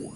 Oh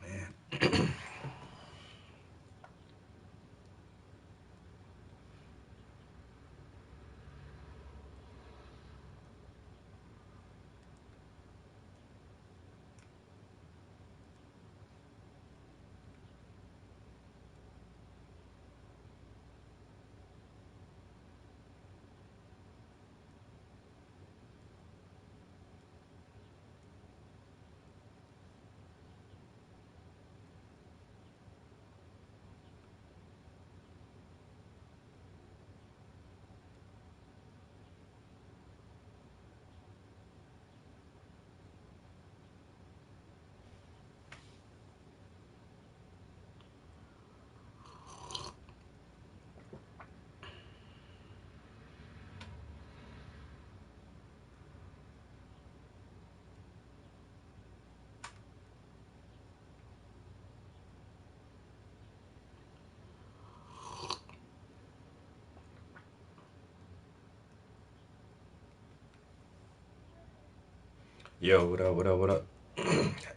man. Yo, what up? What up? What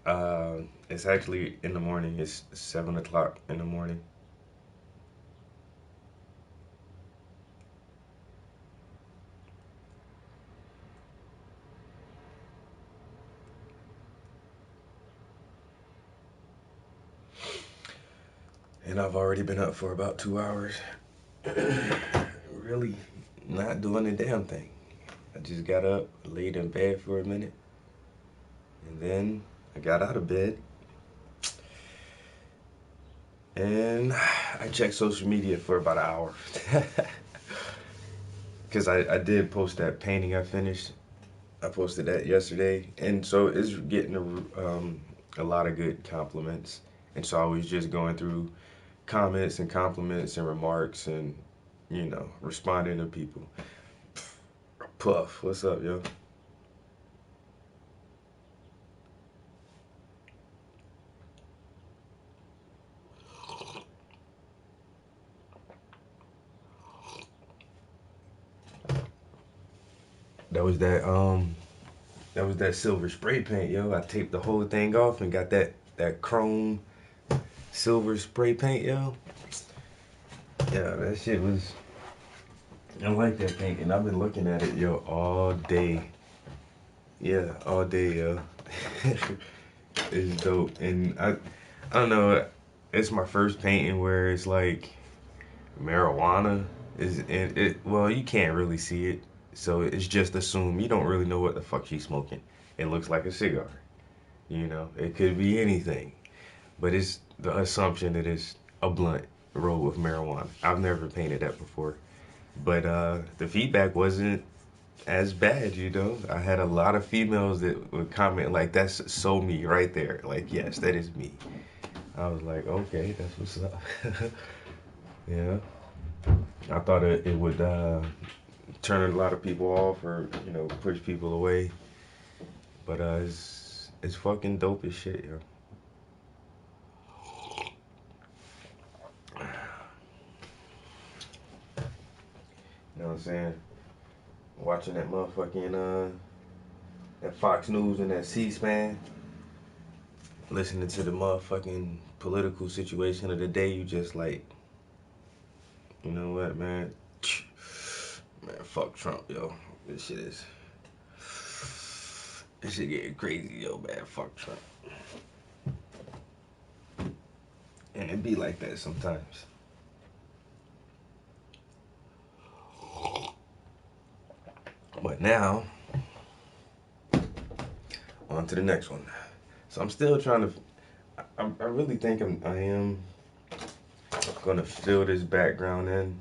up? It's actually in the morning. It's 7 o'clock in the morning. And I've already been up for about 2 hours. Really not doing a damn thing. I just got up, laid in bed for a minute, and then I got out of bed And I checked social media for about an hour. Because I did post that painting I finished. I posted that yesterday. And so it's getting a lot of good compliments. And so I was just going through comments and compliments and remarks and, responding to people. Puff, what's up, yo? That was that silver spray paint, yo. I taped the whole thing off and got that chrome silver spray paint, yo. Yeah, that shit was. I like that paint, and I've been looking at it, yo, all day. Yeah, all day, yo. It's dope, and I don't know. It's my first painting where it's like marijuana is in it. Well, you can't really see it, so it's just assumed. You don't really know what the fuck she's smoking. It looks like a cigar. It could be anything, but it's the assumption that it's a blunt roll of marijuana. I've never painted that before, but the feedback wasn't as bad. I had a lot of females that would comment like, "That's so me right there." Like, yes, that is me. I was like, okay, that's what's up. Yeah, I thought it would turn a lot of people off or push people away, but it's fucking dope as shit, yo. You know what I'm saying? Watching that motherfucking that Fox News and that C-SPAN, listening to the motherfucking political situation of the day, you just like, you know what, man? Man, fuck Trump, yo. This shit getting crazy, yo, man. Fuck Trump. And it be like that sometimes. But now, on to the next one. So I'm still trying to. I really think I am gonna fill this background in.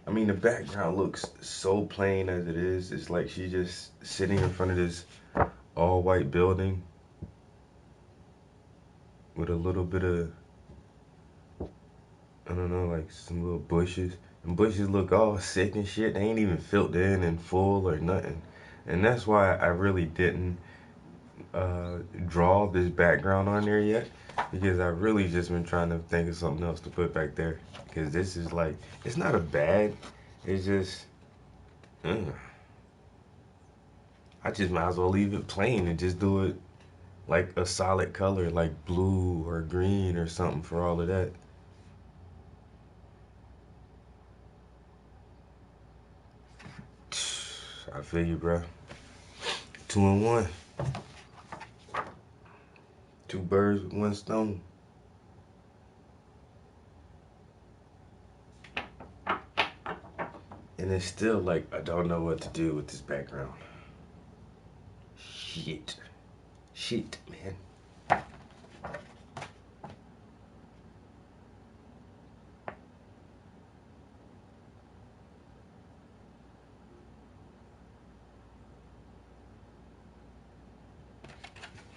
I mean, the background looks so plain as it is. It's like she's just sitting in front of this all white building with a little bit of, I don't know, like some little bushes. And bushes look all sick and shit. They ain't even filled in and full or nothing. And that's why I really didn't draw this background on there yet, because I really just been trying to think of something else to put back there, because this is like, it's not a bad, it's just I just might as well leave it plain and just do it like a solid color like blue or green or something for all of that. I feel you, bro. Two and one, two birds with one stone. And it's still like I don't know what to do with this background. Shit, man.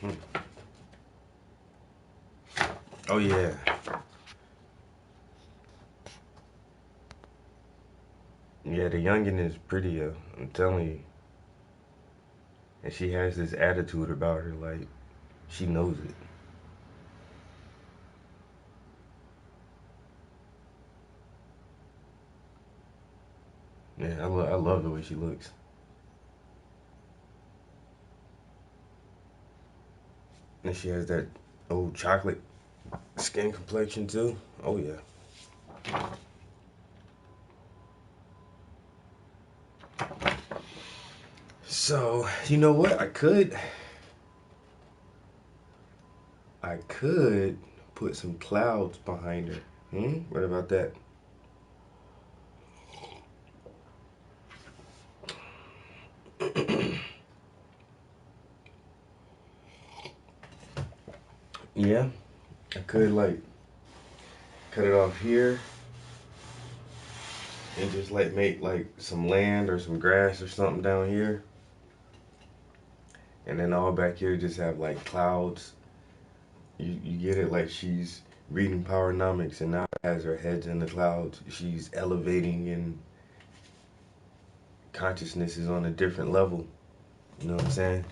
Hmm. Oh yeah. Yeah, the youngin is pretty, I'm telling you. And she has this attitude about her, like, she knows it. Yeah, I love the way she looks. And she has that old chocolate skin complexion, too. Oh, yeah. So, you know what? I could put some clouds behind her. What about that? Yeah, I could, like, cut it off here, and just like make like some land or some grass or something down here. And then all back here just have like clouds. You get it, like she's reading Powernomics and now has her heads in the clouds. She's elevating and consciousness is on a different level. You know what I'm saying?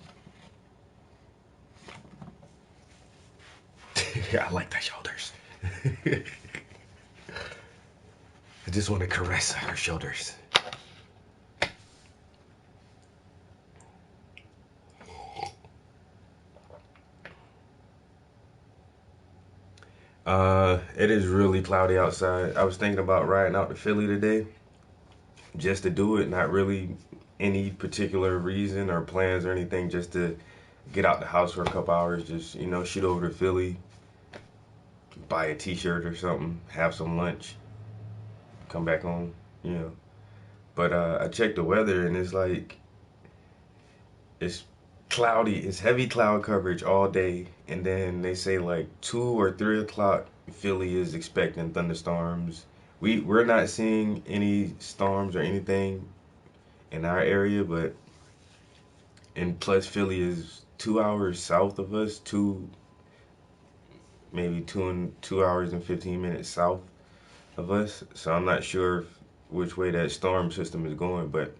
I like the shoulders. I just want to caress her shoulders. It is really cloudy outside. I was thinking about riding out to Philly today just to do it, not really any particular reason or plans or anything, just to get out the house for a couple hours, just, you know, shoot over to Philly, buy a t-shirt or something, have some lunch, come back home, you know. But I checked the weather and it's like, it's cloudy, it's heavy cloud coverage all day, and then they say like 2 or 3 o'clock Philly is expecting thunderstorms. We're not seeing any storms or anything in our area, but and plus Philly is 2 hours south of us, maybe 2 hours and 15 minutes south of us. So I'm not sure which way that storm system is going, but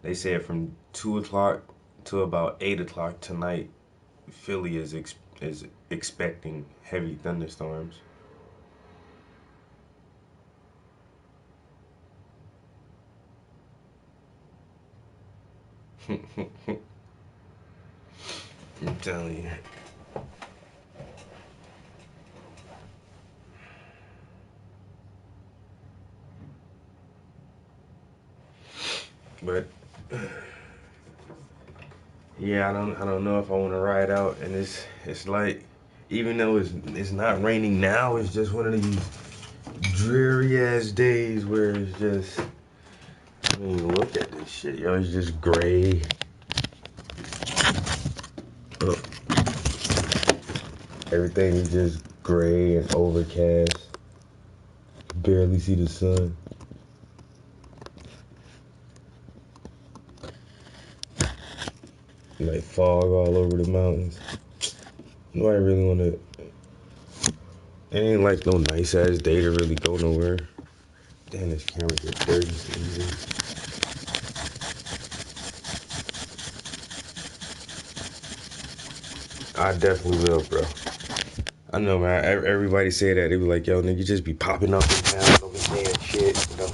they said from 2 o'clock to about 8 o'clock tonight, Philly is expecting heavy thunderstorms. I'm telling you. But yeah, I don't know if I want to ride out, and it's like, even though it's not raining now, it's just one of these dreary ass days where it's just, I mean, look at this shit, yo. It's just gray. Ugh. Everything is just gray and overcast. Barely see the sun. Like fog all over the mountains. Nobody really want to. It ain't like no nice ass day to really go nowhere. Damn, this camera gets dirty so easy. I definitely will, bro. I know, man. Everybody say that. They be like, yo, nigga, just be popping up in town, don't be saying shit. Don't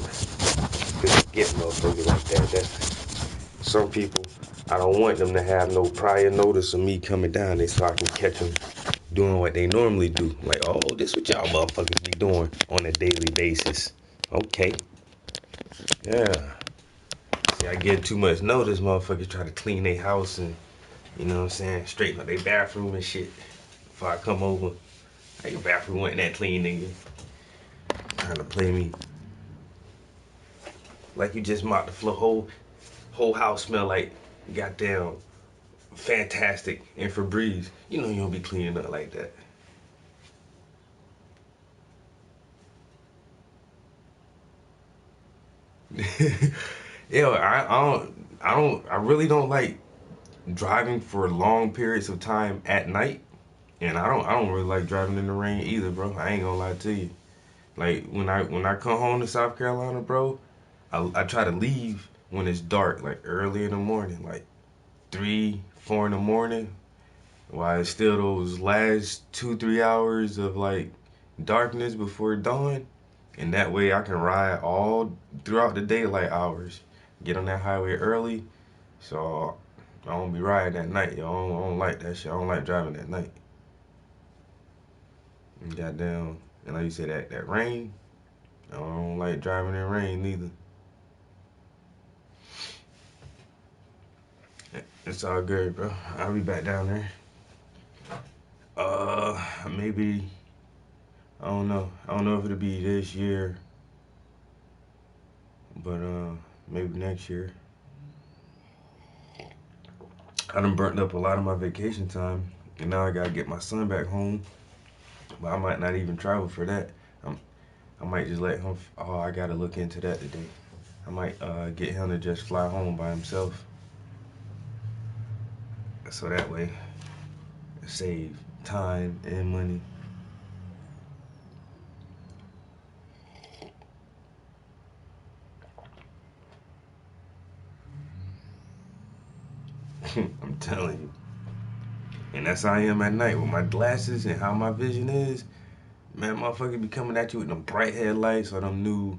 get motherfuckers like that. That's some people. I don't want them to have no prior notice of me coming down there so I can catch them doing what they normally do. Like, oh, this what y'all motherfuckers be doing on a daily basis. Okay. Yeah. See, I get too much notice, motherfuckers try to clean their house and, you know what I'm saying, straighten up their bathroom and shit before I come over. Hey, your bathroom wasn't that clean, nigga. Trying to play me. Like you just mopped the floor. Whole house smell like goddamn fantastic and Febreze. You know you don't be cleaning up like that. Yo, I really don't like driving for long periods of time at night. And I don't really like driving in the rain either, bro. I ain't gonna lie to you. Like when I come home to South Carolina, bro, I try to leave when it's dark, like early in the morning, like 3, 4 in the morning, while it's still those last 2, 3 hours of like darkness before dawn. And that way I can ride all throughout the daylight hours. Get on that highway early, so I don't be riding at night. Yo, I don't like that shit. I don't like driving at night. And goddamn, and like you said, that rain, I don't like driving in rain neither. It's all good, bro. I'll be back down there. Maybe, I don't know. I don't know if it'll be this year, but maybe next year. I done burnt up a lot of my vacation time, and now I gotta get my son back home But I might not even travel for that. I might just let him. Oh, I gotta look into that today. I might get him to just fly home by himself, so that way save time and money. I'm telling you. And that's how I am at night with my glasses and how my vision is. Man, motherfucker be coming at you with them bright headlights or them new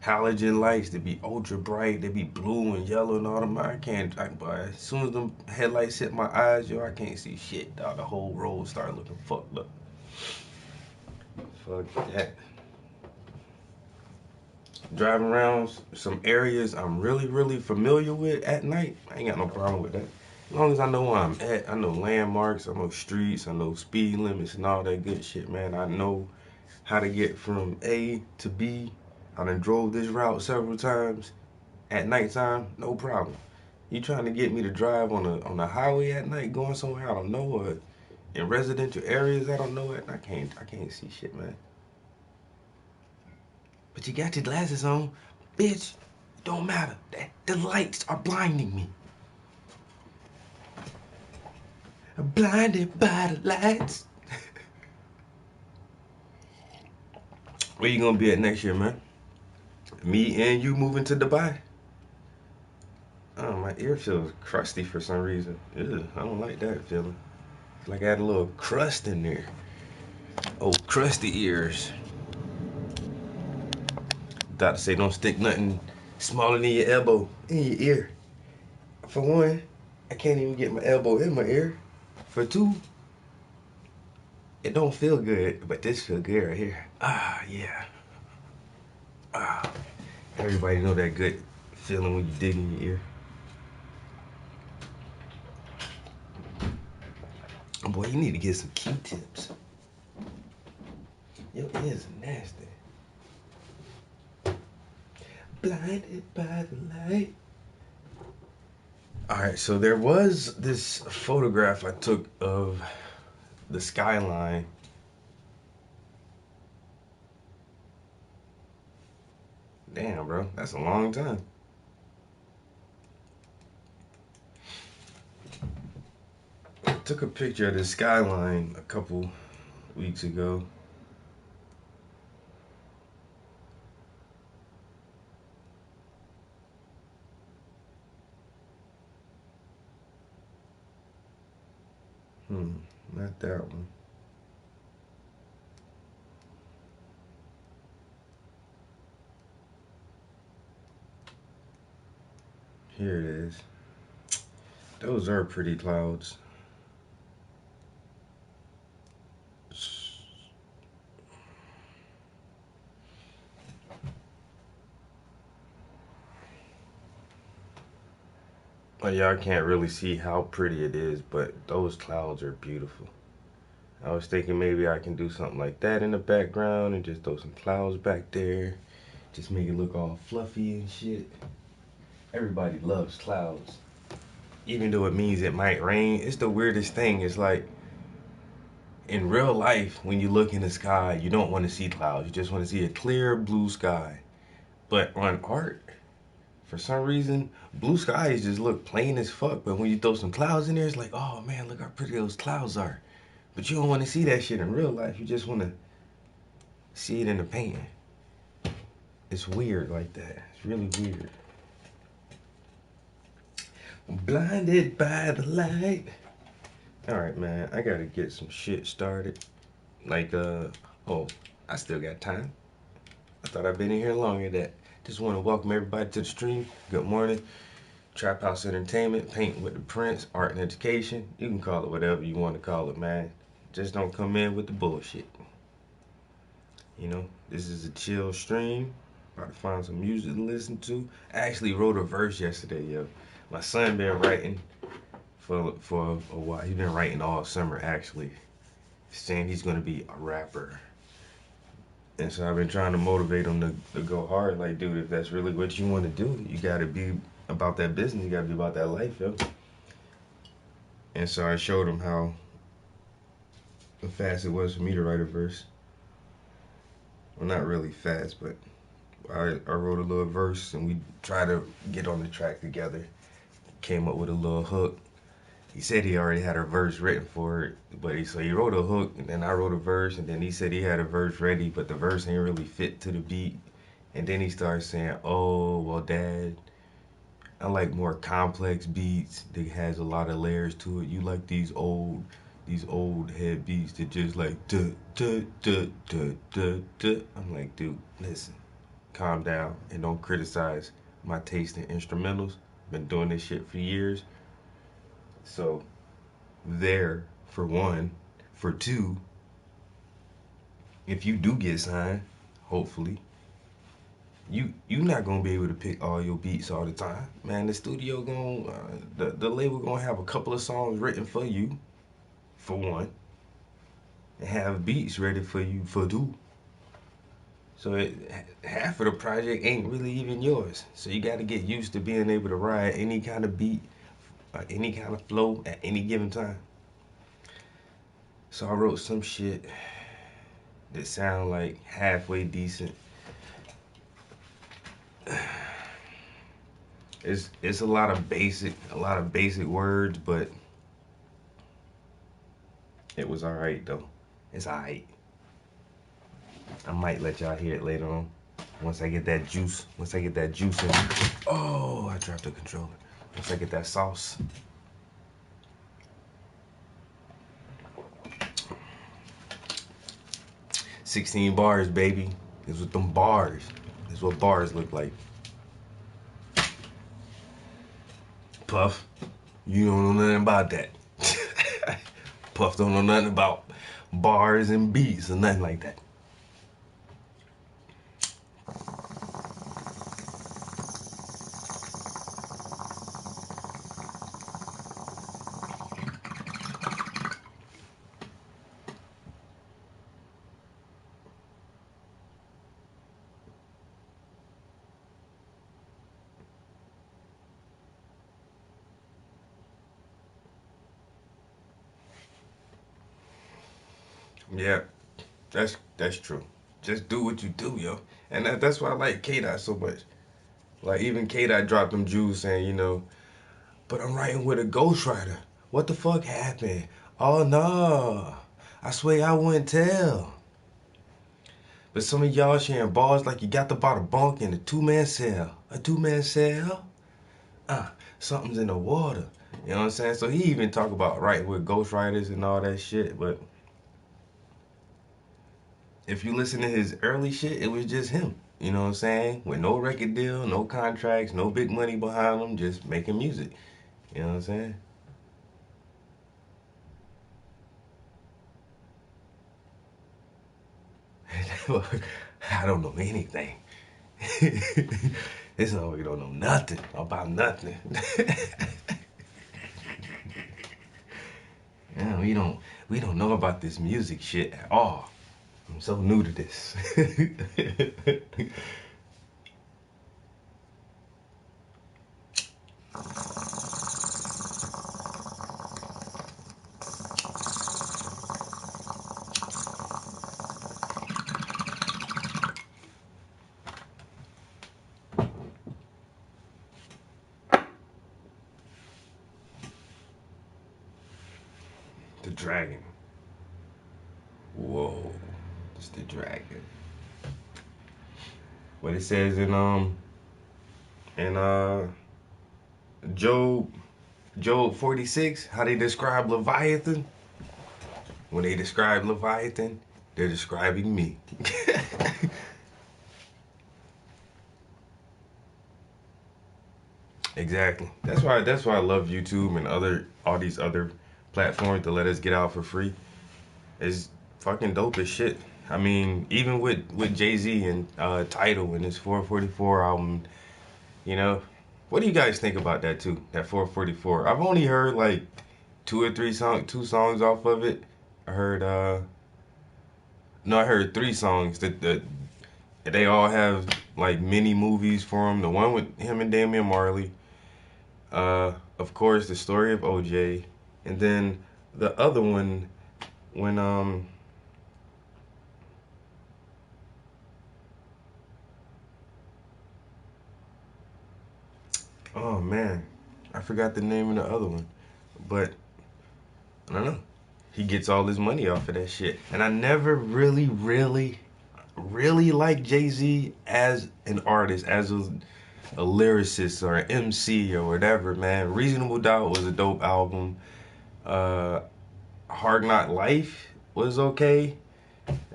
halogen lights. They be ultra bright. They be blue and yellow and all them. I can't. Boy, as soon as them headlights hit my eyes, yo, I can't see shit. Dog. The whole road start looking fucked up. Fuck that. Driving around some areas I'm really, really familiar with at night, I ain't got no problem with that. As long as I know where I'm at, I know landmarks, I know streets, I know speed limits and all that good shit, man. I know how to get from A to B. I done drove this route several times at nighttime, no problem. You trying to get me to drive on a highway at night, going somewhere I don't know, or in residential areas I don't know it? I can't see shit, man. But you got your glasses on, bitch. It don't matter. The lights are blinding me. I'm blinded by the lights. Where you gonna be at next year, man? Me and you moving to Dubai? Oh, my ear feels crusty for some reason. Ew, I don't like that feeling. Like I had a little crust in there. Oh, crusty ears. Doctor say don't stick nothing smaller than your elbow in your ear. For one, I can't even get my elbow in my ear. For two, it don't feel good, but this feel good right here. Ah, yeah. Ah, everybody know that good feeling when you dig in your ear. Boy, you need to get some Q-tips. Your ears are nasty. Blinded by the light. All right, so there was this photograph I took of the skyline. Damn, bro, that's a long time. I took a picture of the skyline a couple weeks ago. Not that one. Here it is. Those are pretty clouds. Well, y'all can't really see how pretty it is, but those clouds are beautiful. I was thinking maybe I can do something like that in the background and just throw some clouds back there. Just make it look all fluffy and shit. Everybody loves clouds. Even though it means it might rain, it's the weirdest thing. It's like in real life, when you look in the sky, you don't want to see clouds. You just want to see a clear blue sky. But on art, for some reason, blue skies just look plain as fuck. But when you throw some clouds in there, it's like, oh man, look how pretty those clouds are. But you don't want to see that shit in real life. You just want to see it in the painting. It's weird like that. It's really weird. Blinded by the light. All right, man. I gotta get some shit started. Like, oh, I still got time. I thought I'd been in here longer. That just want to welcome everybody to the stream. Good morning. Trap House Entertainment, Painting with the Prince, Art and Education. You can call it whatever you want to call it, man. Just don't come in with the bullshit. You know, this is a chill stream. About to find some music to listen to. I actually wrote a verse yesterday, yo. My son been writing for a while. He's been writing all summer, actually, saying he's gonna be a rapper. And so I've been trying to motivate him to go hard. Like, dude, if that's really what you want to do, you gotta be about that business. You gotta be about that life, yo. And so I showed him how fast it was for me to write a verse. Well, not really fast, but I wrote a little verse and we tried to get on the track together. Came up with a little hook. He said he already had a verse written for it, but he wrote a hook and then I wrote a verse and then he said he had a verse ready, but the verse ain't really fit to the beat. And then he started saying, "Oh, well, Dad, I like more complex beats that has a lot of layers to it. You like these old head beats that just like duh duh duh duh duh duh." I'm like, dude, listen, calm down and don't criticize my taste in instrumentals. Been doing this shit for years. So there, for one. For two, if you do get signed, hopefully, you not gonna be able to pick all your beats all the time, man. The studio gonna the label gonna have a couple of songs written for you, for one, and have beats ready for you for two. So half of the project ain't really even yours. So you got to get used to being able to ride any kind of beat, any kind of flow at any given time. So I wrote some shit that sound like halfway decent. It's a lot of basic words, but it was alright though. It's alright. I might let y'all hear it later on. Once I get that juice in. Oh, I dropped the controller. Once I get that sauce. 16 bars, baby. This what them bars. This what bars look like. Puff, you don't know nothing about that. Puff don't know nothing about bars and beats or nothing like that. Yeah, that's true. Just do what you do, yo. And that's why I like K-Dot so much. Like even K-Dot dropped them jewels saying, but I'm writing with a ghostwriter. What the fuck happened? Oh no. I swear I wouldn't tell. But some of y'all sharing bars like you got to buy the bunk in a two-man cell. A two-man cell? Something's in the water. You know what I'm saying? So he even talk about writing with ghostwriters and all that shit, but if you listen to his early shit, it was just him. You know what I'm saying? With no record deal, no contracts, no big money behind him, just making music. You know what I'm saying? I don't know anything. This nigga don't know nothing about nothing. Yeah, we don't know about this music shit at all. I'm so new to this. The dragon. Whoa, it's the dragon. What it says in Job 46, how they describe Leviathan. When they describe Leviathan, they're describing me. Exactly. That's why I love YouTube and all these other platforms to let us get out for free. It's fucking dope as shit. I mean, even with Jay-Z and Tidal and his 444 album, you know, what do you guys think about that too? That 444. I've only heard like two songs off of it. I heard no, I heard three songs that they all have like mini movies for him. The one with him and Damian Marley, of course, the story of OJ, and then the other one when oh man, I forgot the name of the other one, but I don't know. He gets all his money off of that shit, and I never really liked Jay Z as an artist, as a lyricist or an MC or whatever. Man, Reasonable Doubt was a dope album. Uh, Hard Knock Life was okay.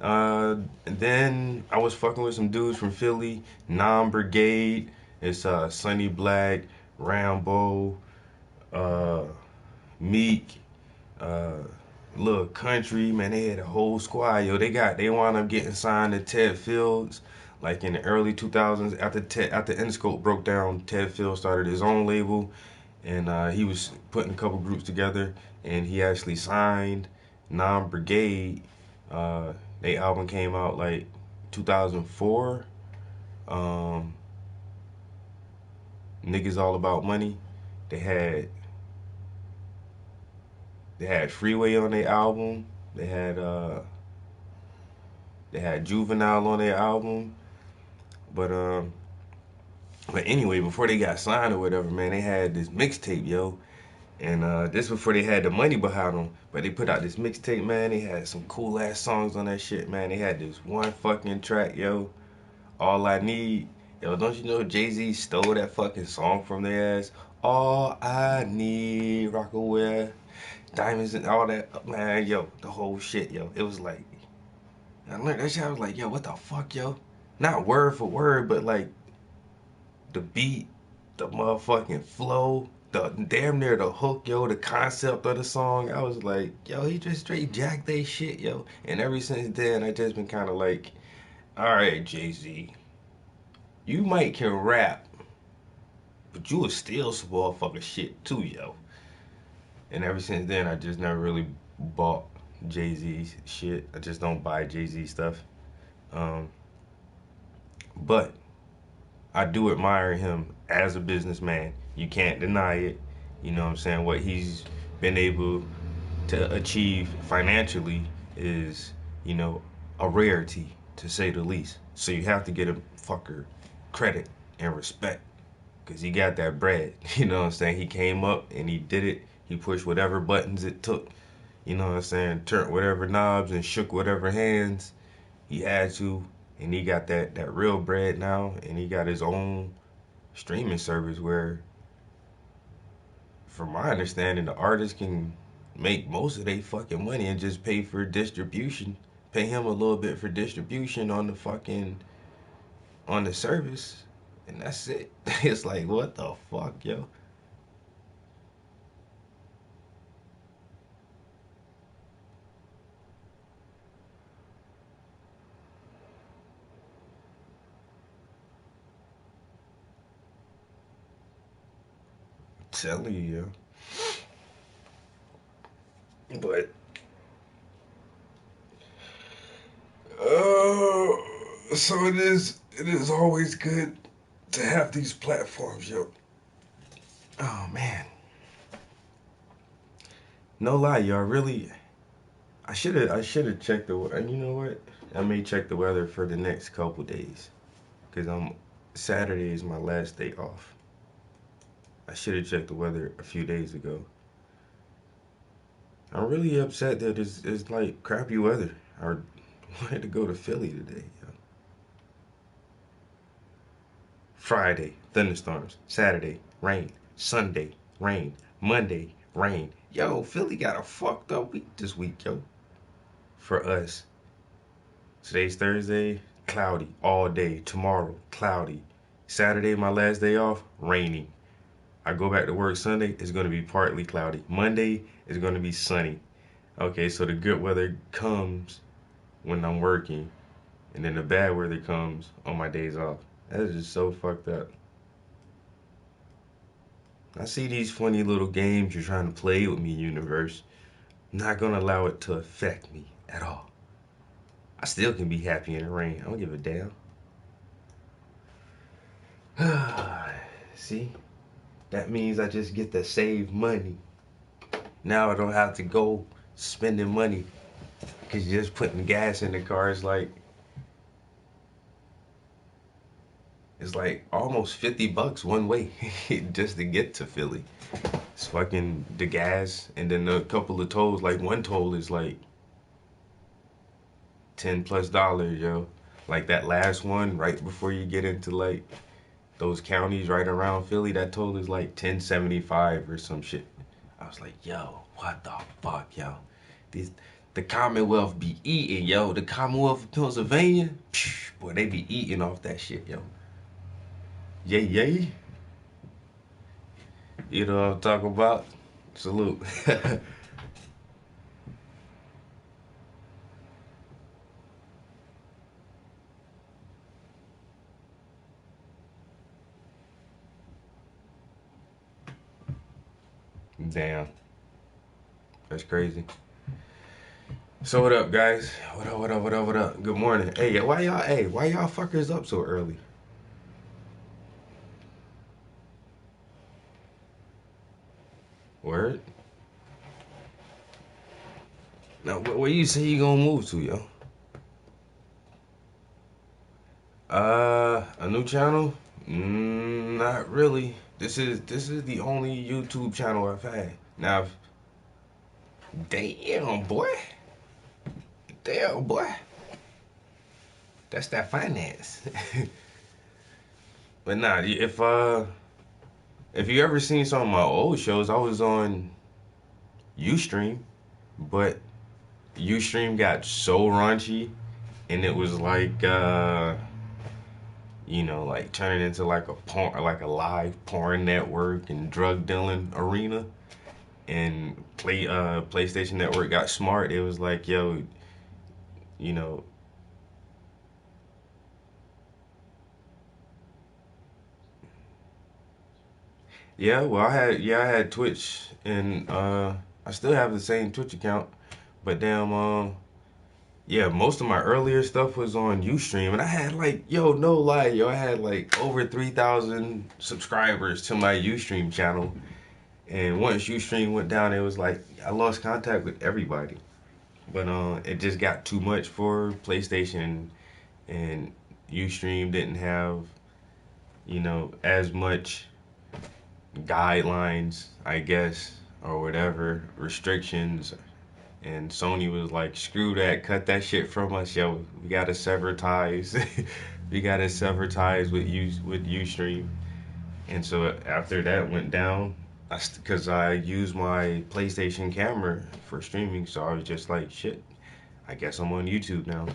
And then I was fucking with some dudes from Philly, Non Brigade. It's Sonny Black, Rambo, uh, Meek, uh, Little Country. Man, they had a whole squad. Yo, they wound up getting signed to Ted Fields. Like in the early 2000s, after Interscope broke down, Ted Fields started his own label, and he was putting a couple groups together, and he actually signed Non Brigade. Uh, they album came out like 2004. Um, Niggas All About Money. They had they had Freeway on their album. They had uh, they had Juvenile on their album. But um, but anyway, before they got signed or whatever, man, they had this mixtape, yo. And this before they had the money behind them. But they put out this mixtape, man. They had some cool ass songs on that shit, man. They had this one fucking track, yo. All I Need. Yo, don't you know Jay-Z stole that fucking song from their ass? All I Need, Rockaware, Diamonds and all that. Man, yo, the whole shit, yo. It was like, I learned that shit. I was like, yo, what the fuck, yo? Not word for word, but like the beat, the motherfucking flow, the damn near the hook, yo, the concept of the song. I was like, yo, he just straight jacked they shit, yo. And ever since then, I just been kind of like, all right, Jay Z, you might can rap, but you was still some motherfucking shit too, yo. And ever since then, I just never really bought Jay Z's shit. I just don't buy Jay Z stuff. Um, but I do admire him as a businessman. You can't deny it. You know what I'm saying? What he's been able to achieve financially is, you know, a rarity to say the least. So you have to get him fucker credit and respect because he got that bread. You know what I'm saying? He came up and he did it. He pushed whatever buttons it took. You know what I'm saying? Turned whatever knobs and shook whatever hands he had to. And he got that real bread now. And he got his own streaming service where, from my understanding, the artist can make most of their fucking money and just pay for distribution. Pay him a little bit for distribution on the fucking on the service, and that's it. It's like what the fuck, yo. I'm telling you, yo. But so it is. It is always good to have these platforms, yo. Oh man, no lie, y'all. Really, I should have checked the. And you know what? I may check the weather for the next couple days, cause Saturday is my last day off. I should have checked the weather a few days ago. I'm really upset that it's like crappy weather. I wanted to go to Philly today. Yo. Friday, thunderstorms. Saturday, rain. Sunday, rain. Monday, rain. Yo, Philly got a fucked up week this week, yo. For us. Today's Thursday, cloudy all day. Tomorrow, cloudy. Saturday, my last day off, rainy. I go back to work Sunday, it's going to be partly cloudy. Monday, it's going to be sunny. Okay, so the good weather comes when I'm working, and then the bad weather comes on my days off. That is just so fucked up. I see these funny little games you're trying to play with me, universe. I'm not gonna allow it to affect me at all. I still can be happy in the rain. I don't give a damn. See, that means I just get to save money. Now I don't have to go spending money Cause you're just putting gas in the car. It's like almost $50 one way just to get to Philly. It's fucking the gas and then a couple of tolls. Like one toll is like $10+, yo. Like that last one right before you get into like those counties right around Philly, that toll is like 10.75 or some shit. I was like, yo, what the fuck, yo? These the Commonwealth be eating, yo. The Commonwealth of Pennsylvania, boy, they be eating off that shit, yo. Yay, yay. You know what I'm talking about? Salute. Damn, that's crazy. So what up, guys? What up? What up? What up? What up? Good morning. Hey, why y'all fuckers up so early? Word? Now, where you say you gonna move to, yo? A new channel? Not really. This is the only YouTube channel I've had. Now, damn boy, damn boy, that's that finance. But nah, if you ever seen some of my old shows, I was on UStream, but UStream got so raunchy, and it was like like turning into like a porn, like a live porn network and drug dealing arena. And PlayStation Network got smart. It was like, yo, you know, I had Twitch, and I still have the same Twitch account, but damn, yeah, most of my earlier stuff was on Ustream, and I had like, yo, no lie, yo, I had like over 3,000 subscribers to my Ustream channel, and once Ustream went down, it was like I lost contact with everybody. But it just got too much for PlayStation, and Ustream didn't have, as much guidelines, I guess, or whatever, restrictions. And Sony was like, screw that, cut that shit from us, yo. We gotta sever ties. We gotta sever ties with Ustream. And so after that went down, because I used my PlayStation camera for streaming, so I was just like, shit, I guess I'm on YouTube now.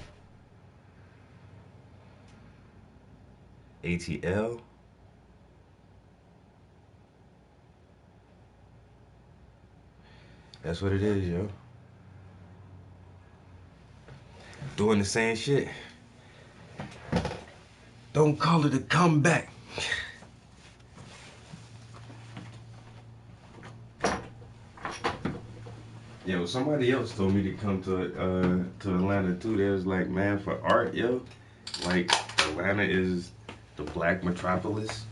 ATL? That's what it is, yo. Doing the same shit. Don't call it a comeback. Yeah, well, somebody else told me to come to Atlanta too. They was like, man, for art, yo, like Atlanta is the black metropolis.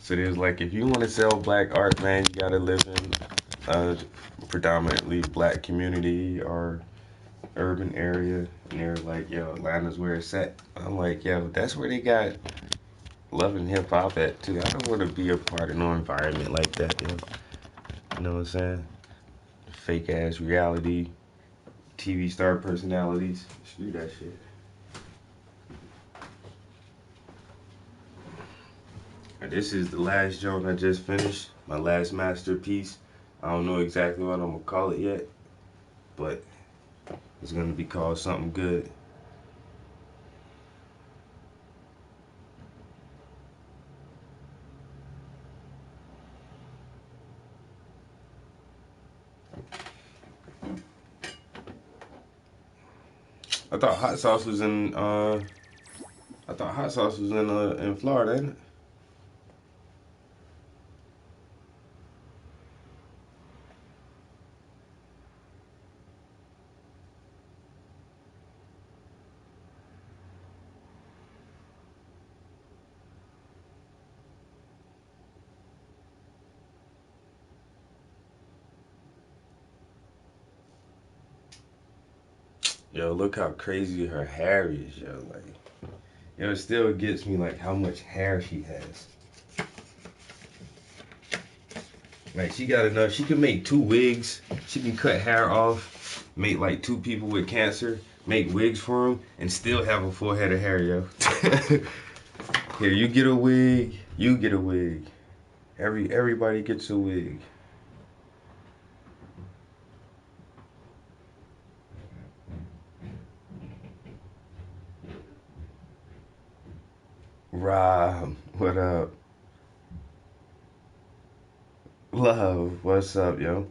So there's like, if you want to sell black art, man, you gotta live in a predominantly black community or urban area. And they're like, yo, Atlanta's where it's at. I'm like, yo, that's where they got love and hip hop at too. I don't want to be a part of no environment like that, yo. You know what I'm saying? Fake ass reality TV star personalities. Screw that shit. This is the last joint I just finished. My last masterpiece. I don't know exactly what I'm gonna call it yet, but it's gonna be called something good. I thought hot sauce was in. I thought hot sauce was in Florida, ain't it? Yo, look how crazy her hair is, yo. Like, yo, it still gets me like how much hair she has. Like, she got enough. She can make 2 wigs. She can cut hair off, make like 2 people with cancer, make wigs for them, and still have a full head of hair, yo. Here, you get a wig. You get a wig. Everybody gets a wig. Rob, what up? Love, what's up, yo?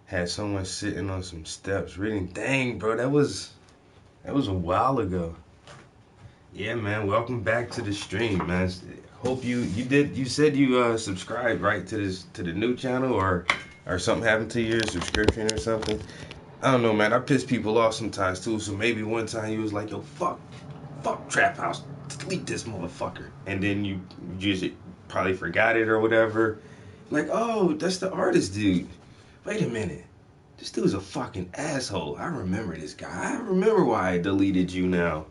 Had someone sitting on some steps reading. Dang, bro, that was a while ago. Yeah, man. Welcome back to the stream, man. Hope you said you subscribed right to the new channel, or something happened to your subscription or something. I don't know, man. I piss people off sometimes too. So maybe one time you was like, yo, fuck Trap House, delete this motherfucker, and then you just probably forgot it or whatever. Like, oh, that's the artist dude. Wait a minute. This dude's a fucking asshole. I remember this guy. I remember why I deleted you now.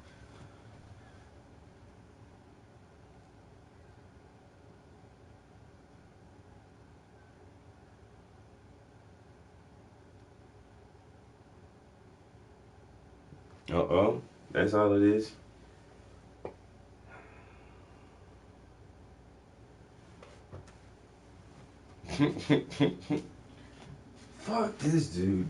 Uh-oh. That's all it is. Fuck this dude.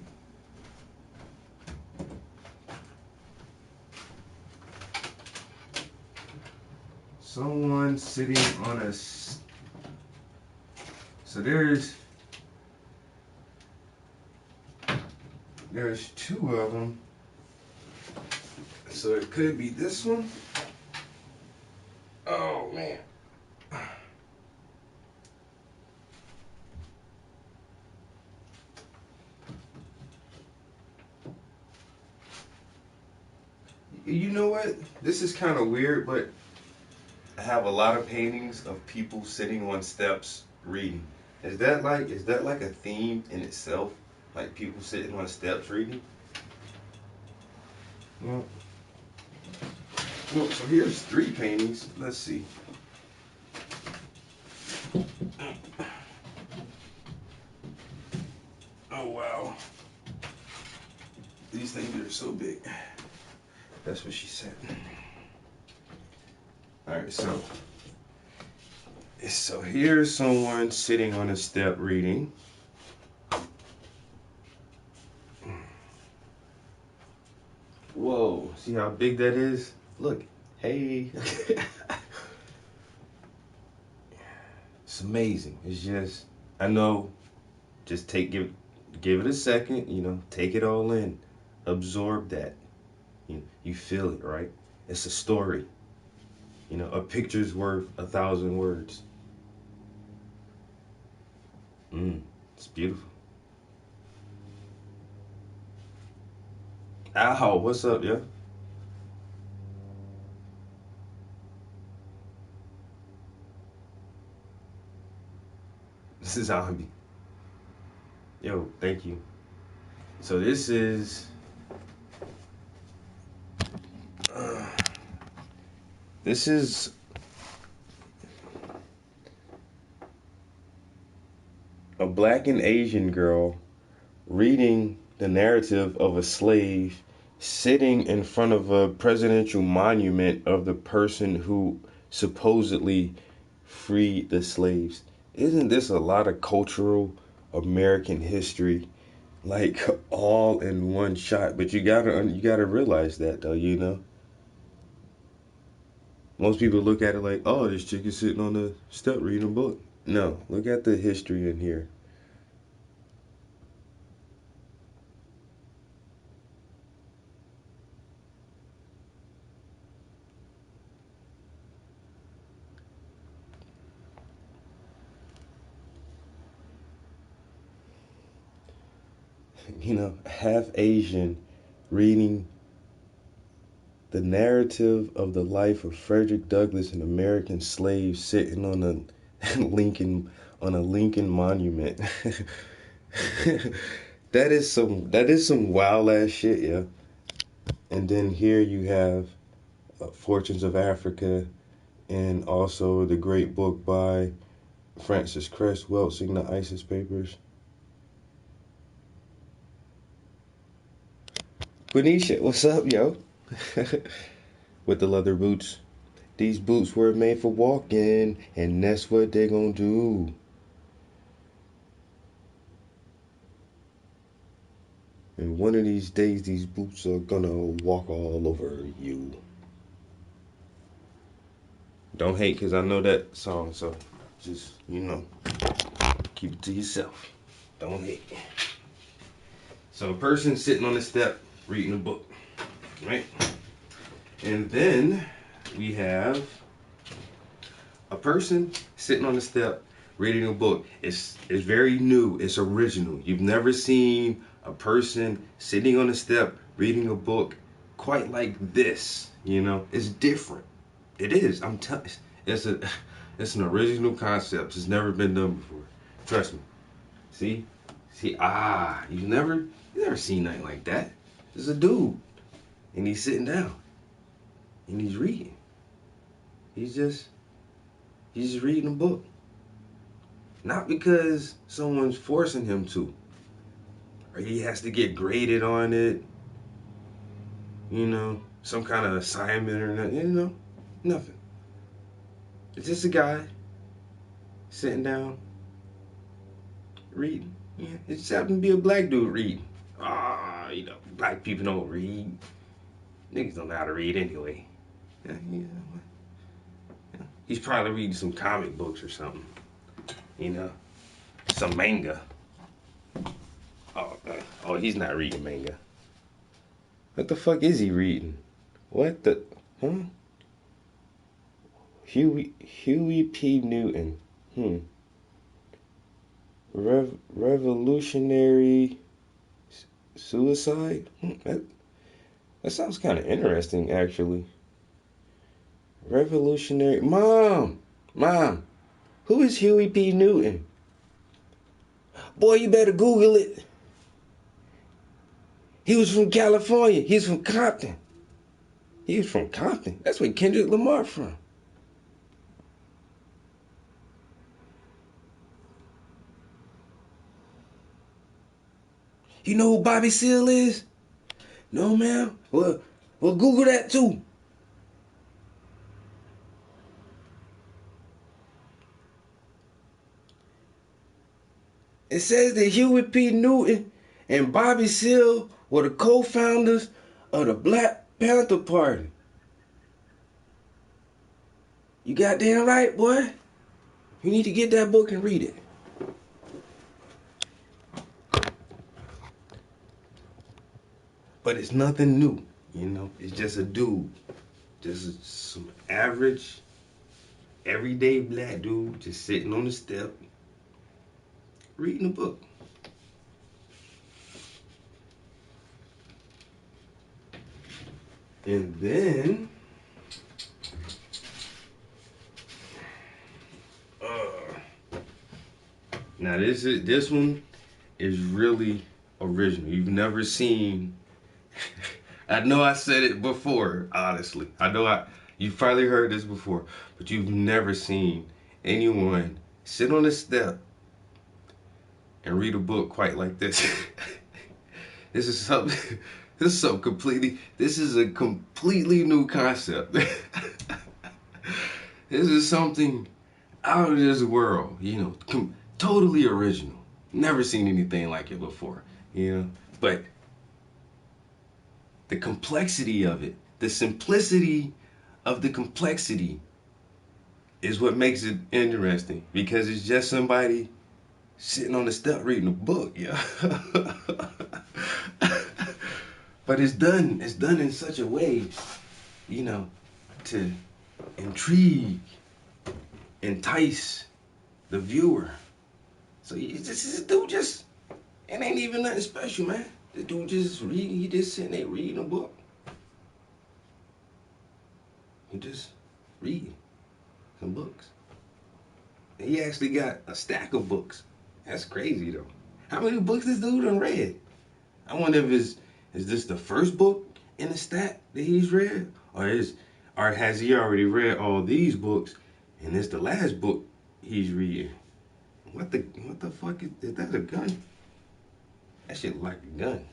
Someone sitting on a. So there's 2 of them. So it could be this one. Oh man. You know what? This is kind of weird, but I have a lot of paintings of people sitting on steps reading. Is that like a theme in itself? Like people sitting on steps reading? Well, so here's 3 paintings. Let's see. Oh wow. These things are so big. That's what she said. Alright, so here's someone sitting on a step reading. Whoa, see how big that is? Look, hey. It's amazing. It's just, I know, just give it a second, take it all in. Absorb that. You feel it, right? It's a story. A picture's worth 1,000 words. It's beautiful. Ow, what's up, yo? This is Zombie. Yo, thank you. So this is a black and Asian girl reading the narrative of a slave sitting in front of a presidential monument of the person who supposedly freed the slaves. Isn't this a lot of cultural American history, like all in one shot? But you gotta realize that though. Most people look at it like, oh, this chick is sitting on the step reading a book. No, look at the history in here. half Asian, reading the narrative of the life of Frederick Douglass, an American slave sitting on a Lincoln monument. That is some wild ass shit, yeah. And then here you have Fortunes of Africa, and also the great book by Francis Cress Welsing, The ISIS Papers. Benicia, what's up, yo? With the leather boots. These boots were made for walking, and that's what they gonna do. And one of these days, these boots are gonna walk all over you. Don't hate, because I know that song, so just, keep it to yourself. Don't hate. So a person sitting on the step reading a book, right? And then we have a person sitting on the step reading a book. It's very new. It's original. You've never seen a person sitting on the step reading a book quite like this. It's different. It is. I'm telling. It's an original concept. It's never been done before. Trust me. See. You've never seen nothing like that. There's a dude, and he's sitting down, and he's reading. He's just reading a book. Not because someone's forcing him to, or he has to get graded on it. Some kind of assignment or nothing. Nothing. It's just a guy sitting down reading. Yeah, it just happened to be a black dude reading. Black people don't read. Niggas don't know how to read anyway. Yeah. He's probably reading some comic books or something. Some manga. Oh, he's not reading manga. What the fuck is he reading? What the? Huh? Huey P. Newton. Revolutionary suicide? That sounds kind of interesting, actually. Revolutionary. Mom, who is Huey P. Newton? Boy, you better Google it. He was from California. He's from Compton. He was from Compton. That's where Kendrick Lamar from. You know who Bobby Seale is? No, ma'am. Well, Google that too. It says that Huey P. Newton and Bobby Seale were the co-founders of the Black Panther Party. You goddamn right, boy. You need to get that book and read it. But it's nothing new, It's just a dude. Just some average, everyday black dude just sitting on the step reading a book. And then now this one is really original. You've never seen. I know I said it before, honestly. You've probably heard this before, but you've never seen anyone sit on a step and read a book quite like this. This is a completely new concept. This is something out of this world, totally original. Never seen anything like it before, But the complexity of it, the simplicity of the complexity is what makes it interesting, because it's just somebody sitting on the step reading a book, yeah. But it's done in such a way, to intrigue, entice the viewer. So this dude just It ain't even nothing special, man. The dude just reading, he just sitting there reading a book. He just reading some books. And he actually got a stack of books. That's crazy though. How many books this dude done read? I wonder if is this the first book in the stack that he's read? Or has he already read all these books and this the last book he's reading? What the fuck is that a gun? That shit look like a gun.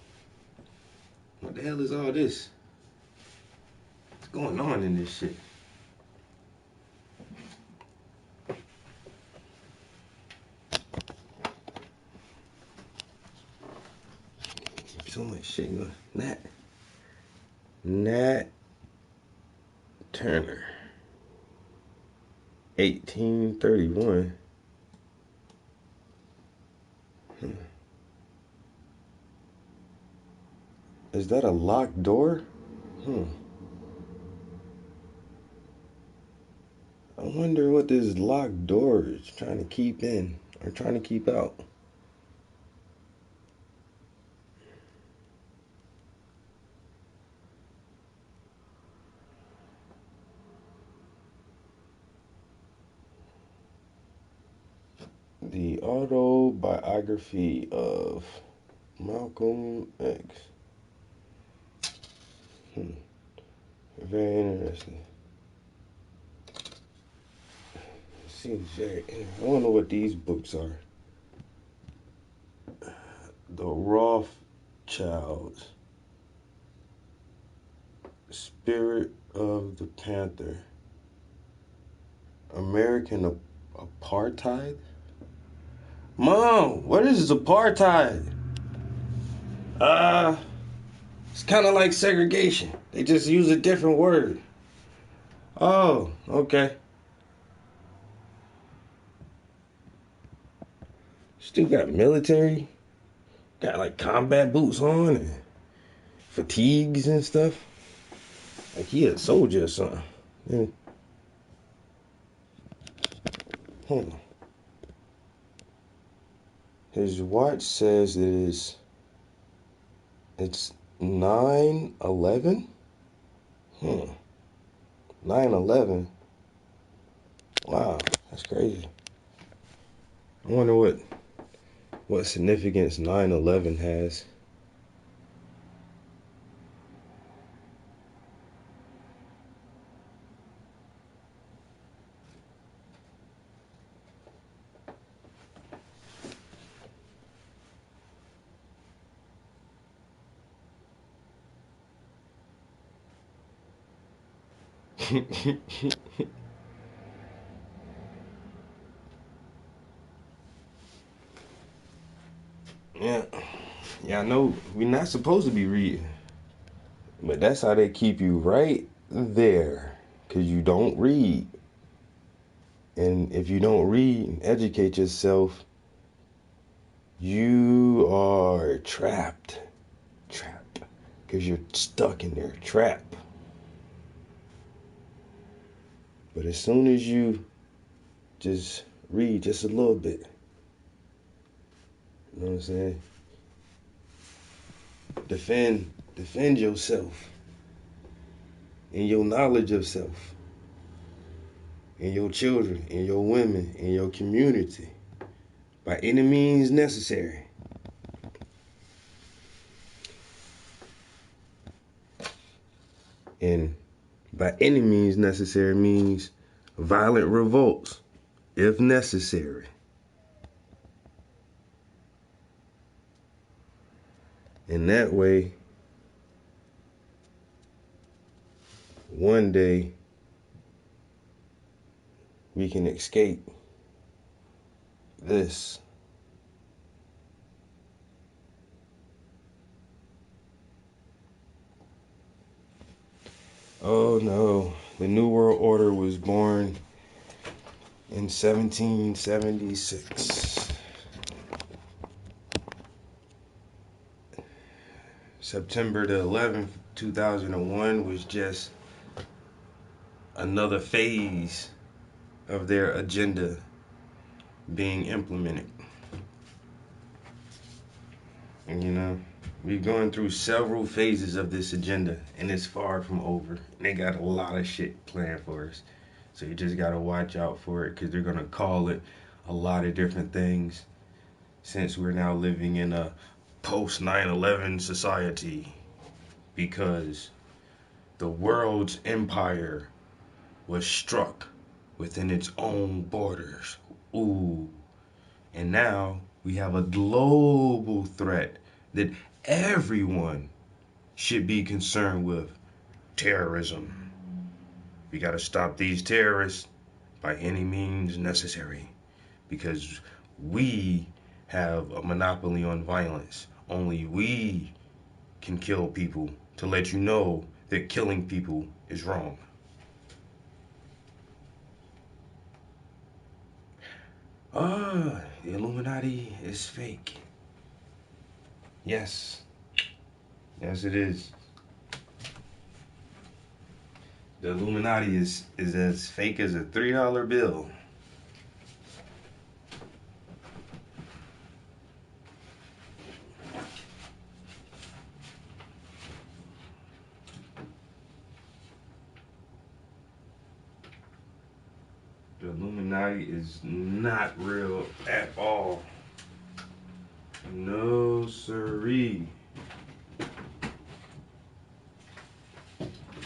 What the hell is all this? What's going on in this shit? So much shit going. Nat Turner, 1831. Is that a locked door? I wonder what this locked door is trying to keep in or trying to keep out. The autobiography of Malcolm X. Very interesting. Seems very interesting. I don't know what these books are. The Rothschilds. Spirit of the Panther. American Apartheid? Mom, what is apartheid? It's kind of like segregation. They just use a different word. Oh, okay. Still got military. Got like combat boots on and fatigues and stuff. Like he a soldier or something. Yeah. His watch says it's 9/11. 9/11. Wow, that's crazy. I wonder what significance 9/11 has. Yeah, I know we're not supposed to be reading, but that's how they keep you right there, because you don't read. And if you don't read and educate yourself, you are trapped, because you're stuck in their trap. But as soon as you just read just a little bit, you know what I'm saying? Defend yourself and your knowledge of self and your children and your women and your community by any means necessary. And by any means necessary means violent revolts if necessary. And that way, one day, we can escape this. Oh no, the New World Order was born in 1776. September the 11th, 2001 was just another phase of their agenda being implemented. You know, we're going through several phases of this agenda, and it's far from over. And they got a lot of shit planned for us. So you just gotta watch out for it, because they're gonna call it a lot of different things, since we're now living in a post 9/11 society, because the world's empire was struck within its own borders. Ooh. And now we have a global threat that everyone should be concerned with: terrorism. We got to stop these terrorists by any means necessary, because we have a monopoly on violence. Only we can kill people, to let you know that killing people is wrong. Ah, the Illuminati is fake. Yes. Yes, it is. The Illuminati is as fake as a $3 bill. The Illuminati is not real at all. No siree.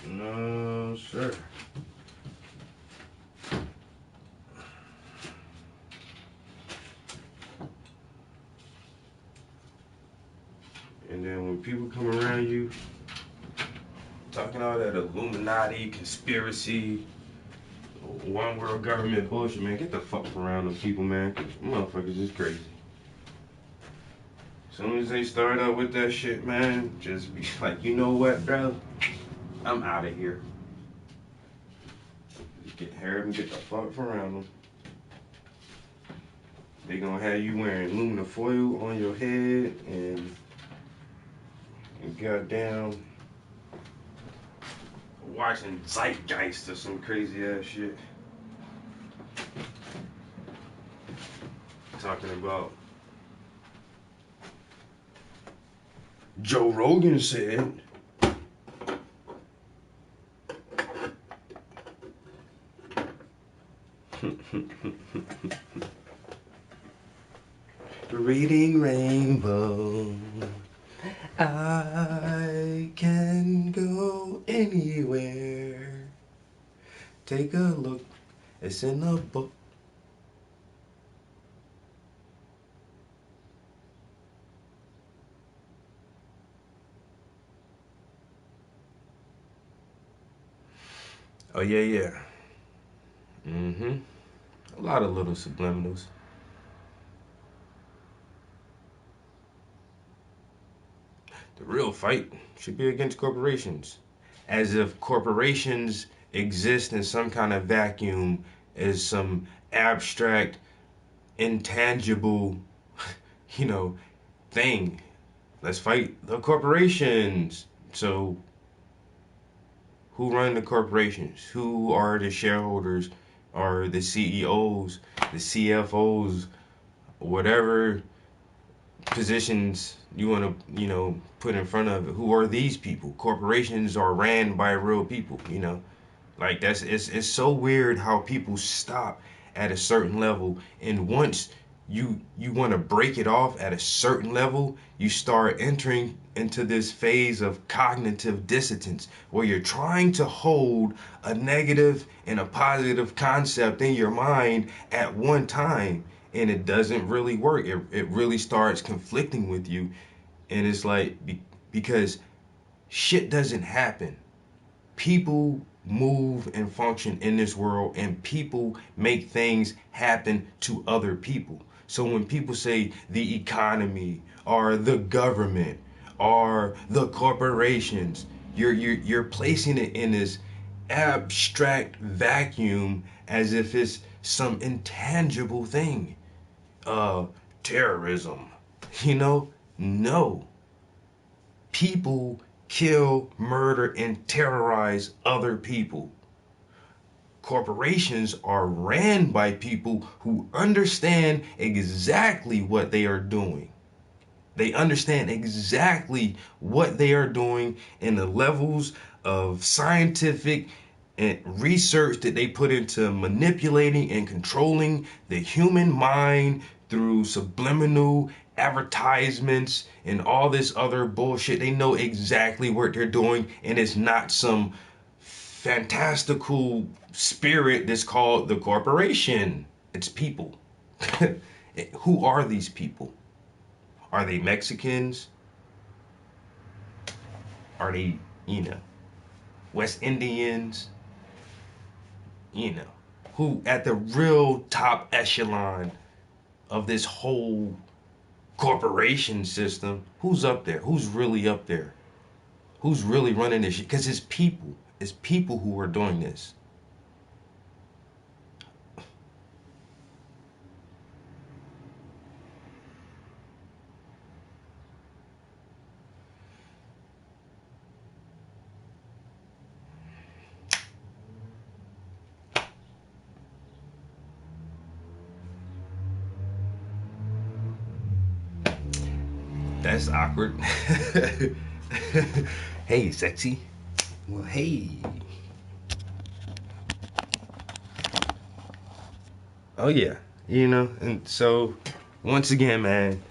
No sir. And then when people come around you talking all that Illuminati, conspiracy, one world government bullshit, man, get the fuck around them people, man. 'Cause motherfuckers is crazy. As soon as they start up with that shit, man, just be like, you know what, bro? I'm out of here. Just get Harry and get the fuck around them. They gonna have you wearing aluminum foil on your head and goddamn watching Zeitgeist or some crazy ass shit. Talking about Joe Rogan said reading Rainbow, I can go anywhere. Take a look, it's in the book. Oh yeah, yeah. Mm-hmm. A lot of little subliminals. The real fight should be against corporations. As if corporations exist in some kind of vacuum, as some abstract, intangible, you know, thing. Let's fight the corporations. So, who run the corporations? Who are the shareholders? Are the CEOs, the CFOs, whatever positions you want to, put in front of it? Who are these people? Corporations are ran by real people, Like it's so weird how people stop at a certain level, and once you want to break it off at a certain level, you start entering into this phase of cognitive dissonance, where you're trying to hold a negative and a positive concept in your mind at one time, and it doesn't really work. It really starts conflicting with you, and it's like, because shit doesn't happen. People move and function in this world, and people make things happen to other people. So when people say the economy or the government or the corporations, you're placing it in this abstract vacuum, as if it's some intangible thing. uh Terrorism, no. People kill, murder, and terrorize other people. Corporations are ran by people who understand exactly what they are doing. They understand exactly what they are doing and the levels of scientific and research that they put into manipulating and controlling the human mind through subliminal advertisements and all this other bullshit. They know exactly what they're doing, and it's not some fantastical spirit that's called the corporation. It's people. Who are these people? Are they Mexicans? Are they, you know, West Indians? You know, who at the real top echelon of this whole corporation system, who's up there? Who's really up there? Who's really running this shit? Because it's people. It's people who are doing this. That's awkward. Hey, sexy. Well, hey. Oh, yeah. You know, and so, once again, man,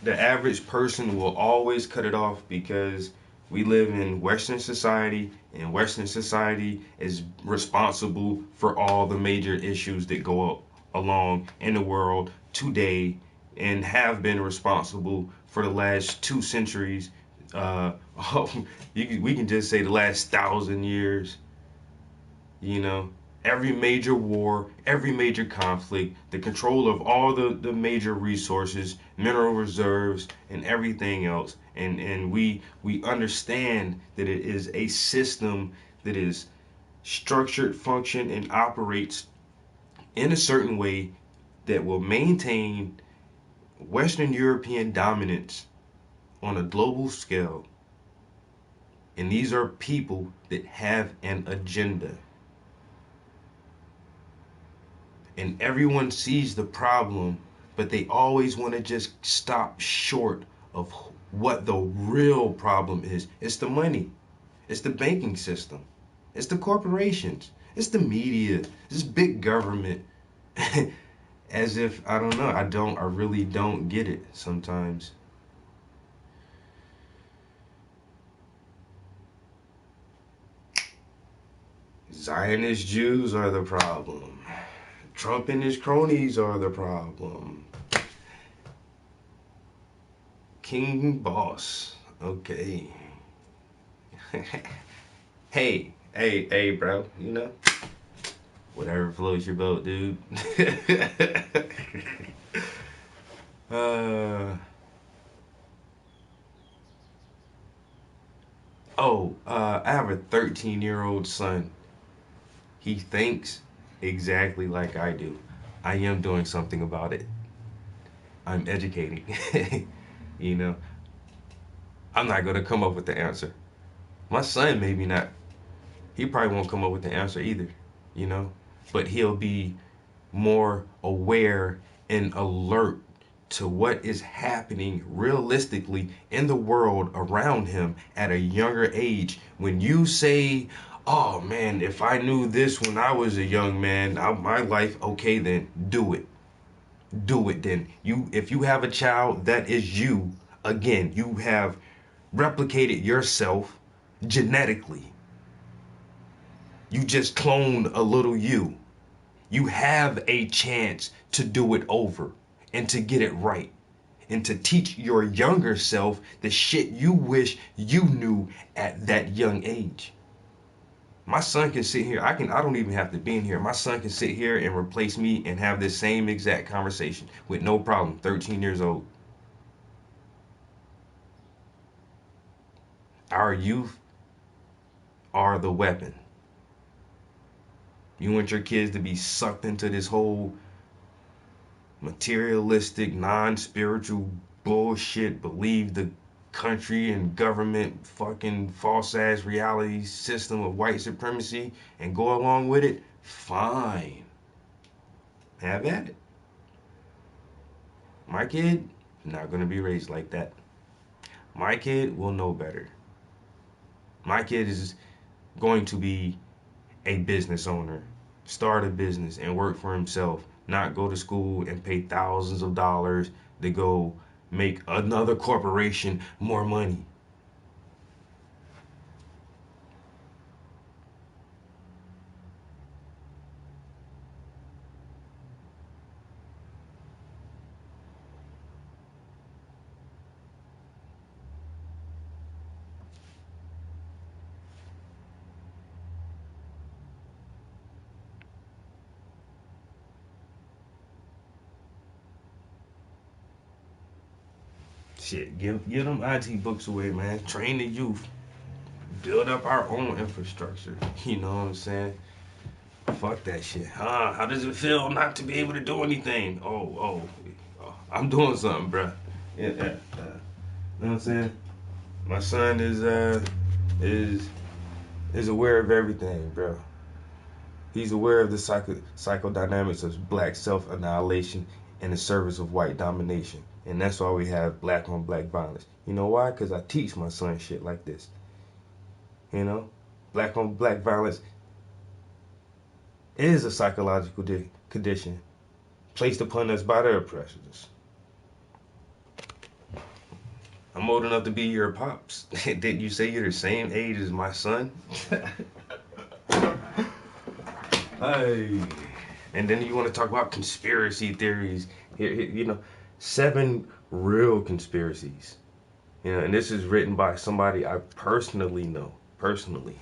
the average person will always cut it off because we live in Western society, and Western society is responsible for all the major issues that go along in the world today and have been responsible for the last 2 centuries. Uh, we can just say the last 1,000 years. You know, every major war, every major conflict, the control of all the major resources, mineral reserves, and everything else. And we understand that it is a system that is structured, function, and operates in a certain way that will maintain Western European dominance on a global scale. And these are people that have an agenda. And everyone sees the problem, but they always want to just stop short of what the real problem is. It's the money, it's the banking system, it's the corporations, it's the media, it's big government. As if, I don't know, I really don't get it sometimes. Zionist Jews are the problem. Trump and his cronies are the problem. King Boss. Okay. Hey, bro. You know, whatever floats your boat, dude. uh. I have a 13-year-old son. He thinks exactly like I do. I am doing something about it. I'm educating. You know, I'm not going to come up with the answer. My son, maybe not. He probably won't come up with the answer either, you know, but he'll be more aware and alert to what is happening realistically in the world around him at a younger age. When you say, oh man, if I knew this when I was a young man, my life, okay, then do it. Do it then. If you have a child, that is you. Again, you have replicated yourself genetically. You just cloned a little you. You have a chance to do it over and to get it right and to teach your younger self the shit you wish you knew at that young age. My son can sit here. I don't even have to be in here. My son can sit here and replace me and have this same exact conversation with no problem. 13 years old. Our youth are the weapon. You want your kids to be sucked into this whole materialistic, non-spiritual bullshit, believe the country and government fucking false ass reality system of white supremacy and go along with it, fine. Have at it. My kid, Not gonna be raised like that. My kid will know better. My kid is going to be a business owner, start a business and work for himself, not go to school and pay thousands of dollars to go make another corporation more money. Shit, give them IT books away, man. Train the youth. Build up our own infrastructure. You know what I'm saying? Fuck that shit. How does it feel not to be able to do anything? Oh, I'm doing something, bruh. Yeah, yeah. You know what I'm saying? My son is is aware of everything, bro. He's aware of the psychodynamics of black self-annihilation in the service of white domination. And that's why we have black on black violence. You know why? Because I teach my son shit like this. You know? Black on black violence is a psychological condition placed upon us by the oppressors. I'm old enough to be your pops. Didn't you say you're the same age as my son? Hey. And then you want to talk about conspiracy theories. You know, 7 real conspiracies. You know, and this is written by somebody I personally know. Personally.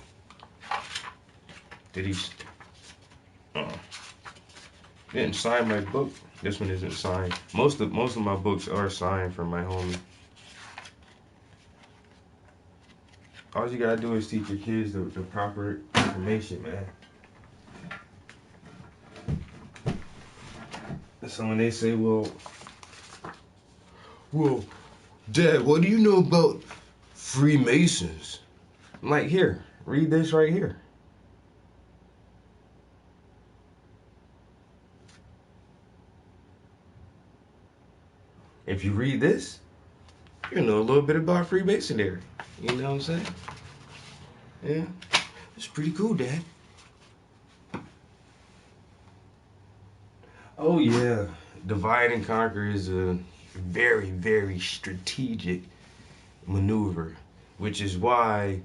Did he? Didn't sign my book. This one isn't signed. Most of my books are signed from my homie. All you gotta do is teach your kids the proper information, man. So when they say, well, Dad, what do you know about Freemasons? I'm like, here, read this right here. If you read this, you know a little bit about Freemasonry. You know what I'm saying? Yeah, it's pretty cool, Dad. Oh yeah, divide and conquer is a very, very strategic maneuver, which is why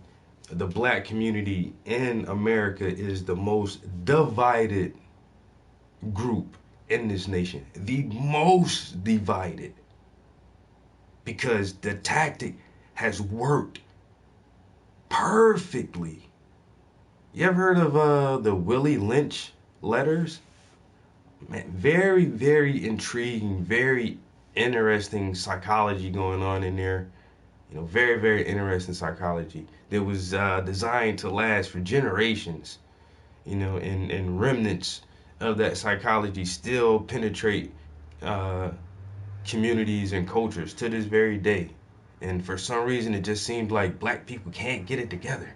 the black community in America is the most divided group in this nation. The most divided. Because the tactic has worked perfectly. You ever heard of the Willie Lynch letters? Man, very, very intriguing, very interesting psychology going on in there. You know, very, very interesting psychology that was designed to last for generations. You know, and remnants of that psychology still penetrate communities and cultures to this very day. And for some reason, it just seems like black people can't get it together,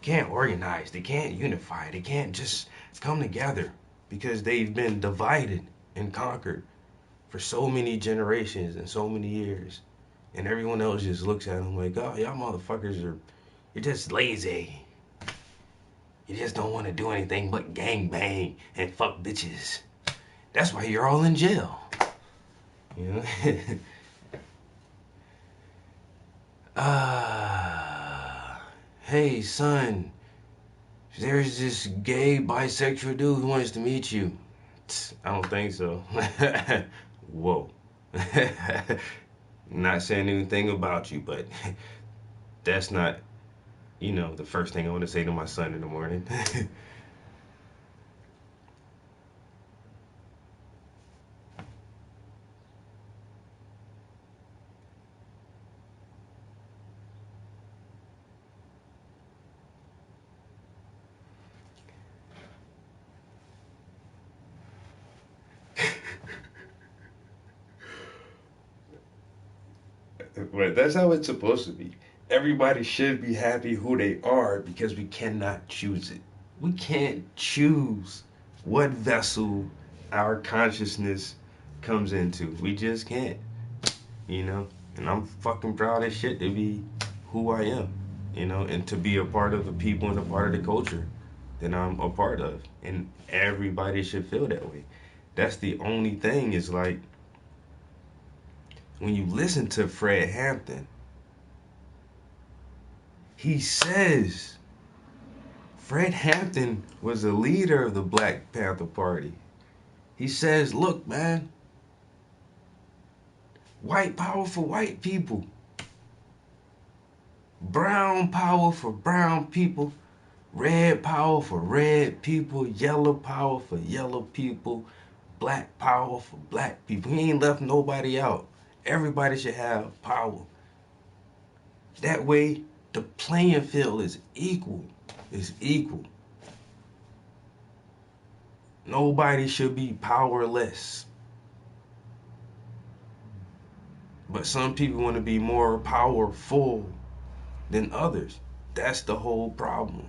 can't organize, they can't unify, they can't just come together because they've been divided and conquered for so many generations and so many years. And everyone else just looks at them like, oh, y'all motherfuckers you're just lazy. You just don't want to do anything but gang bang and fuck bitches. That's why you're all in jail. You know? Hey son, there's this gay bisexual dude who wants to meet you. I don't think so. Whoa. Not saying anything about you, but that's not, the first thing I want to say to my son in the morning. But that's how it's supposed to be. Everybody should be happy who they are because we cannot choose it. We can't choose what vessel our consciousness comes into. We just can't. you know, and I'm fucking proud as shit to be who I am, you know, and to be a part of the people and a part of the culture that I'm a part of. And everybody should feel that way. That's the only thing is like when you listen to Fred Hampton, he says Fred Hampton was a leader of the Black Panther Party. He says, look, man, white power for white people, brown power for brown people, red power for red people, yellow power for yellow people, black power for black people. He ain't left nobody out. Everybody should have power. That way, the playing field is equal. Is equal. Nobody should be powerless. But some people want to be more powerful than others. That's the whole problem.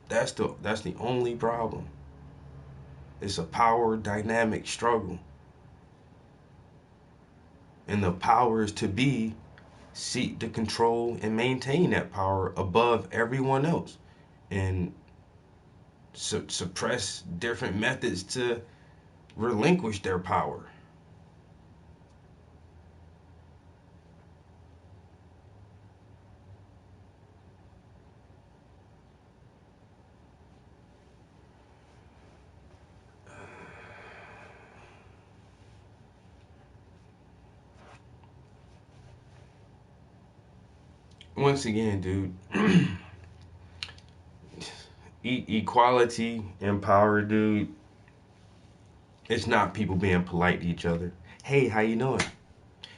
That's the only problem. It's a power dynamic struggle. And the power is to be seek to control and maintain that power above everyone else and suppress different methods to relinquish their power. Once again, dude, equality and power, dude, it's not people being polite to each other. Hey, how you doing?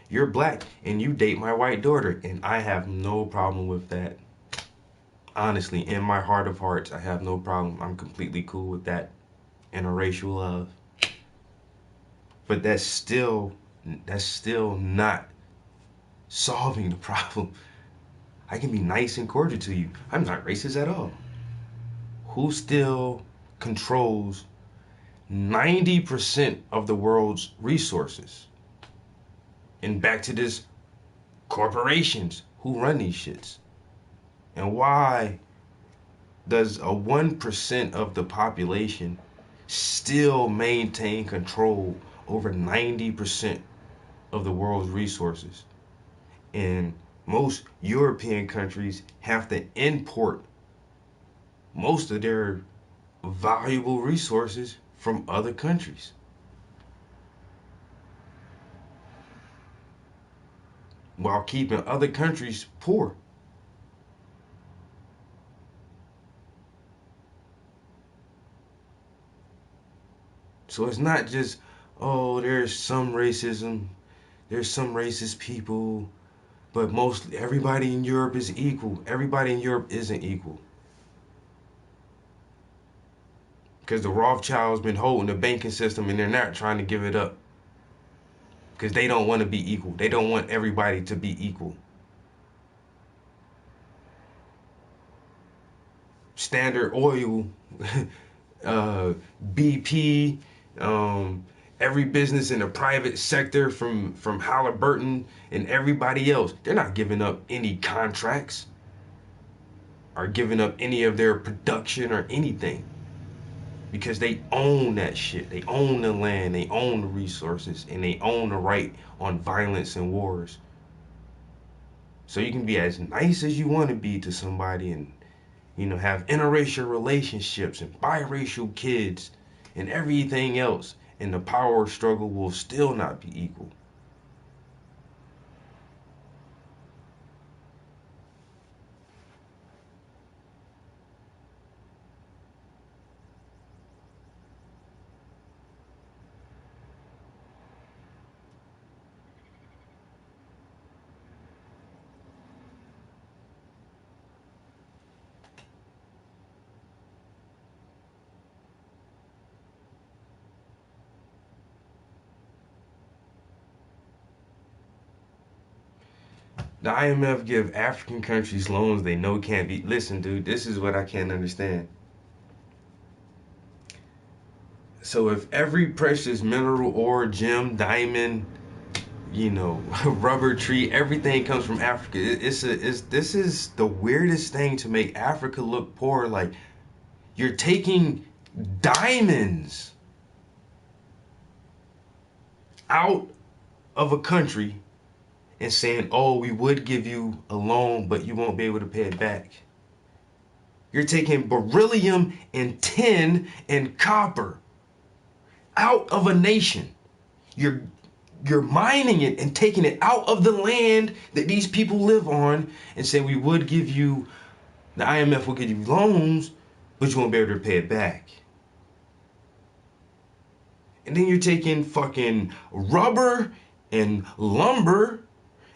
You're black and you date my white daughter, and I have no problem with that. Honestly, in my heart of hearts, I have no problem. I'm completely cool with that interracial love. But that's still not solving the problem. I can be nice and cordial to you. I'm not racist at all. Who still controls 90% of the world's resources? And back to this corporations who run these shits. And why does a 1% of the population still maintain control over 90% of the world's resources? And most European countries have to import most of their valuable resources from other countries while keeping other countries poor. So it's not just, oh, there's some racist people, but mostly everybody in Europe is equal. Everybody in Europe isn't equal. Because the Rothschilds been holding the banking system and they're not trying to give it up. Because they don't want to be equal. They don't want everybody to be equal. Standard Oil, uh, BP, every business in the private sector from Halliburton and everybody else, they're not giving up any contracts or giving up any of their production or anything because they own that shit. They own the land, they own the resources, and they own the right on violence and wars. So you can be as nice as you want to be to somebody and have interracial relationships and biracial kids and everything else, and the power struggle will still not be equal. The IMF give African countries loans they know can't be. Listen, dude, this is what I can't understand. So if every precious mineral ore, gem, diamond, you know, rubber tree. Everything comes from Africa. This is the weirdest thing to make Africa look poor. Like you're taking diamonds out of a country and saying, "Oh, we would give you a loan, but you won't be able to pay it back." You're taking beryllium and tin and copper out of a nation. You're you're mining it and taking it out of the land that these people live on and say we would give you, the IMF will give you loans, but you won't be able to pay it back. And then you're taking fucking rubber and lumber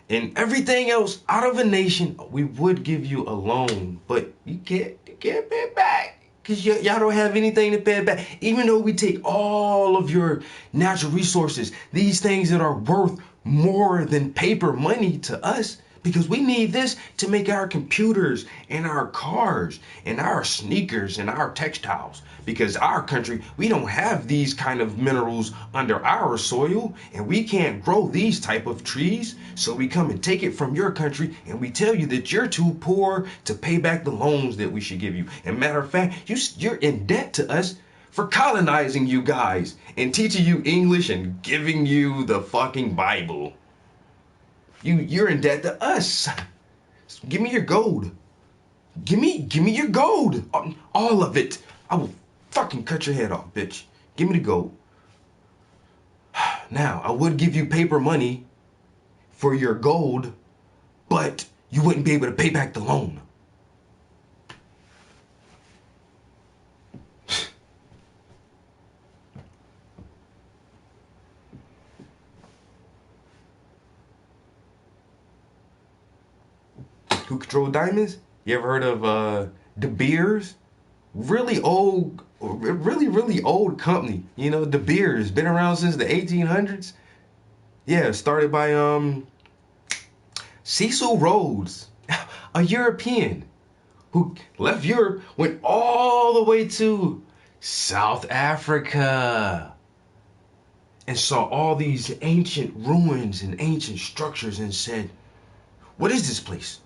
and everything else out of a nation. We would give you a loan, but you can't pay it back because y'all don't have anything to pay it back. Even though we take all of your natural resources, these things that are worth more than paper money to us, because we need this to make our computers and our cars and our sneakers and our textiles. Because our country, we don't have these kind of minerals under our soil, and we can't grow these type of trees. So we come and take it from your country, and we tell you that you're too poor to pay back the loans that we should give you. And matter of fact, you're in debt to us for colonizing you guys and teaching you English and giving you the fucking Bible. You're in debt to us. Give me your gold. Give me your gold. All of it. I will fucking cut your head off, bitch. Give me the gold. Now, I would give you paper money for your gold, but you wouldn't be able to pay back the loan. Who control diamonds? You ever heard of De Beers? Really old, really old company. You know, De Beers been around since the 1800s. Yeah, started by Cecil Rhodes, a European who left Europe, went all the way to South Africa and saw all these ancient ruins and ancient structures and said, "What is this place?"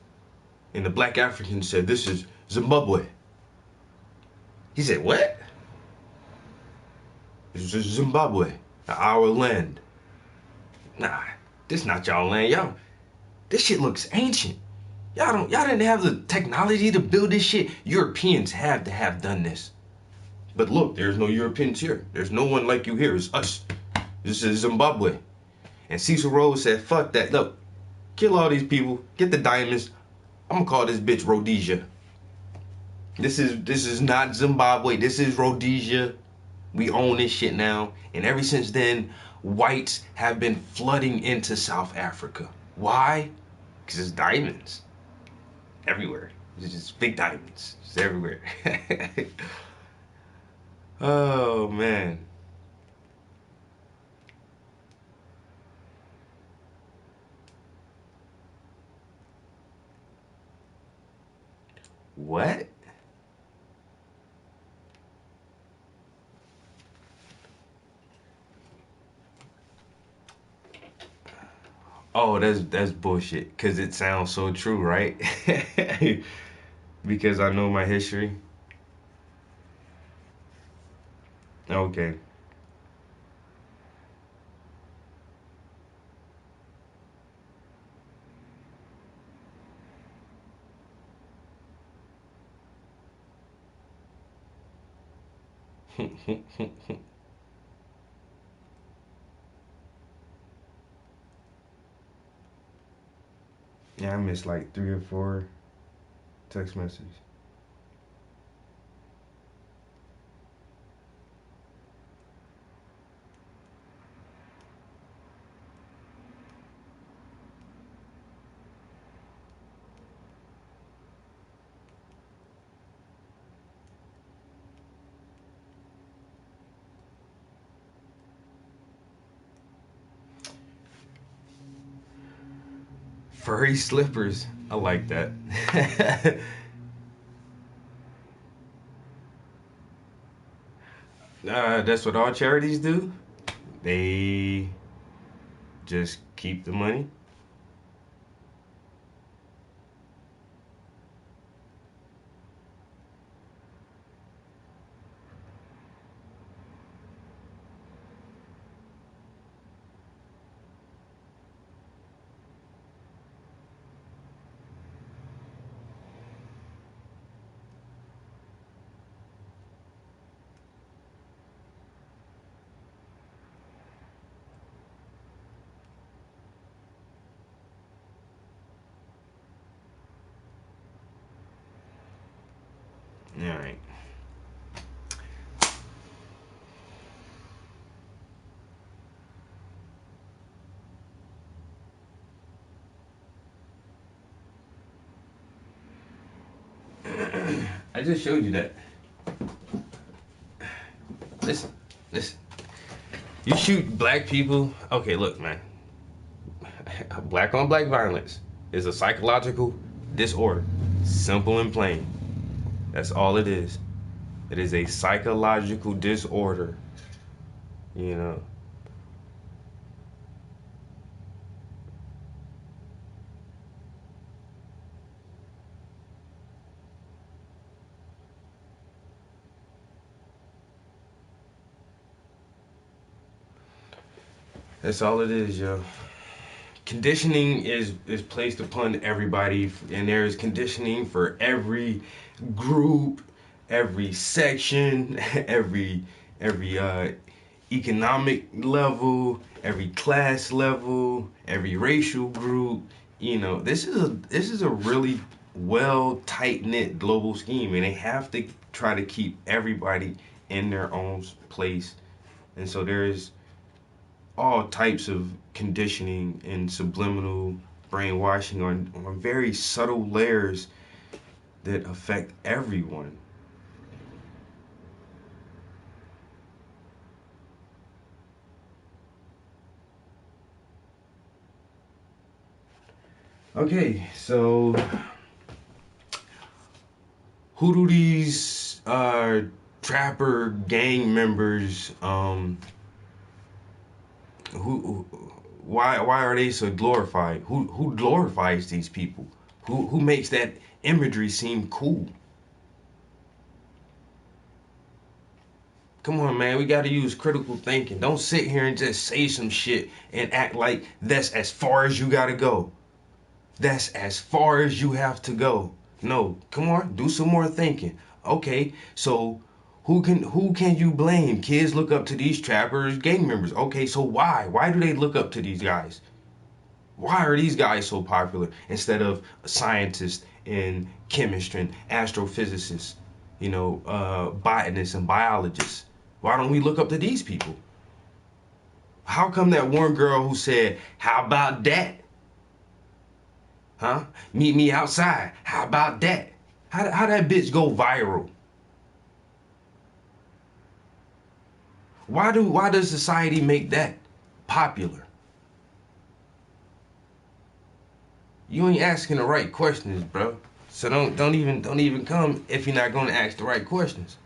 And the black African said, "This is Zimbabwe." He said, "What?" "This is Zimbabwe, our land." "Nah, this not y'all land. This shit looks ancient. Y'all didn't have the technology to build this shit. Europeans had to have done this." "But look, there's no Europeans here. There's no one like you here. It's us. This is Zimbabwe." And Cecil Rhodes said, "Fuck that. Look, kill all these people. Get the diamonds. I'm gonna call this bitch Rhodesia. This is not Zimbabwe. This is Rhodesia. We own this shit now." And ever since then, whites have been flooding into South Africa. Why? Because it's diamonds everywhere. It's just big diamonds. It's everywhere. Oh man. What? Oh, that's bullshit. Cause it sounds so true, right? Because I know my history. Okay. Yeah, I missed like 3 or 4 text messages. Furry slippers. I like that. That's what all charities do. They just keep the money. All right. I just showed you that. Listen, listen. You shoot black people. Okay, look, man. Black on black violence is a psychological disorder. Simple and plain. That's all it is. It is a psychological disorder. You know. That's all it is, yo. Conditioning is placed upon everybody, and there is conditioning for every group, every section, every economic level, every class level, every racial group. You know, this is a really well tight knit global scheme, and they have to try to keep everybody in their own place. And so there is all types of conditioning and subliminal brainwashing on very subtle layers that affect everyone. Okay, so who do these trapper gang members who why are they so glorified? Who glorifies these people? Who makes that imagery seem cool? Come on, man, we got to use critical thinking. Don't sit here and just say some shit and act like that's as far as you got to go. That's as far as you have to go. No, come on, do some more thinking. Okay, so who can you blame? Kids look up to these trappers, gang members. Okay, so why? Why do they look up to these guys? Why are these guys so popular instead of scientists and chemists and astrophysicists, botanists and biologists? Why don't we look up to these people? How come that one girl who said, "How about that?" Huh? Meet me outside. How about that? How that bitch go viral? Why does society make that popular? You ain't asking the right questions, bro. So don't even come if you're not gonna ask the right questions.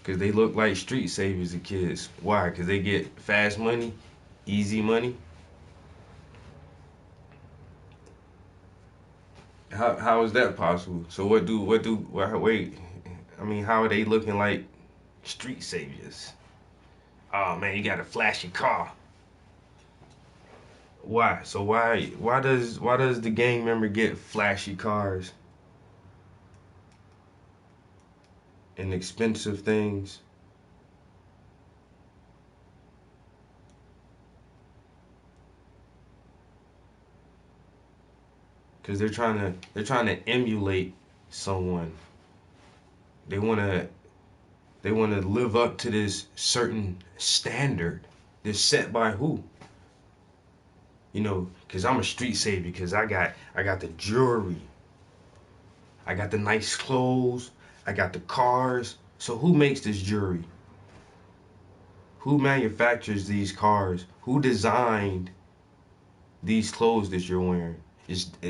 Cause they look like street saviors to kids. Why? Cause they get fast money, easy money. How is that possible? So wait? I mean, how are they looking like street saviors? Oh man, you got a flashy car. Why? So why does the gang member get flashy cars and expensive things? Because they're trying to emulate someone. They wanna they wanna live up to this certain standard that's set by who? Because I'm a street savior because I got the jewelry, I got the nice clothes, I got the cars. So who makes this jewelry? Who manufactures these cars? Who designed these clothes that you're wearing.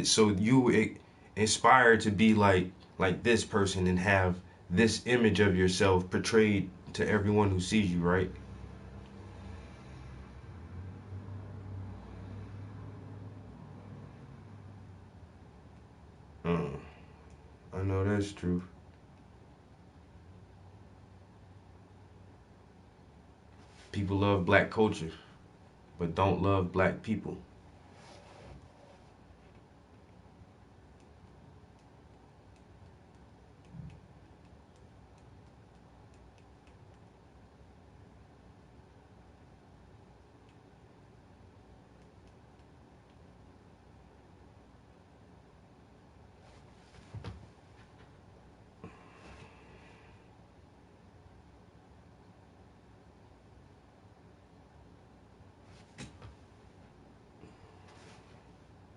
So you inspire to be like this person and have this image of yourself portrayed to everyone who sees you, right? Uh, I know that's true. People love black culture, but don't love black people.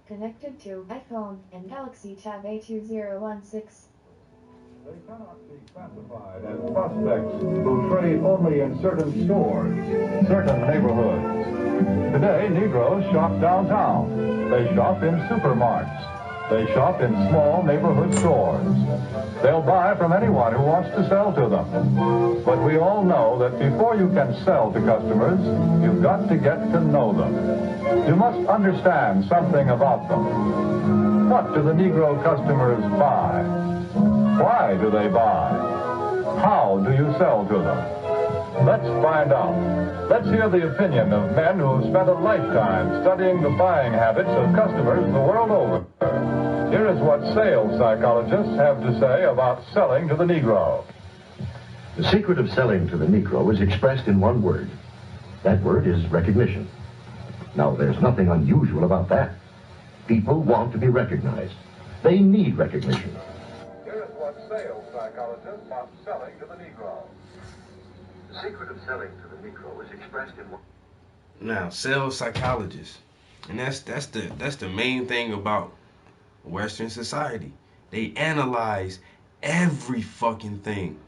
Connected to iPhone and Galaxy Tab A2016. They cannot be classified as prospects who trade only in certain stores, certain neighborhoods. Today, Negroes shop downtown. They shop in supermarkets. They shop in small neighborhood stores. They'll buy from anyone who wants to sell to them. But we all know that before you can sell to customers, you've got to get to know them. You must understand something about them. What do the Negro customers buy? Why do they buy? How do you sell to them? Let's find out. Let's hear the opinion of men who have spent a lifetime studying the buying habits of customers the world over. Here is what sales psychologists have to say about selling to the Negro. The secret of selling to the Negro is expressed in one word. That word is recognition. Now, there's nothing unusual about that. People want to be recognized. They need recognition. Here is what sales psychologists about selling to the Negro. The secret of selling to the Negro is expressed in one. Now, sales psychologists, and that's the main thing about Western society. They analyze every fucking thing.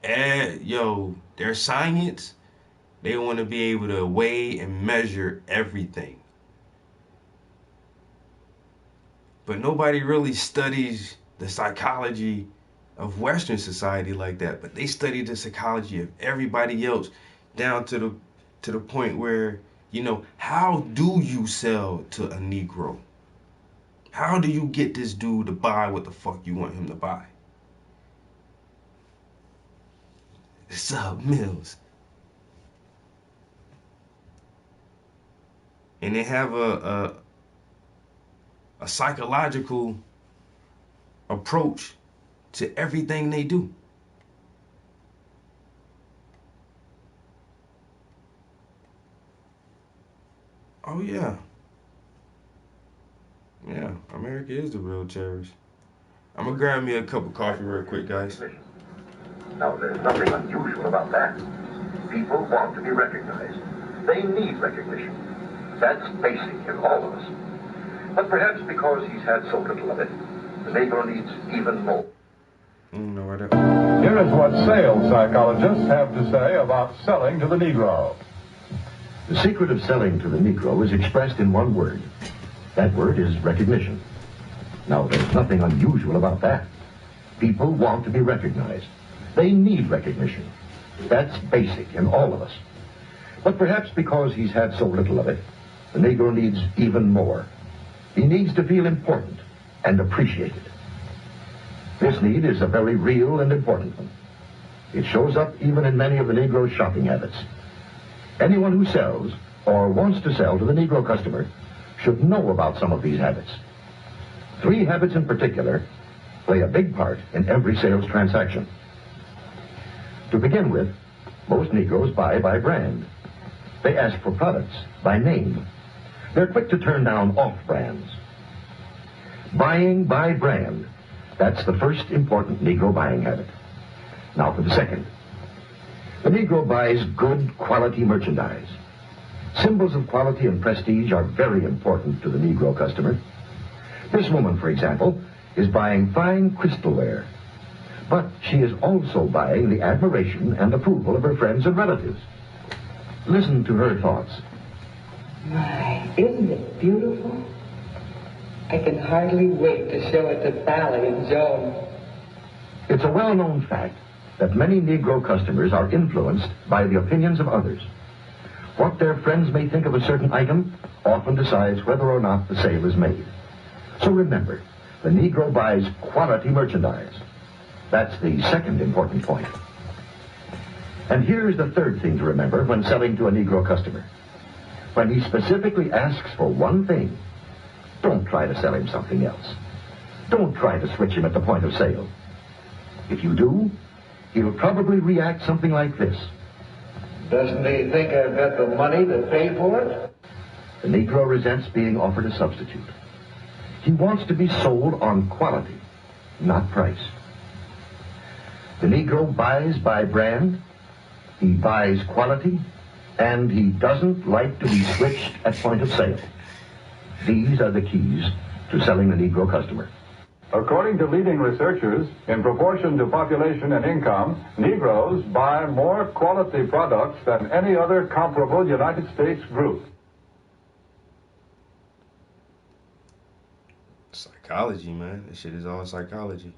Their science, they want to be able to weigh and measure everything. But nobody really studies the psychology of Western society like that. But they study the psychology of everybody else down to the point where, how do you sell to a Negro? How do you get this dude to buy what the fuck you want him to buy? What's up, Mills? And they have a psychological approach to everything they do. Oh yeah. Yeah, America is the real terrorist. I'm gonna grab me a cup of coffee real quick, guys. Now, there's nothing unusual about that. People want to be recognized. They need recognition. That's basic in all of us. But perhaps because he's had so little of it, the Negro needs even more. Here is what sales psychologists have to say about selling to the Negro. The secret of selling to the Negro is expressed in one word. That word is recognition. Now, there's nothing unusual about that. People want to be recognized. They need recognition. That's basic in all of us. But perhaps because he's had so little of it, the Negro needs even more. He needs to feel important and appreciated. This need is a very real and important one. It shows up even in many of the Negro's shopping habits. Anyone who sells or wants to sell to the Negro customer should know about some of these habits. 3 habits in particular play a big part in every sales transaction. To begin with, most Negroes buy by brand. They ask for products by name. They're quick to turn down off brands. Buying by brand, that's the first important Negro buying habit. Now for the second. The Negro buys good quality merchandise. Symbols of quality and prestige are very important to the Negro customer. This woman, for example, is buying fine crystalware. But she is also buying the admiration and approval of her friends and relatives. Listen to her thoughts. My, isn't it beautiful? I can hardly wait to show it to Sally and Joan. It's a well-known fact that many Negro customers are influenced by the opinions of others. What their friends may think of a certain item often decides whether or not the sale is made. So remember, the Negro buys quality merchandise. That's the second important point. And here's the third thing to remember when selling to a Negro customer. When he specifically asks for one thing, don't try to sell him something else. Don't try to switch him at the point of sale. If you do, he'll probably react something like this. Doesn't he think I've got the money to pay for it? The Negro resents being offered a substitute. He wants to be sold on quality, not price. The Negro buys by brand, he buys quality, and he doesn't like to be switched at point of sale. These are the keys to selling the Negro customer. According to leading researchers, in proportion to population and income, Negroes buy more quality products than any other comparable United States group. Psychology, man. This shit is all psychology.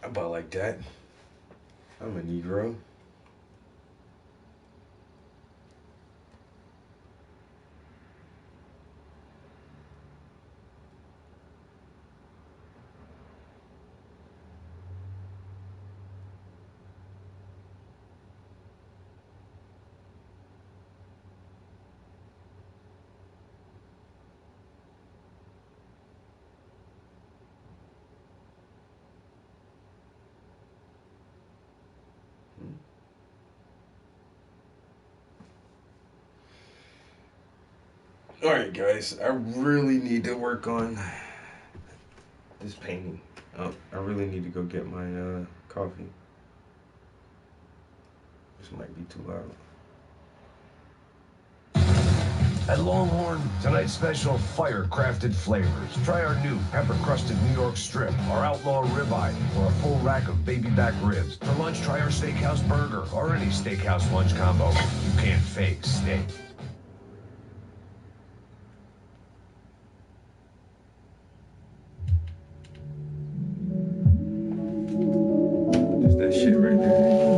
About like that. I'm a Negro. Alright guys, I really need to work on this painting. I really need to go get my coffee. This might be too loud. At Longhorn, tonight's special fire-crafted flavors. Try our new pepper-crusted New York strip, our outlaw ribeye, or a full rack of baby back ribs. For lunch, try our steakhouse burger, or any steakhouse lunch combo. You can't fake steak. Just that shit right there.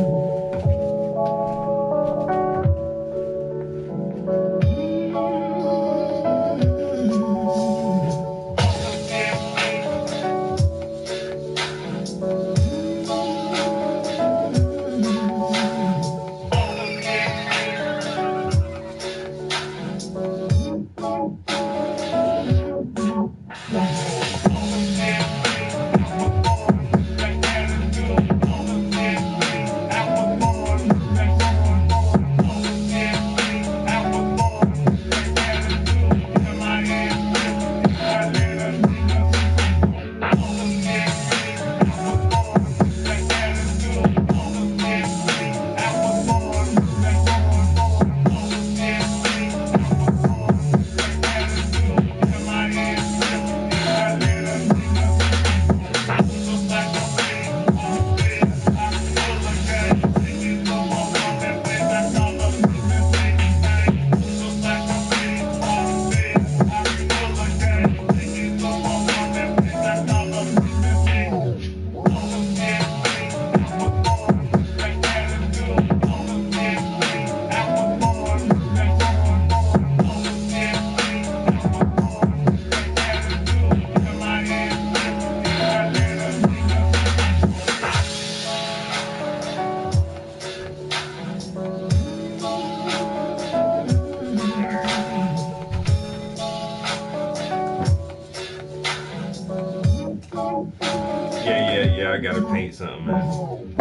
Yeah, I gotta paint something, man.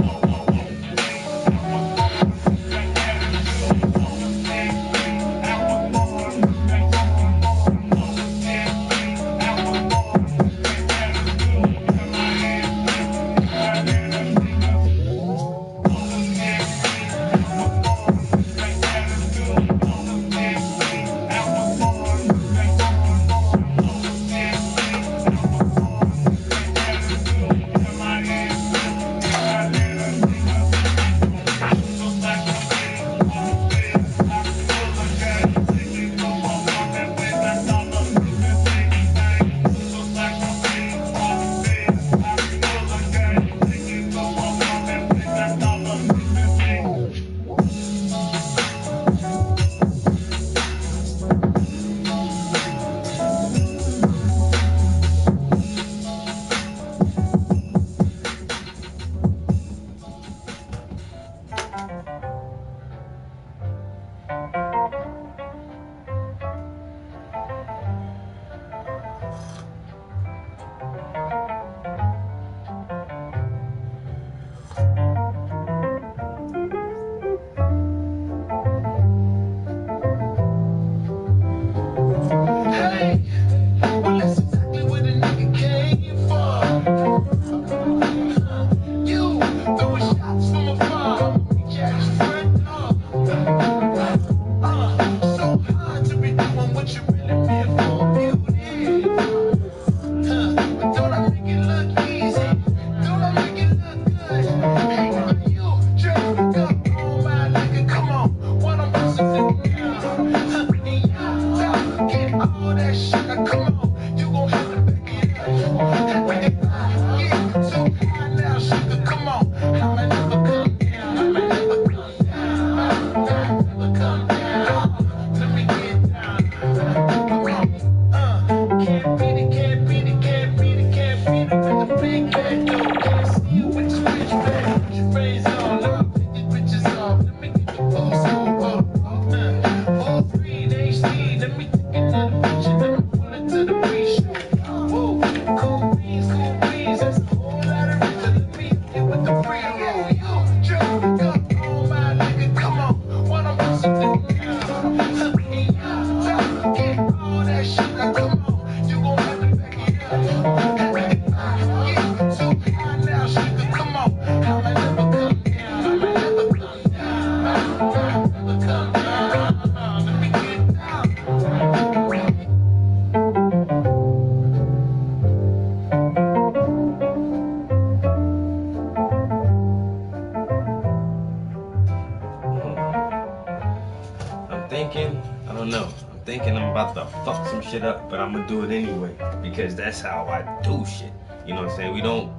thinking I'm about to fuck some shit up, but I'm gonna do it anyway because that's how I do shit. You know what I'm saying? We don't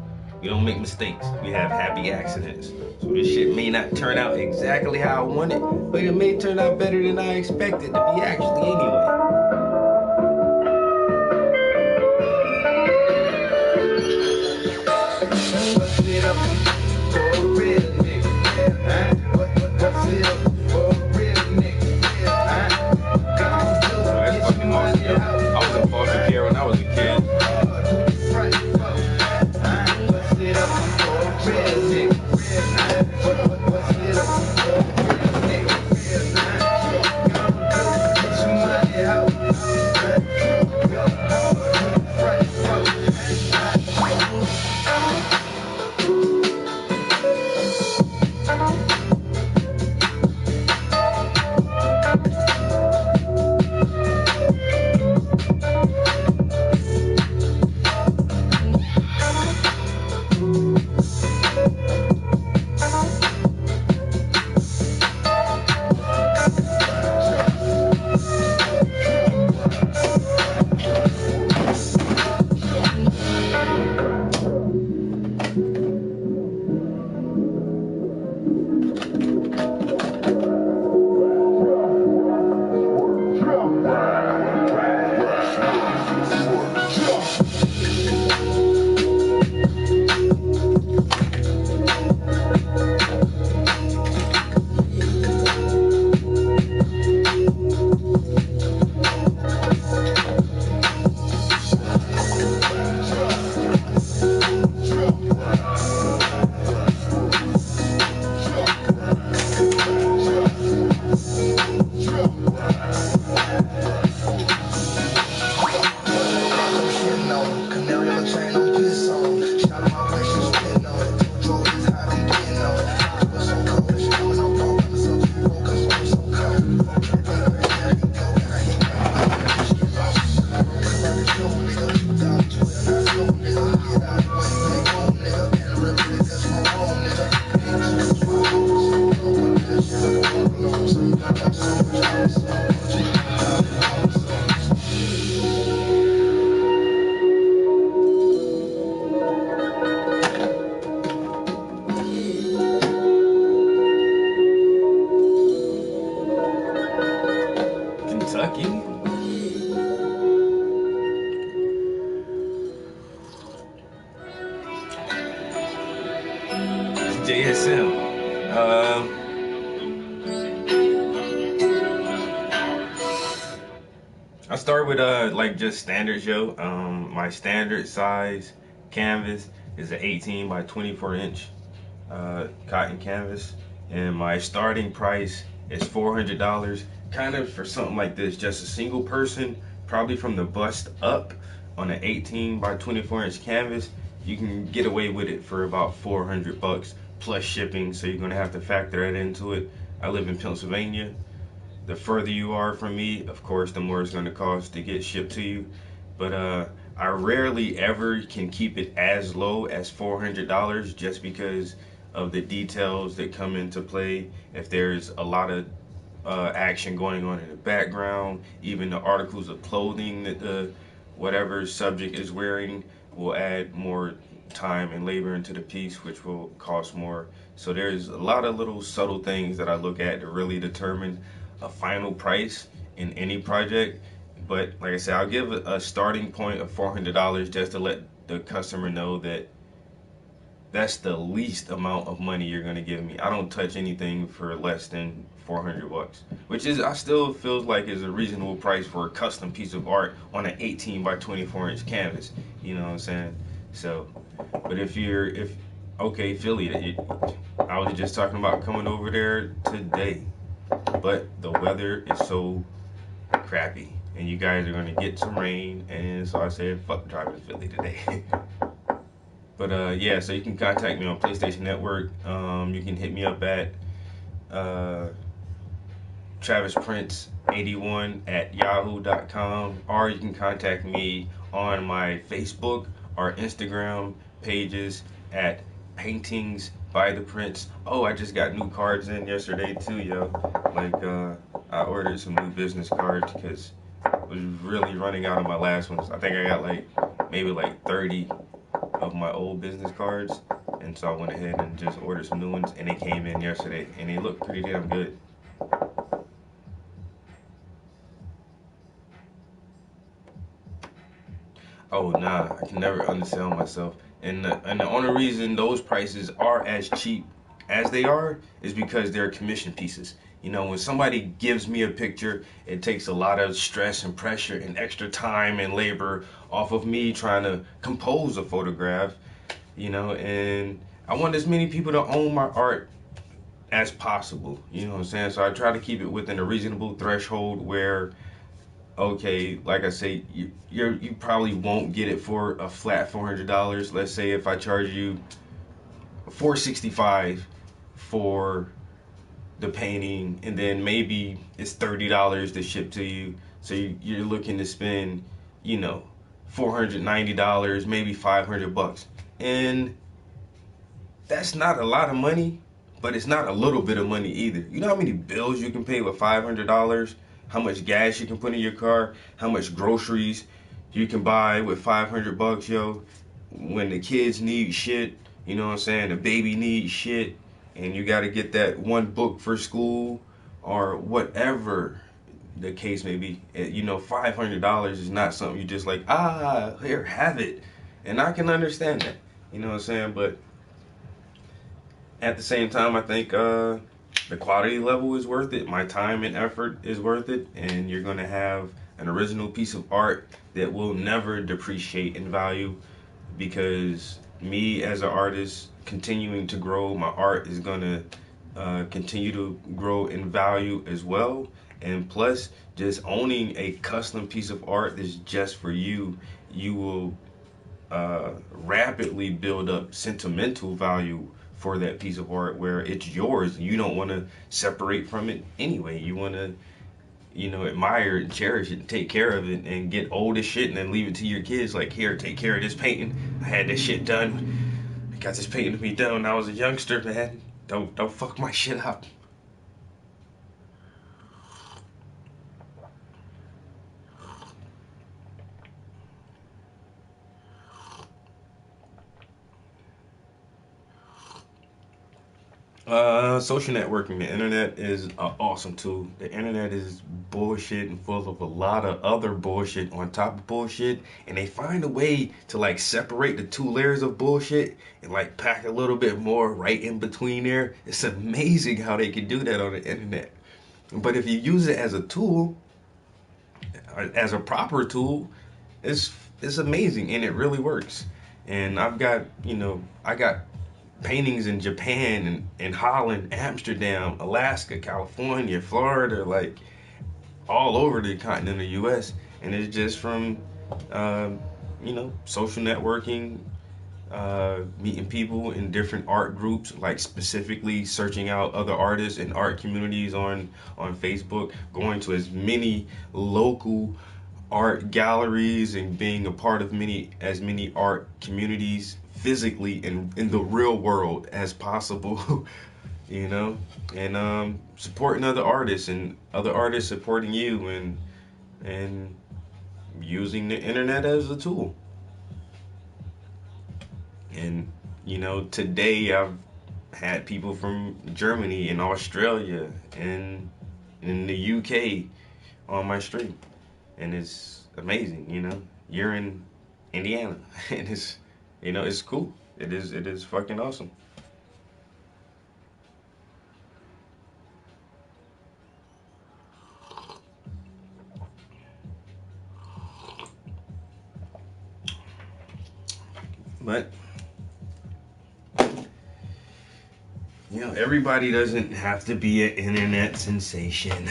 make mistakes. We have happy accidents. So this shit may not turn out exactly how I want it, but it may turn out better than I expected to be actually anyway. Kentucky. JSM. I start with like just standards, yo. My standard size canvas is an 18 by 24 inch cotton canvas, and my starting price is $400. Kind of for something like this, just a single person, probably from the bust up on an 18 by 24 inch canvas, you can get away with it for about $400 plus shipping. So you're gonna have to factor that into it. I live in Pennsylvania. The further you are from me, of course, the more it's gonna cost to get shipped to you. But I rarely ever can keep it as low as $400 just because of the details that come into play. If there's a lot of action going on in the background, even the articles of clothing that the whatever subject is wearing will add more time and labor into the piece, which will cost more. So there's a lot of little subtle things that I look at to really determine a final price in any project. But like I said, I'll give a starting point of $400 just to let the customer know that that's the least amount of money you're gonna give me. I don't touch anything for less than $400, which is I still feels like is a reasonable price for a custom piece of art on an 18 by 24 inch canvas. You know what I'm saying? So, but if okay, Philly, I was just talking about coming over there today, but the weather is so crappy, and you guys are gonna get some rain, and so I said, fuck driving to Philly today. But yeah, so you can contact me on PlayStation Network. You can hit me up at TravisPrince81@yahoo.com, or you can contact me on my Facebook or Instagram pages at Paintings by the Prince. Oh, I just got new cards in yesterday too, yo. Like I ordered some new business cards because was really running out of my last ones. I think I got like maybe like 30 of my old business cards, and so I went ahead and just ordered some new ones, and they came in yesterday, and they look pretty damn good. Oh nah, I can never undersell myself. And the only reason those prices are as cheap as they are is because they're commission pieces. You know, when somebody gives me a picture, it takes a lot of stress and pressure and extra time and labor off of me trying to compose a photograph, you know, and I want as many people to own my art as possible. You know what I'm saying? So I try to keep it within a reasonable threshold where, okay, like I say, you probably won't get it for a flat $400. Let's say if I charge you $465 for the painting, and then maybe it's $30 to ship to you. So you're looking to spend, you know, $490, maybe $500, and that's not a lot of money, but it's not a little bit of money either. You know how many bills you can pay with $500? How much gas you can put in your car? How much groceries you can buy with $500, yo? When the kids need shit, you know what I'm saying? The baby needs shit, and you got to get that one book for school or whatever the case may be. You know, $500 is not something you just like, here, have it. And I can understand that, you know what I'm saying? But at the same time, I think the quality level is worth it. My time and effort is worth it. And you're going to have an original piece of art that will never depreciate in value, because me as an artist continuing to grow, my art is going to continue to grow in value as well. And plus, just owning a custom piece of art that's just for you, you will rapidly build up sentimental value for that piece of art, where it's yours. You don't want to separate from it anyway. You want to, you know, admire it and cherish it and take care of it and get old as shit and then leave it to your kids. Like, here, take care of this painting. I had this shit done. I got this painting to be done when I was a youngster, man. Don't fuck my shit up. Social networking. The internet is an awesome tool. The internet is bullshit and full of a lot of other bullshit on top of bullshit, and they find a way to like separate the two layers of bullshit and like pack a little bit more right in between there. It's amazing how they can do that on the internet. But if you use it as a tool, as a proper tool, it's amazing, and it really works. And I've got, you know, I got paintings in Japan and Holland, Amsterdam, Alaska, California, Florida, like all over the continental US. And it's just from, you know, social networking, meeting people in different art groups, like specifically searching out other artists and art communities on Facebook, going to as many local art galleries and being a part of as many art communities physically in the real world as possible. You know, and supporting other artists and other artists supporting you, and using the internet as a tool. And you know, today I've had people from Germany and Australia and in the UK on my stream, and it's amazing. You know, you're in Indiana, and it's, you know, it's cool. It is fucking awesome. But you know, everybody doesn't have to be an internet sensation.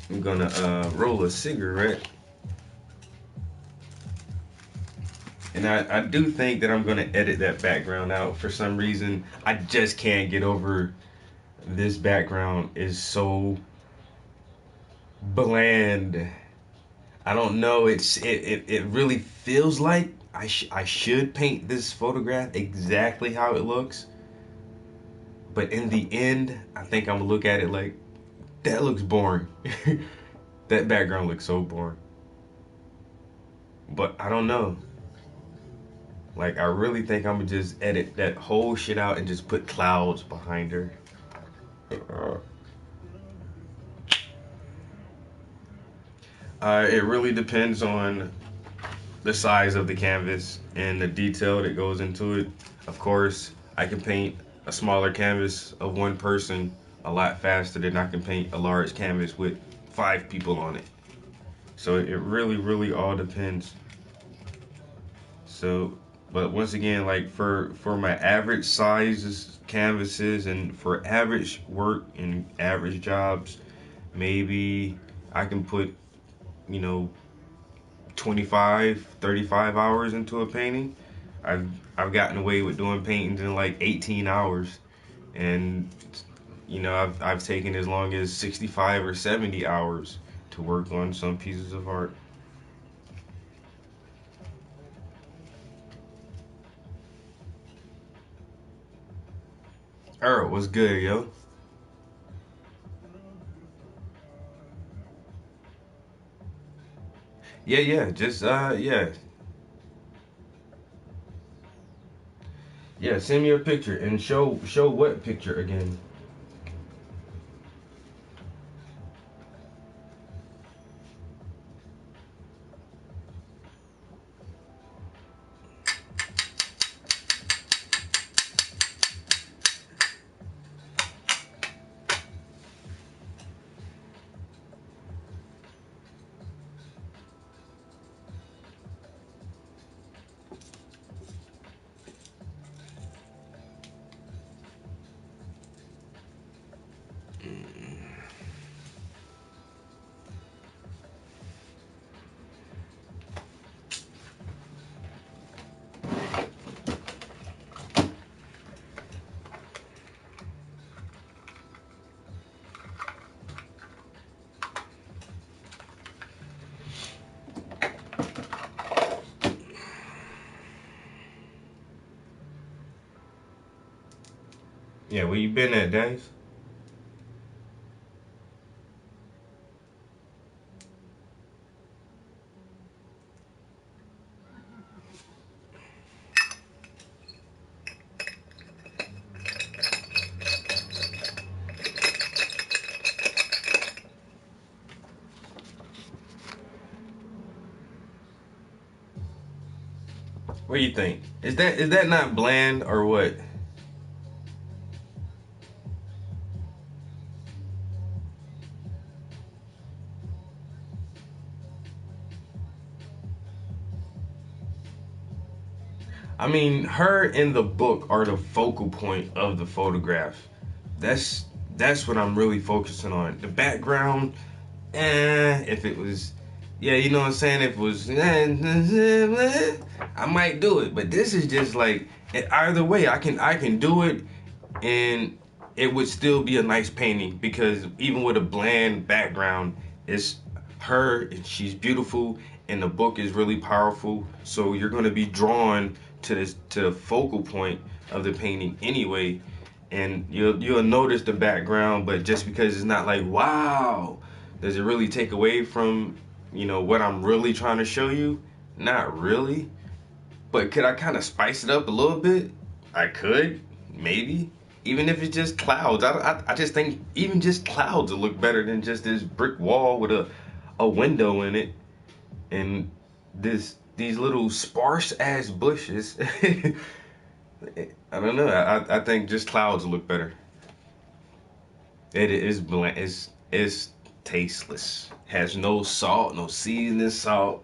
I'm gonna roll a cigarette, and I do think that I'm gonna edit that background out. For some reason, I just can't get over this background is so bland. I don't know. It really feels like I should paint this photograph exactly how it looks, But in the end, I think I'm gonna look at it like, that looks boring. That background looks so boring. But I don't know. Like, I really think I'm gonna just edit that whole shit out and just put clouds behind her. It really depends on the size of the canvas and the detail that goes into it. Of course, I can paint a smaller canvas of one person a lot faster than I can paint a large canvas with 5 people on it. So it really, really all depends. So, but once again, like for my average sizes canvases and for average work and average jobs, maybe I can put, you know, 25, 35 hours into a painting. I've I've gotten away with doing paintings in like 18 hours, and you know I've taken as long as 65 or 70 hours to work on some pieces of art. Earl, what's good, yo? Yeah, yeah, just yeah. Send me a picture and show what picture again. Yeah, where you been at, Dave? What do you think? Is that not bland or what? I mean, her and the book are the focal point of the photograph. That's that's what I'm really focusing on. The background, if it was, yeah, you know what I'm saying. If it was, I might do it. But this is just like, either way, I can do it, and it would still be a nice painting because even with a bland background, it's her and she's beautiful, and the book is really powerful. So you're gonna be drawn to the focal point of the painting anyway, and you'll notice the background, but just because it's not like wow, does it really take away from what I'm really trying to show you? Not really. But could I kind of spice it up a little bit? I could, maybe. Even if it's just clouds. I just think even just clouds will look better than just this brick wall with a window in it and these little sparse ass bushes. I don't know. I think just clouds look better. It is bland. It's tasteless. Has no salt, no seasoning salt,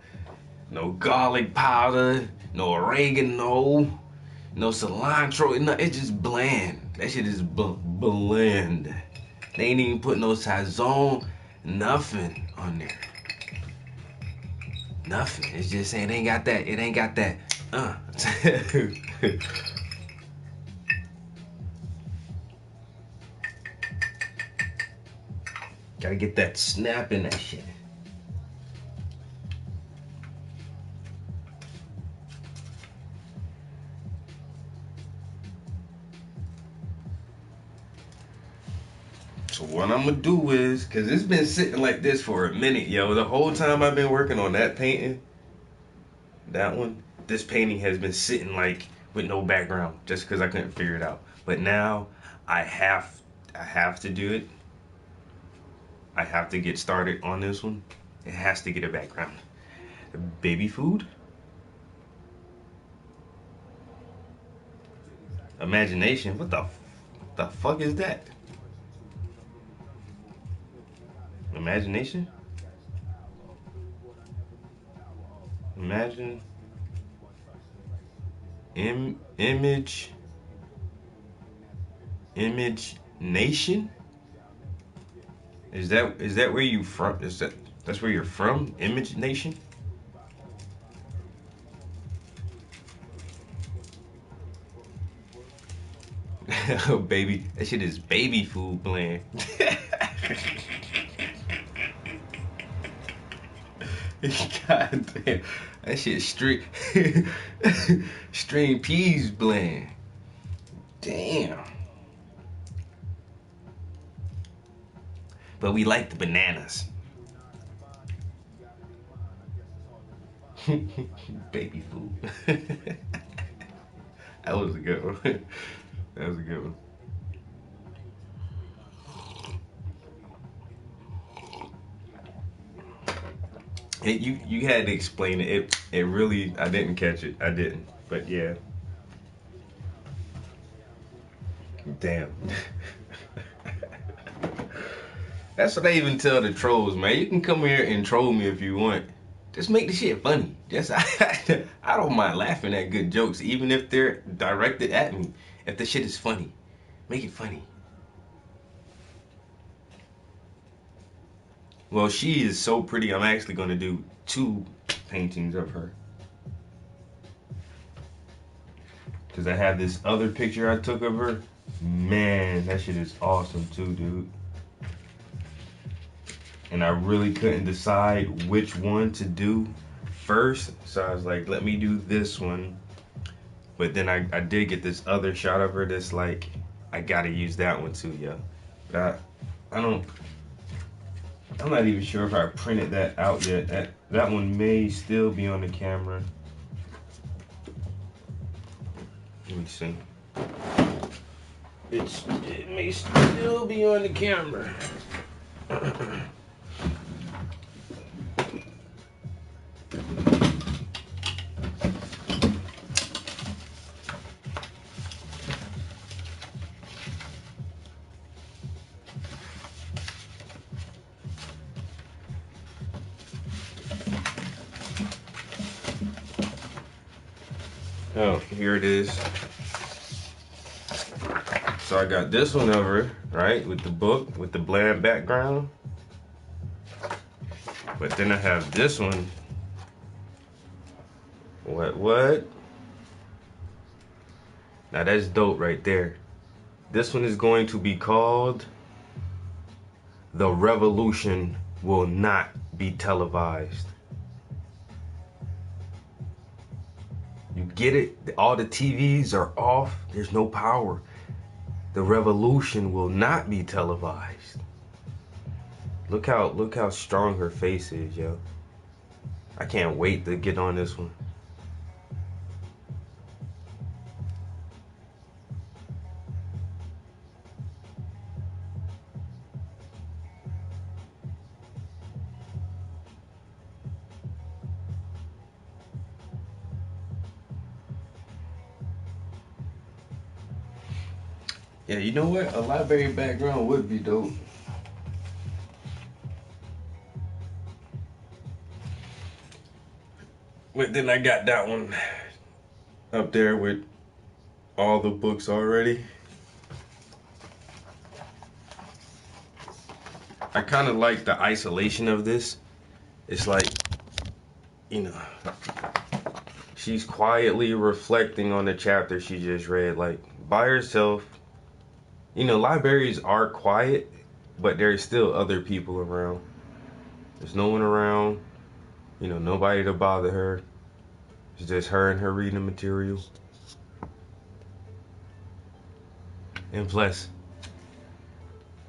no garlic powder, no oregano, no cilantro. No, it's just bland. That shit is bland. They ain't even put no sazon, nothing on there. Nothing. It's just saying it ain't got that. It ain't got that. Gotta get that snap in that shit. what I'm gonna do is, cause it's been sitting like this for a minute, yo. The whole time I've been working on that painting, that one, this painting has been sitting like with no background, just because I couldn't figure it out. But now I have to do it. I have to get started on this one. It has to get a background. Baby food. Imagination. What the fuck is that? Imagination? Imagine. Image nation? Is that where you from? That's where you're from? Image nation? Oh, baby, that shit is baby food blend. God damn, that shit string peas blend. Damn. But we like the bananas. Baby food. That was a good one. That was a good one. You had to explain it. It really, I didn't catch it. I didn't. But yeah. Damn. That's what I even tell the trolls, man. You can come here and troll me if you want. Just make the shit funny. Just I don't mind laughing at good jokes, even if they're directed at me. If the shit is funny, make it funny. Well, she is so pretty. I'm actually going to do 2 paintings of her. Because I have this other picture I took of her. Man, that shit is awesome too, dude. And I really couldn't decide which one to do first. So I was like, let me do this one. But then I did get this other shot of her that's like, I gotta use that one too, yo. But I'm not even sure if I printed that out yet. That one may still be on the camera. Let me see. It may still be on the camera. Oh, here it is. So I got this one over, right, with the book, with the bland background. But then I have this one. What? Now that's dope right there. This one is going to be called The Revolution Will Not Be Televised. You get it? All the TVs are off. There's no power. The revolution will not be televised. Look how strong her face is, yo. I can't wait to get on this one. Yeah, you know what? A library background would be dope. But then I got that one up there with all the books already. I kind of like the isolation of this. It's like, you know, she's quietly reflecting on the chapter she just read, like by herself. You know, libraries are quiet, but there's still other people around. There's no one around, you know, nobody to bother her. It's just her and her reading material. And plus,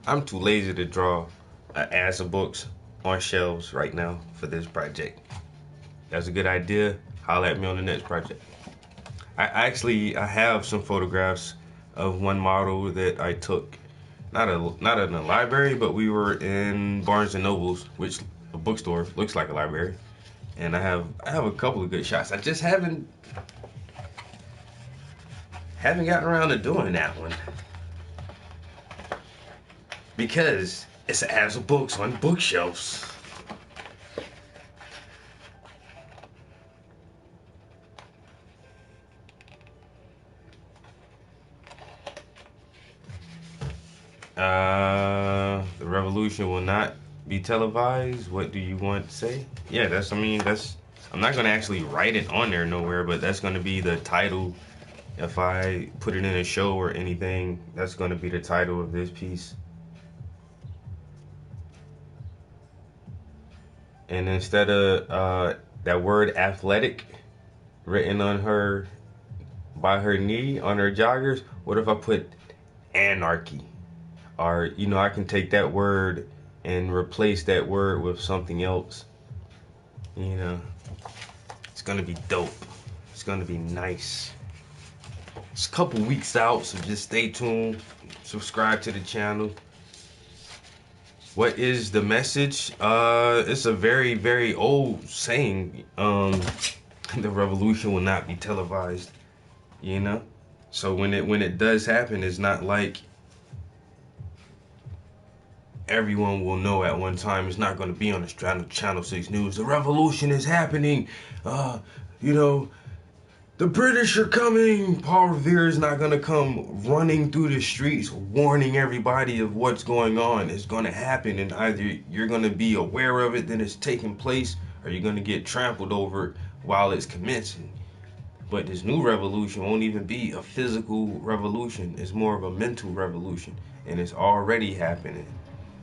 I'm too lazy to draw an ass of books on shelves right now for this project. That's a good idea. Holler at me on the next project. I have some photographs of one model that I took, not in a library, but we were in Barnes and Nobles, which a bookstore looks like a library, and I have a couple of good shots. I just haven't gotten around to doing that one because it's an ass of books on bookshelves. The revolution will not be televised. What do you want to say? Yeah, I'm not gonna actually write it on there nowhere, but that's gonna be the title. If I put it in a show or anything, that's gonna be the title of this piece. And instead of that word athletic written on her, by her knee, on her joggers, what if I put anarchy? Or, I can take that word and replace that word with something else. It's gonna be dope. It's gonna be nice. It's a couple weeks out, so just stay tuned. Subscribe to the channel. What is the message? It's a very, very old saying. The revolution will not be televised. So when it does happen, it's not like everyone will know at one time. It's not going to be on the Channel 6 News. The revolution is happening. The British are coming. Paul Revere is not going to come running through the streets warning everybody of what's going on. It's going to happen, and either you're going to be aware of it, then it's taking place, or you're going to get trampled over while it's commencing. But this new revolution won't even be a physical revolution. It's more of a mental revolution, and it's already happening.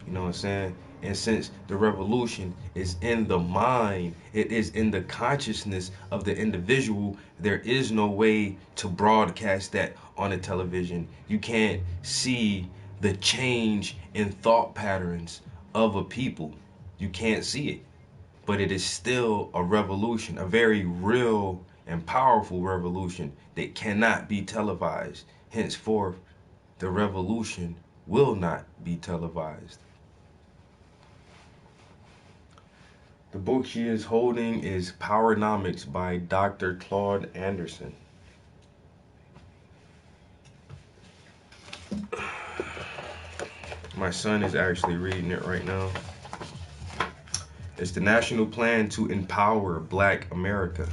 You know what I'm saying? And since the revolution is in the mind, it is in the consciousness of the individual, there is no way to broadcast that on a television. You can't see the change in thought patterns of a people. You can't see it. But it is still a revolution, a very real and powerful revolution that cannot be televised. Henceforth, the revolution will not be televised. The book she is holding is Powernomics by Dr. Claude Anderson. My son is actually reading it right now. It's the National Plan to Empower Black America.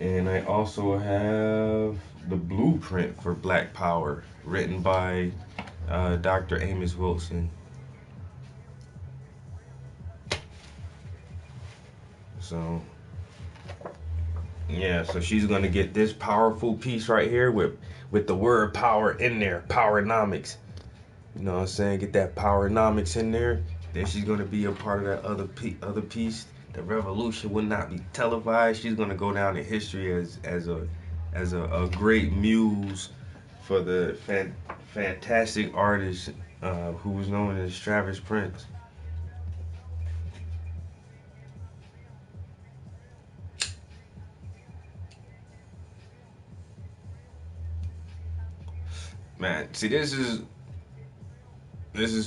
And I also have The Blueprint for Black Power, written by Dr. Amos Wilson. So, yeah, so she's going to get this powerful piece right here with the word power in there, Powernomics. You know what I'm saying? Get that Powernomics in there. Then she's going to be a part of that other piece. The revolution will not be televised. She's going to go down in history as a great muse for the fantastic artist who was known as Travis Prince. Man, see, this is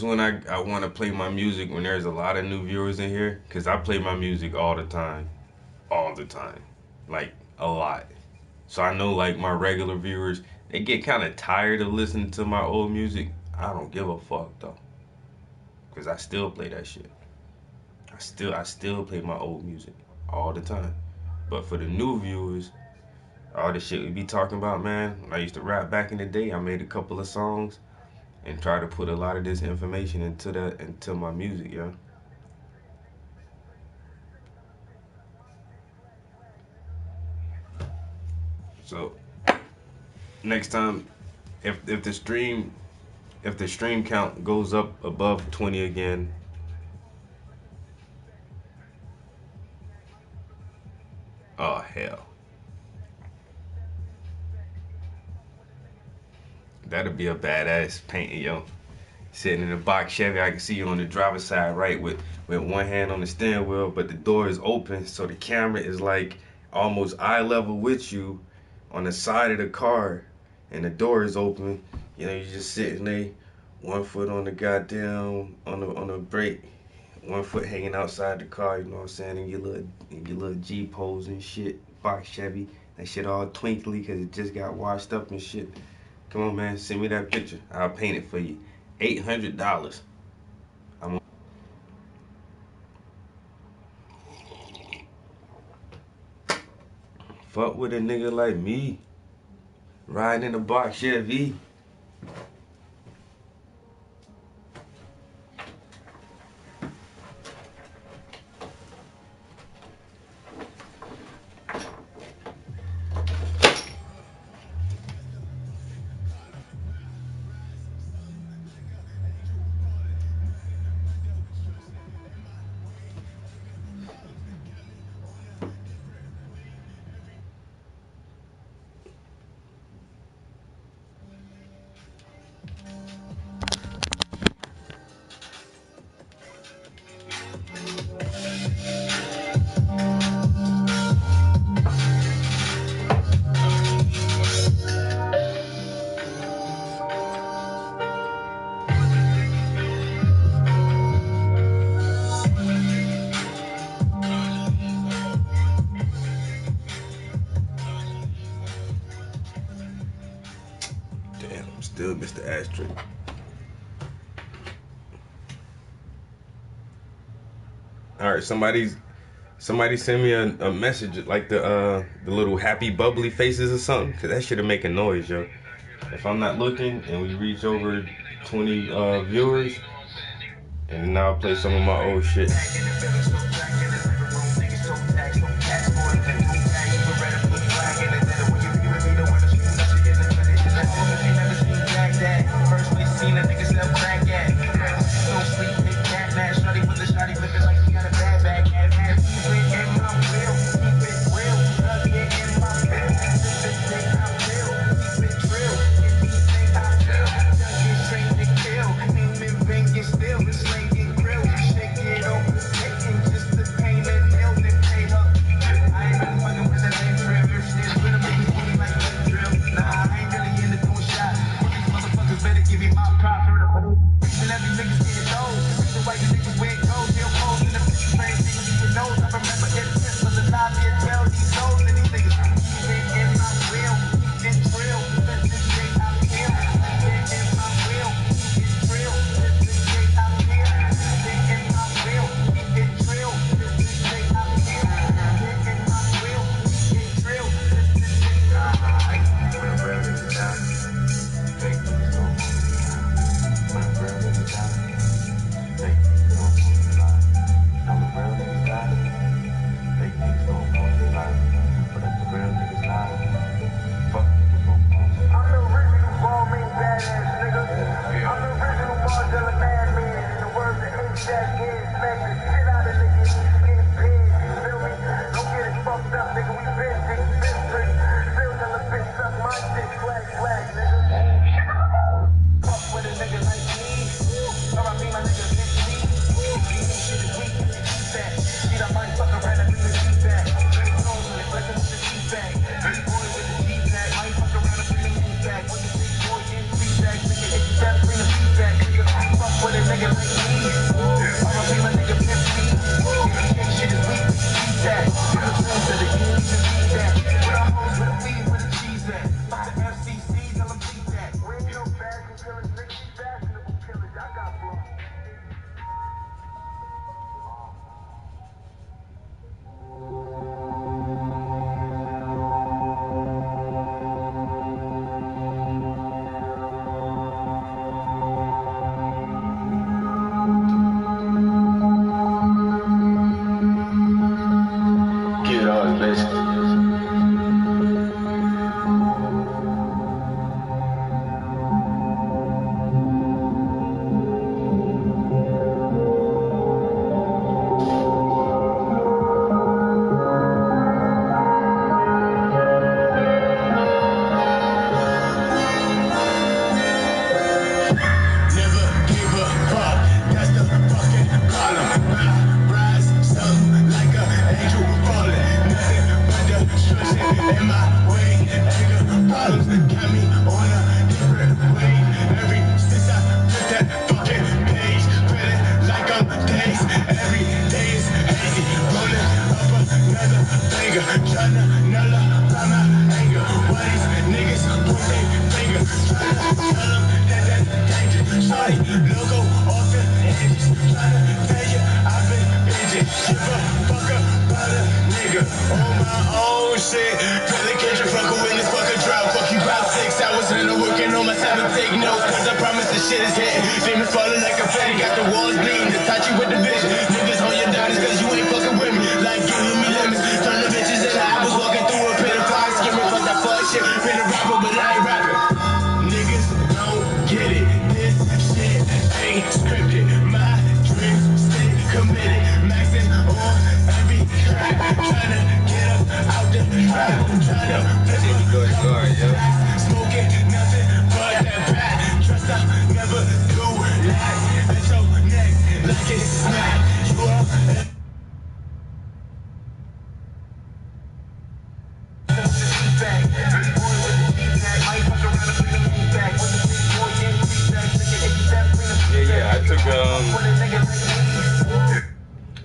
when I want to play my music when there's a lot of new viewers in here, because I play my music all the time, like a lot. So I know, like, my regular viewers, they get kind of tired of listening to my old music. I don't give a fuck though, because I still play that shit. I still play my old music all the time. But for the new viewers, all the shit we be talking about, man, I used to rap back in the day. I made a couple of songs and try to put a lot of this information into my music, yo. So next time, if the stream count goes up above 20 again, oh hell. That'd be a badass painting, yo. Sitting in a box Chevy, I can see you on the driver's side, right, with one hand on the steering wheel, but the door is open, so the camera is like almost eye level with you on the side of the car, and the door is open. You know, you just sitting there, one foot on the goddamn on the brake, one foot hanging outside the car. You know what I'm saying? And your little G pose and shit, box Chevy. That shit all twinkly because it just got washed up and shit. Come on, man, send me that picture. I'll paint it for you. $800. Fuck with a nigga like me, riding in a box Chevy. Damn, still Mr. Ashtray. All right, somebody send me a message like the little happy bubbly faces or something, cause that shit'll make a noise, yo. If I'm not looking and we reach over 20 viewers, and then I'll play some of my old shit. With a nigga like me, I'ma be my nigga 50. with the vision. Niggas on your downers cause you ain't fucking with me. Like giving me lemons. Turn the bitches in. I was walking through a pit of fire, skimming for that fuck shit. Been a rapper, but I ain't rapping. Niggas don't get it. This shit ain't scripted. My dreams stay committed. Maxing on every track. Tryna get up out the trap. Tryna smoking nothing but that bat. Trust I never do last. At your neck like it's smack. You up?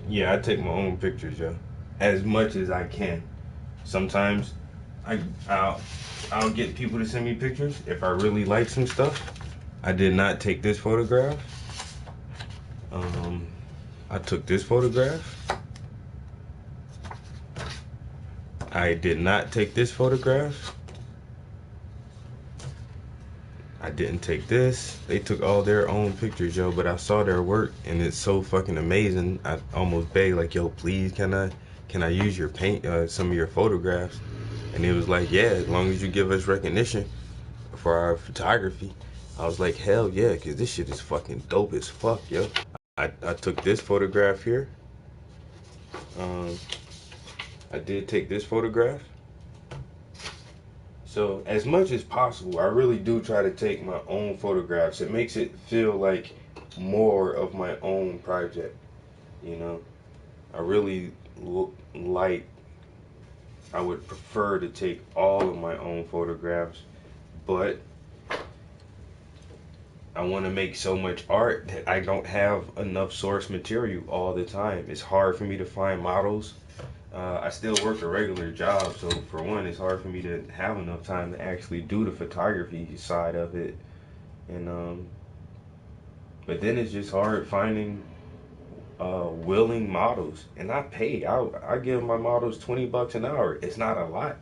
Yeah, I take my own pictures, yo, as much as I can. Sometimes I'll get people to send me pictures if I really like some stuff. I did not take this photograph. I took this photograph. I did not take this photograph. I didn't take this. They took all their own pictures, yo, but I saw their work and it's so fucking amazing. I almost begged, like, yo, please, can I use your paint, some of your photographs? And it was like, yeah, as long as you give us recognition for our photography. I was like, hell yeah, because this shit is fucking dope as fuck, yo. I took this photograph here. I did take this photograph. So as much as possible, I really do try to take my own photographs. It makes it feel like more of my own project, you know. I really I would prefer to take all of my own photographs, but I want to make so much art that I don't have enough source material all the time. It's hard for me to find models. I still work a regular job, so for one, it's hard for me to have enough time to actually do the photography side of it. And but then it's just hard finding willing models, and I pay. I give my models $20 an hour. It's not a lot.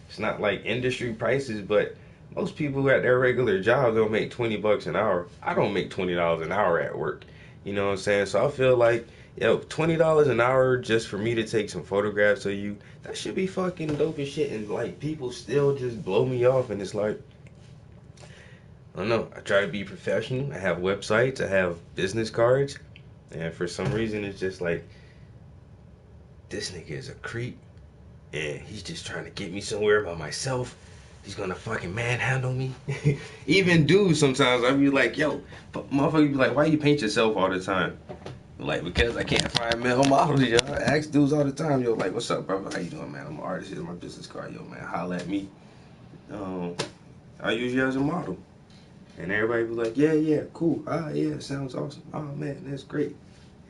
It's not like industry prices, but most people at their regular jobs don't make $20 an hour. I don't make $20 an hour at work. You know what I'm saying? So I feel like, yo, $20 an hour just for me to take some photographs of you, that should be fucking dope as shit. And like, people still just blow me off, and it's like, I don't know. I try to be professional. I have websites. I have business cards. And for some reason, it's just like, this nigga is a creep. And he's just trying to get me somewhere by myself. He's gonna fucking manhandle me. Even dudes sometimes, I be like, yo, motherfucker be like, why you paint yourself all the time? Like, because I can't find male models, yo. I ask dudes all the time, yo, like, what's up, brother? How you doing, man? I'm an artist. Here's my business card, yo, man. Holla at me. I use you as a model. And everybody be like, yeah, cool. Ah, yeah, sounds awesome. Oh, man, that's great.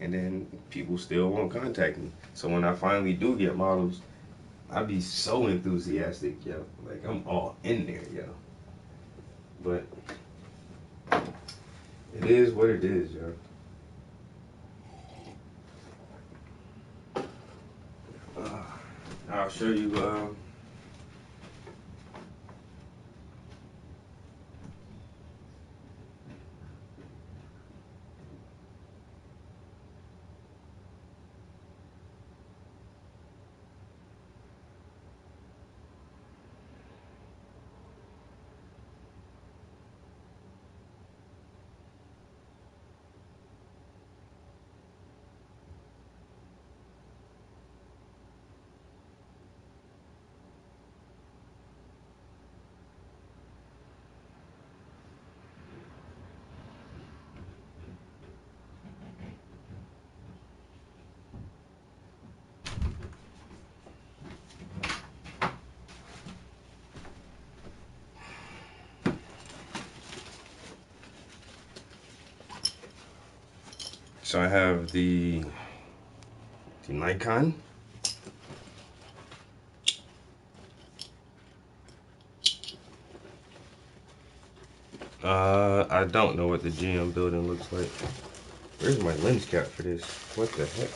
And then people still won't contact me. So when I finally do get models, I be so enthusiastic, yo. Like, I'm all in there, yo. But it is what it is, yo. I'll show you, so I have the Nikon. I don't know what the GM building looks like. Where's my lens cap for this? What the heck?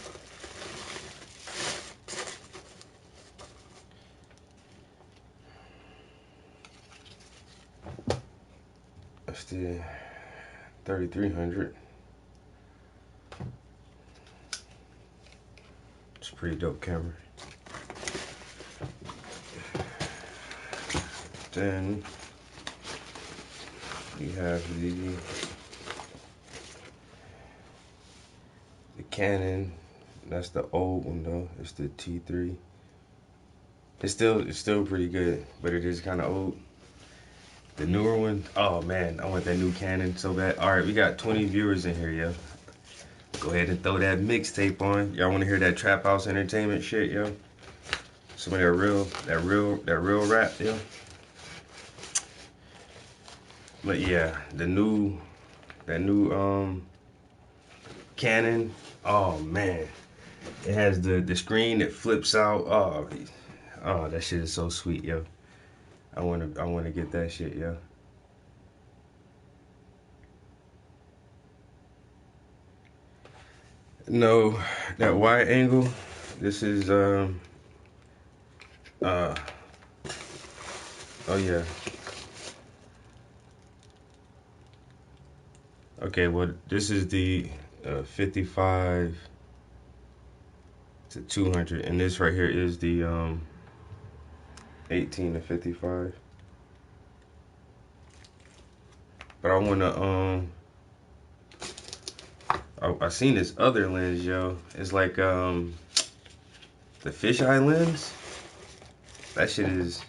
That's the 3300. It's a pretty dope camera. Then we have the Canon. That's the old one though. It's the T3. It's still pretty good, but it is kind of old. The newer one, oh man, I want that new Canon so bad. All right, we got 20 viewers in here, yo. Go ahead and throw that mixtape on. Y'all want to hear that Trap House Entertainment shit, yo? Some of that real rap, yo. But yeah, that new Canon. Oh man, it has the screen that flips out. Oh, that shit is so sweet, yo. I wanna get that shit, yo. No, that wide angle. This is oh yeah. Okay, well this is the 55 to 200, and this right here is the 18 to 55. But I wanna I seen this other lens, yo. It's like the fisheye lens. That shit is,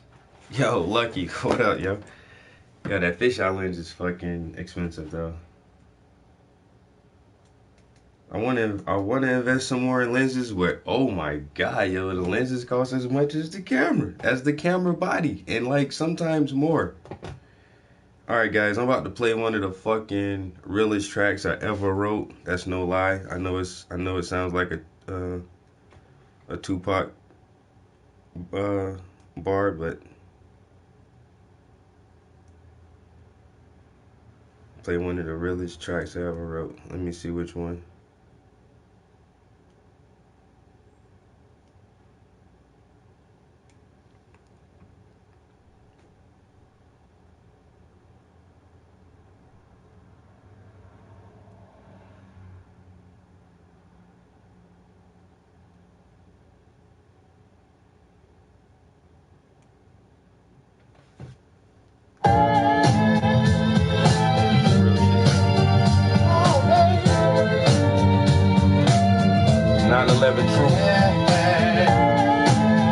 yo, lucky. What up, yo? Yo, that fisheye lens is fucking expensive though. I wanna invest some more in lenses where, oh my god, yo, the lenses cost as much as the camera body, and like sometimes more. Alright guys, I'm about to play one of the fucking realest tracks I ever wrote. That's no lie. I know it sounds like a Tupac bar, but play one of the realest tracks I ever wrote. Let me see which one.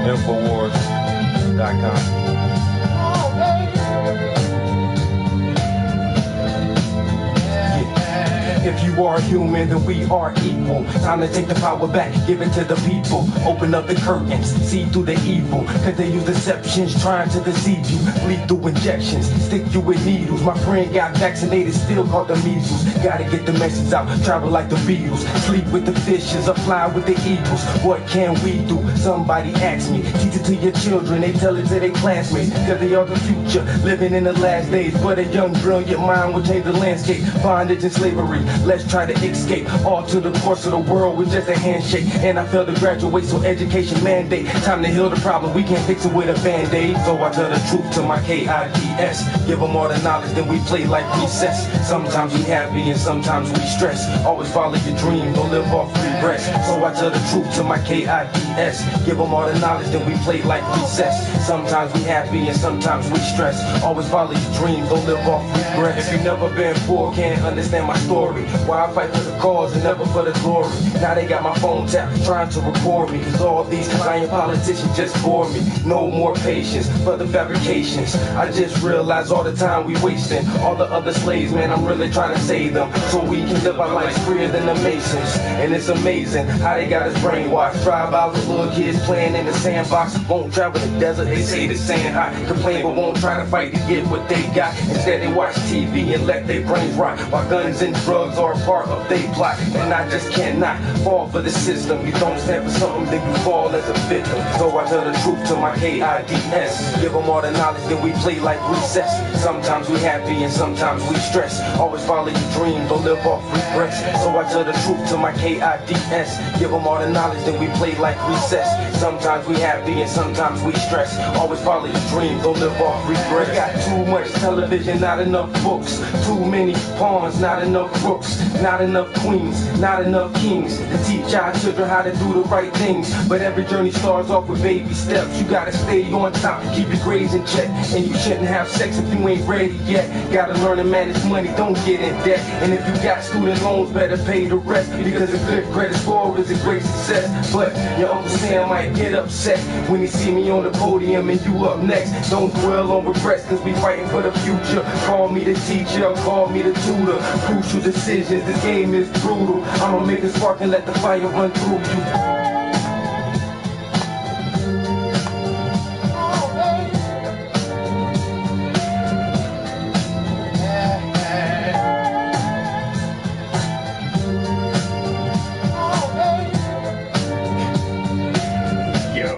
Infowars.com. If you are human, then we are equal. Time to take the power back, give it to the people. Open up the curtains, see through the evil. Cause they use deceptions, trying to deceive you. Lethal injections, stick you with needles. My friend got vaccinated, still caught the measles. Gotta get the message out, travel like the Beatles. Sleep with the fishes, or fly with the eagles. What can we do? Somebody ask me. Teach it to your children, they tell it to their classmates. Cause they are the future, living in the last days. But a young, brilliant mind will change the landscape. Bondage and slavery, let's try to escape. All to the course of the world with just a handshake. And I failed to graduate, so education mandate. Time to heal the problem, we can't fix it with a band-aid. So I tell the truth to my KIDS. Give them all the knowledge, then we play like recess. Sometimes we happy and sometimes we stress. Always follow your dream, don't live off regrets. So I tell the truth to my KIDS. Give them all the knowledge, then we play like recess. Sometimes we happy and sometimes we stress. Always follow your dream, don't live off regrets. If you never been poor, can't understand my story. Why I fight for the cause and never for the glory. Now they got my phone tapped, trying to record me. Cause all these lying politicians just bore me. No more patience for the fabrications. I just realize all the time we wasting. All the other slaves, man, I'm really trying to save them. So we can live our lives freer than the Masons. And it's amazing how they got us brainwashed. Drive-outs with little kids playing in the sandbox. Won't travel the desert, they say the sand hot. Complain but won't try to fight to get what they got. Instead they watch TV and let their brains rot. While guns and drugs are a part of their plot. And I just cannot fall for the system. You don't stand for something, then you fall as a victim. So I tell the truth to my KIDS. Give them all the knowledge, then we play like recess. Sometimes we happy and sometimes we stress. Always follow your dream, don't live off regrets. So I tell the truth to my KIDS. GPS. Give them all the knowledge, then we play like recess. Sometimes we happy and sometimes we stress. Always follow your dreams, don't live off regret. Got too much television, not enough books. Too many pawns, not enough crooks. Not enough queens, not enough kings. To teach our children how to do the right things. But every journey starts off with baby steps. You gotta stay on top, keep your grades in check. And you shouldn't have sex if you ain't ready yet. Gotta learn to manage money, don't get in debt. And if you got student loans, better pay the rest. Because a good credit score is a great success. But your Uncle Sam might get upset when he see me on the podium and you up next. Don't dwell on regrets, cause we fighting for the future. Call me the teacher, call me the tutor. Crucial decisions, this game is brutal. I'ma make a spark and let the fire run through you.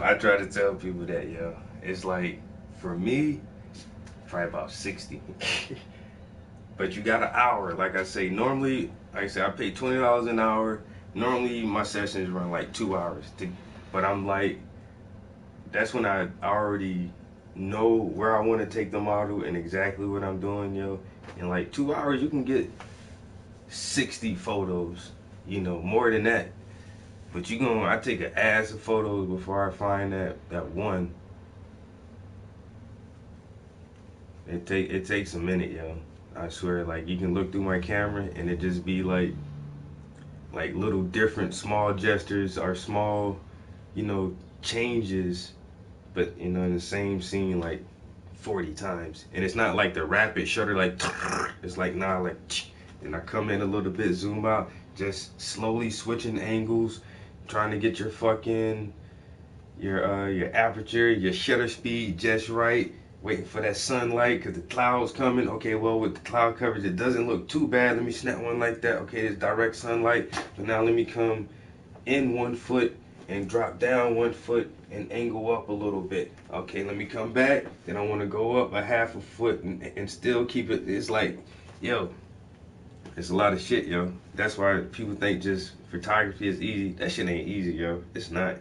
I try to tell people that, yo, it's like, for me, probably about 60. But you got an hour, like I say. Normally, like I say, I pay $20 an hour. Normally, my sessions run like 2 hours. But I'm like, that's when I already know where I want to take the model and exactly what I'm doing, yo. In like 2 hours, you can get 60 photos, you know, more than that. But I take an ass of photos before I find that one. It takes a minute, yo. I swear, like, you can look through my camera and it just be like little different small gestures or small, you know, changes, but you know, in the same scene like 40 times. And it's not like the rapid shutter, like it's like nah, like, and I come in a little bit, zoom out, just slowly switching angles. Trying to get your fucking your aperture, your shutter speed just right. Waiting for that sunlight because the cloud's coming. Okay, well, with the cloud coverage, it doesn't look too bad. Let me snap one like that. Okay, it's direct sunlight. But now let me come in 1 foot and drop down 1 foot and angle up a little bit. Okay, let me come back. Then I want to go up a half a foot and still keep it. It's like, yo, it's a lot of shit, yo. That's why people think just photography is easy. That shit ain't easy, yo. It's not.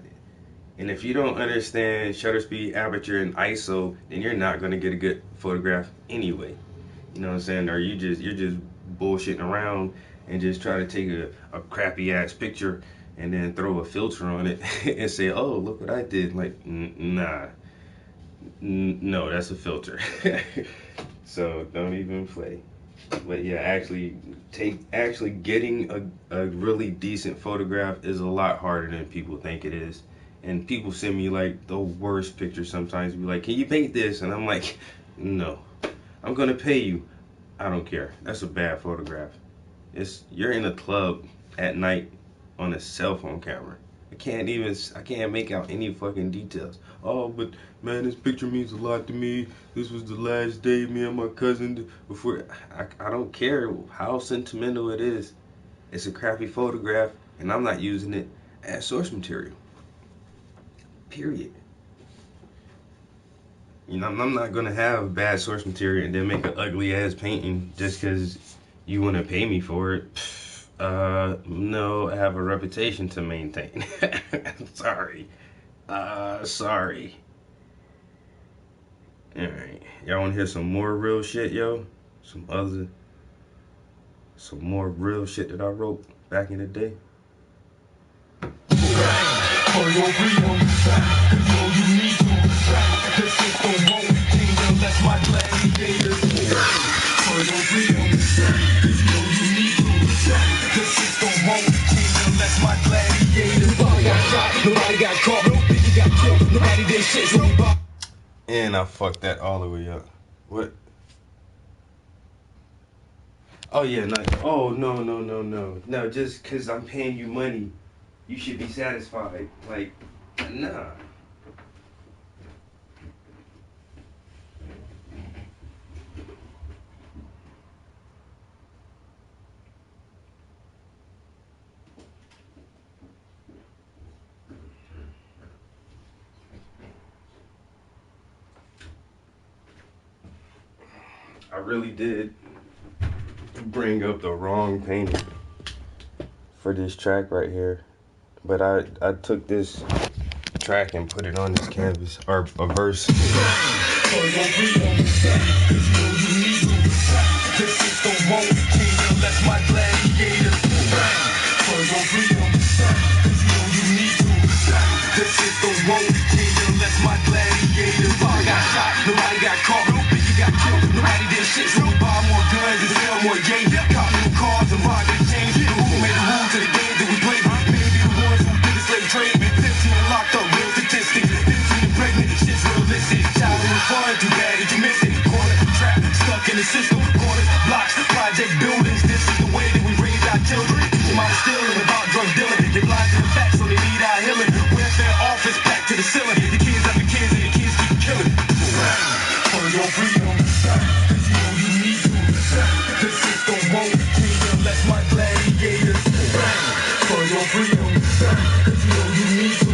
And if you don't understand shutter speed, aperture, and ISO, then you're not gonna get a good photograph anyway. You know what I'm saying? Or you're just bullshitting around and just try to take a crappy ass picture and then throw a filter on it and say, oh, look what I did. Like, nah. No, that's a filter. So don't even play. But yeah, actually getting a really decent photograph is a lot harder than people think it is. And people send me like the worst pictures sometimes. Be like, can you paint this? And I'm like, no, I'm gonna pay you. I don't care. That's a bad photograph. You're in a club at night on a cell phone camera. I can't make out any fucking details. Oh, but man, this picture means a lot to me. This was the last day me and my cousin before. I don't care how sentimental it is. It's a crappy photograph, and I'm not using it as source material. Period. You know, I'm not gonna have bad source material and then make an ugly ass painting just because you want to pay me for it. No, I have a reputation to maintain. Sorry. Sorry. Alright. Y'all wanna hear some more real shit, yo? Some more real shit that I wrote back in the day? For your freedom, control you need to. The system won't change unless my gladiators. For your freedom, control you need to. The system won't change unless my gladiators. Nobody got shot, nobody got caught, nobody got killed, nobody did shit, so we. And I fucked that all the way up. What? Oh yeah, no. Oh no. No, just cause I'm paying you money, you should be satisfied. Like, nah. I really did bring up the wrong painting for this track right here, but I took this track and put it on this canvas, or a verse. For your freedom, this is the won't kingdom, that's my gladiators. For your freedom, cause you know you need to. This is the won't kingdom, that's my gladiators. Nobody got shot, nobody got caught, nobody got killed, nobody did shit. So we buy more guns and sell more games, cop new cars and rock exchange. Who made the rules of the game that we play? Maybe the ones who did the slave trade. 15 locked up, real statistics. 15 pregnant, shit's realistic. Childhood fun, too bad that you miss it. Corner, trap, stuck in the system. Corners, blocks, project buildings. This is the way that we raise our children. Teach them how to steal about drug dealing. They blind to the facts, so they need our healing. Welfare office packed to the ceiling. The kids after kids and the kids keep killing. For your freedom, cause you know you need to. This is the won't kingdom, that's my gladiators. For your freedom, cause you know you need to.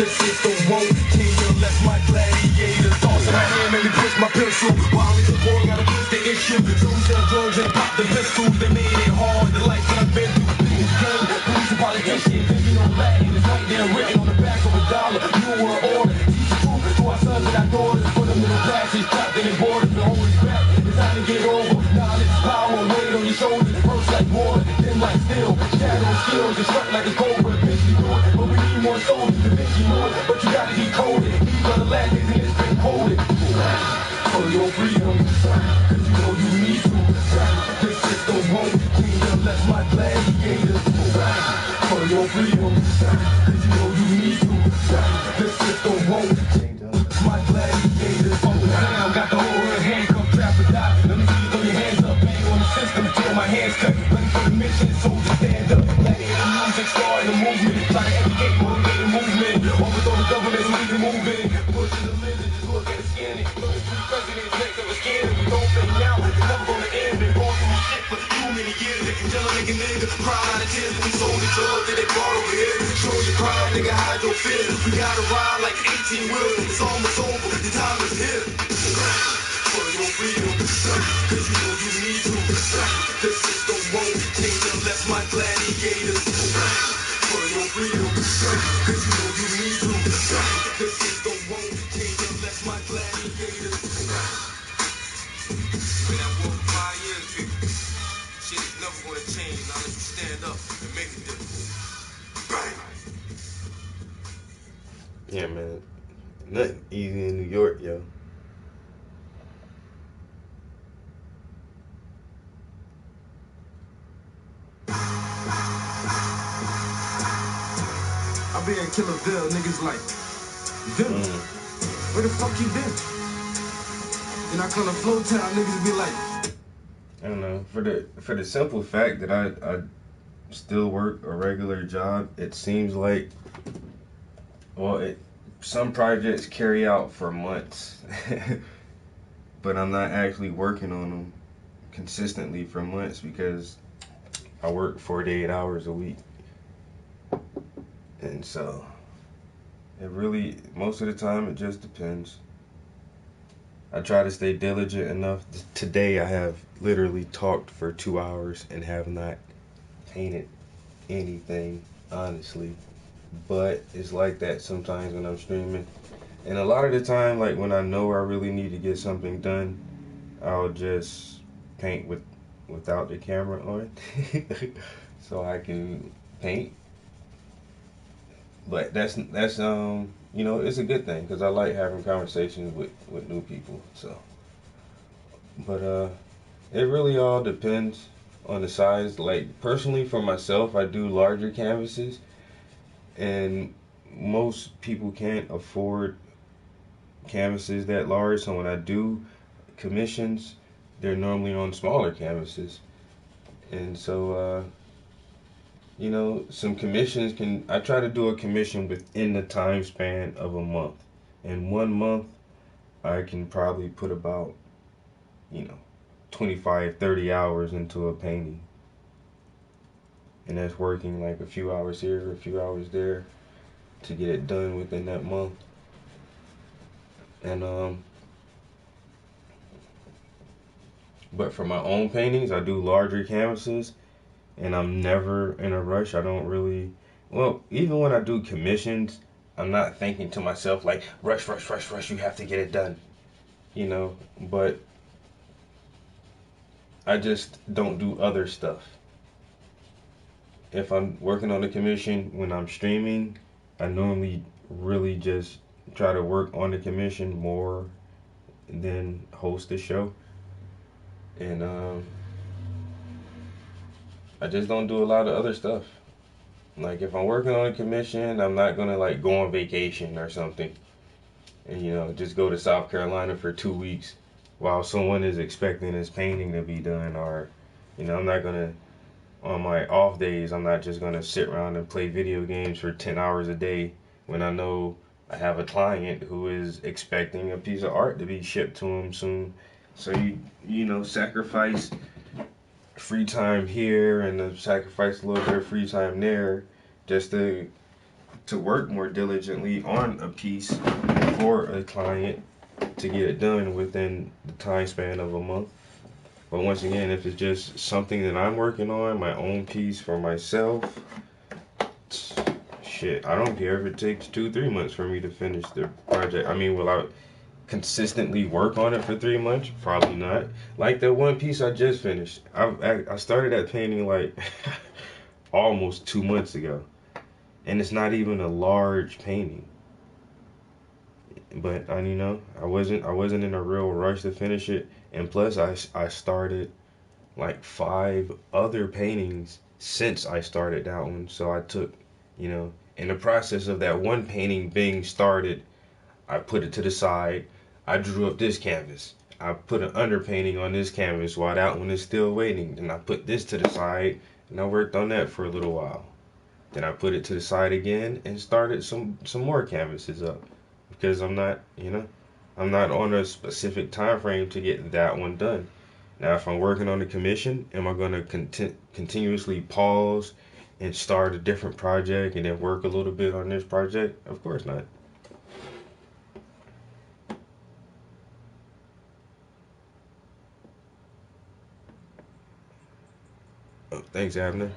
This is the won't kingdom, that's my gladiators. Toss in my hand, make me push my pistol. While it's a boy, gotta push the issue. So we sell drugs and pop the pistols. They made it hard, the life that I've been through. This game, who's a politician? Thinking on Latin, it's right there written on the back of a dollar. New world order, teach the truth to our sons and our daughters. For them middle classes, trapped in the borders, the whole is back. It's time to get over. Knowledge, power, weight on your shoulders. Burst like water, dim like steel. Shadow skills, destruct like a cobra. Eventually do it, but we need more soldiers. Da Vinci knew it, but you gotta decode it. These are the last days and it's been quoted. For your freedom, cause you know you need to. This is the won't kingdom, that's my gladiators. For your freedom, cause you know you need to. This is the won't kingdom, that's my gladiators. Uncle Sam got the whole hood handcuffed, trap or die. Let me see you throw your hands up, bang on the system till my hands cut. Ready for the mission, soldiers stand up. Gladiator music, start the movement. Try to educate, motivate the movement. Overthrow the government, so we can move in. Push to the limit, just look at it, scan it. Look at three presidents next of a scan. We don't think now, it's never gonna end. Been going through shit for too many years. They can tell a nigga cry out of tears. We sold the drugs that they brought over here. Show your pride, nigga, hide your fear. We gotta ride like 18 wheels. It's almost over, the time is here. For your freedom, cause you know you need to. This is the won't kingdom, that's my gladiators. For your freedom, cause you know you need to. This is the won't kingdom, that's my gladiators. When I walk 5 years, people, shit is never gonna change unless you stand up and make a difference. Bang! Yeah, man. Nothing easy in New York, yo. I be in Killerville, niggas like, Villa, where the fuck you been? Then I come to Flow Town, niggas be like, I don't know. For the simple fact that I still work a regular job, it seems like, well, some projects carry out for months, but I'm not actually working on them consistently for months because I work 48 hours a week. And so, it really, most of the time, it just depends. I try to stay diligent enough. Today I have literally talked for 2 hours and have not painted anything, honestly. But it's like that sometimes when I'm streaming. And a lot of the time, like when I know I really need to get something done, I'll just paint without the camera on. So I can paint. But that's you know, it's a good thing because I like having conversations with new people. So, but it really all depends on the size. Like personally, for myself, I do larger canvases, and most people can't afford canvases that large. So when I do commissions, they're normally on smaller canvases, and so. You know, some commissions I try to do a commission within the time span of a month. In 1 month, I can probably put about, 25, 30 hours into a painting. And that's working like a few hours here, a few hours there to get it done within that month. And, but for my own paintings, I do larger canvases. and I'm never in a rush. I don't really, well, even when I do commissions, I'm not thinking to myself like, rush, rush, rush, rush, you have to get it done, you know, but I just don't do other stuff. If I'm working on a commission when I'm streaming, I normally really just try to work on the commission more than host the show. And I just don't do a lot of other stuff. Like if I'm working on a commission, I'm not gonna like go on vacation or something and just go to South Carolina for 2 weeks while someone is expecting this painting to be done. Or I'm not gonna, on my off days, I'm not just gonna sit around and play video games for 10 hours a day when I know I have a client who is expecting a piece of art to be shipped to him soon. So you sacrifice free time here and sacrifice a little bit of free time there just to work more diligently on a piece for a client to get it done within the time span of a month. But once again, if it's just something that I'm working on, my own piece for myself, shit, I don't care if it takes 2-3 months for me to finish the project. I mean, will I consistently work on it for 3 months? Probably not. Like that one piece I just finished. I started that painting like almost 2 months ago, and it's not even a large painting. But I wasn't in a real rush to finish it, and plus I started like 5 other paintings since I started that one. So I took, in the process of that one painting being started, I put it to the side. I drew up this canvas. I put an underpainting on this canvas while that one is still waiting. Then I put this to the side, and I worked on that for a little while. Then I put it to the side again and started some more canvases up, because I'm not on a specific time frame to get that one done. Now, if I'm working on a commission, am I going to continuously pause and start a different project and then work a little bit on this project? Of course not. Oh, thanks, Abner.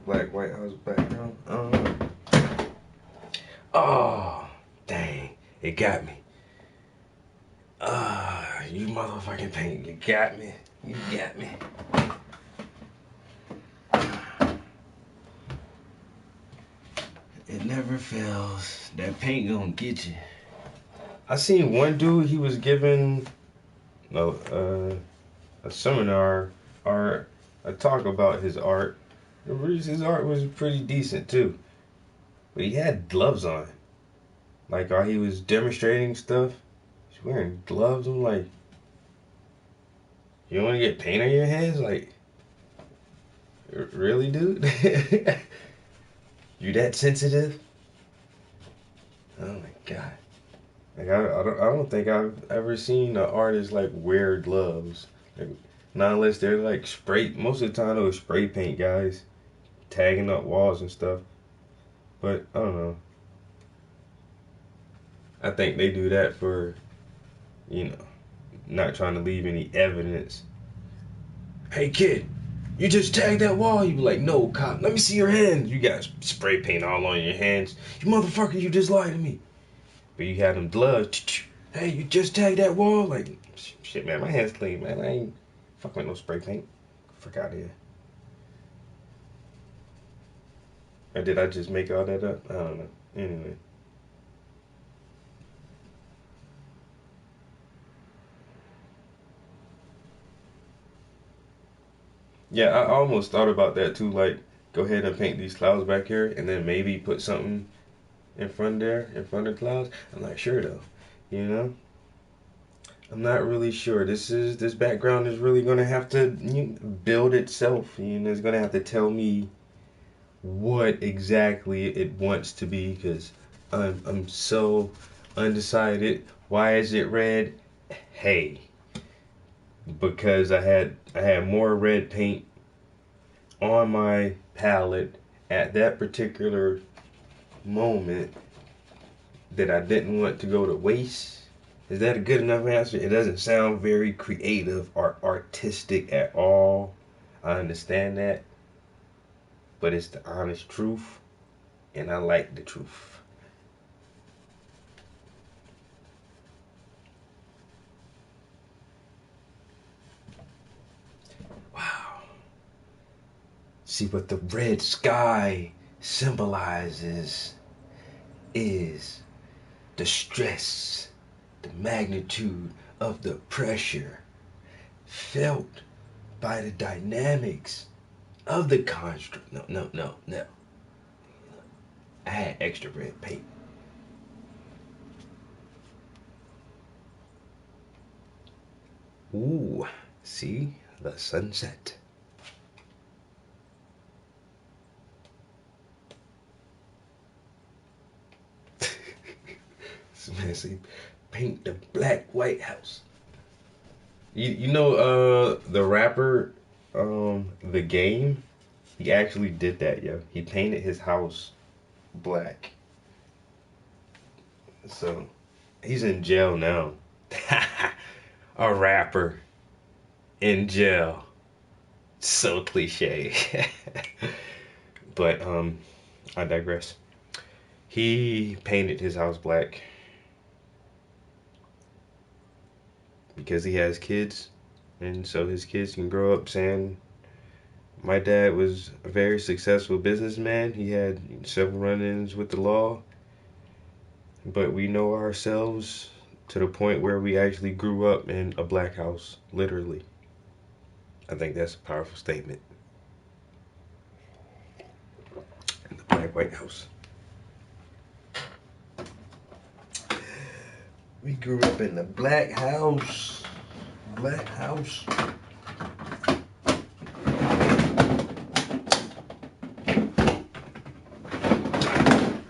Black White House background. Oh, dang. It got me. You motherfucking paint. You got me. You got me. It never fails. That paint gonna get you. I seen one dude, he was giving a seminar or a talk about his art. His art was pretty decent too. But he had gloves on. Like while he was demonstrating stuff, he's wearing gloves. I'm like, you want to get paint on your hands? Like, really, dude? You that sensitive? Oh my god. Like I don't think I've ever seen an artist like wear gloves. Like, not unless they're like spray. Most of the time those spray paint guys tagging up walls and stuff. But I don't know. I think they do that for, not trying to leave any evidence. Hey kid, you just tagged that wall. You be like, no cop, let me see your hands. You got spray paint all on your hands. You motherfucker, you just lied to me. But you had them gloves. Hey, you just tagged that wall. Like, shit, man, my hands clean, man. I ain't fucking with no spray paint. Fuck out of here. Or did I just make all that up? I don't know. Anyway. Yeah, I almost thought about that too. Like, go ahead and paint these clouds back here, and then maybe put something in front of clouds. I'm not sure though. I'm not really sure. This background is really gonna have to build itself. It's gonna have to tell me what exactly it wants to be, because I'm so undecided. Why is it red? Hey, because I had more red paint on my palette at that particular moment that I didn't want to go to waste. Is that a good enough answer? It doesn't sound very creative or artistic at all. I understand that, but it's the honest truth, and I like the truth. Wow. See, what the red sky symbolizes is the stress, the magnitude of the pressure felt by the dynamics of the construct. No. I had extra red paint. Ooh, see the sunset. Man, see, paint the black White House. You know the rapper The Game, he actually did that, yo. He painted his house black. So he's in jail now. A rapper in jail. So cliche. But I digress. He painted his house black because he has kids, and so his kids can grow up saying, my dad was a very successful businessman. He had several run-ins with the law, but we know ourselves to the point where we actually grew up in a black house, literally. I think that's a powerful statement. In the black White House. We grew up in the black house. Black house.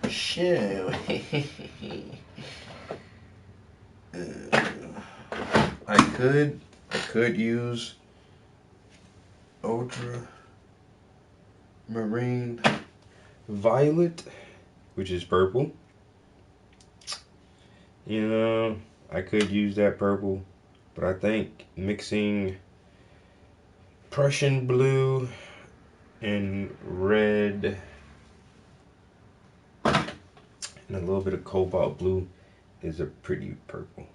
Shit. I could use ultramarine violet, which is purple. You know, I could use that purple, but I think mixing Prussian blue and red and a little bit of cobalt blue is a pretty purple.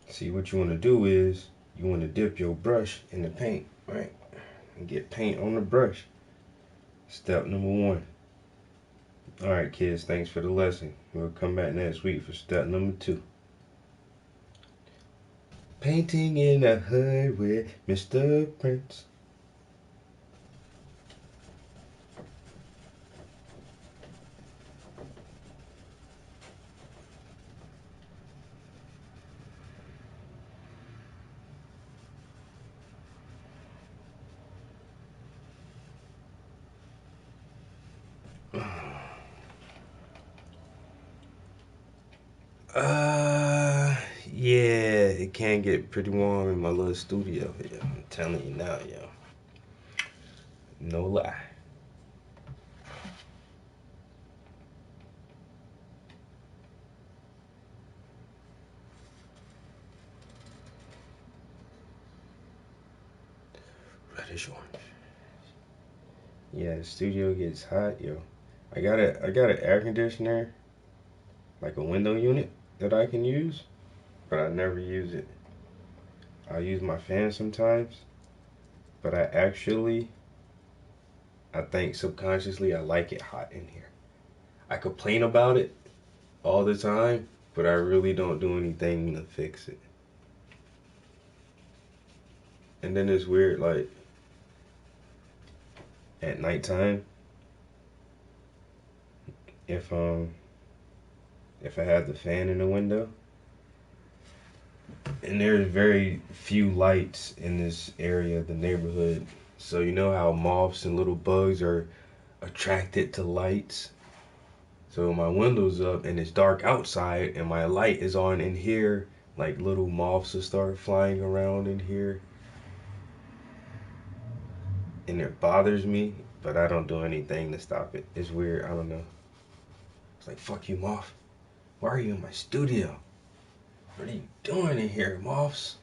See, what you want to do is you want to dip your brush in the paint, right? And get paint on the brush. Step number 1. All right, kids, thanks for the lesson. We'll come back next week for step number 2. Painting in the hood with Mr. Prince. Yeah, it can get pretty warm in my little studio here. I'm telling you now, yo. No lie. Reddish orange. Yeah, the studio gets hot, yo. I got an air conditioner, like a window unit that I can use, but I never use it. I use my fan sometimes, but I think subconsciously I like it hot in here. I complain about it all the time, but I really don't do anything to fix it. And then it's weird, like, at nighttime, if I have the fan in the window, and there's very few lights in this area of the neighborhood, so you know how moths and little bugs are attracted to lights? So my window's up and it's dark outside and my light is on in here, like little moths will start flying around in here. And it bothers me, but I don't do anything to stop it. It's weird, I don't know. It's like, fuck you, moth. Why are you in my studio? What are you doing in here, moths?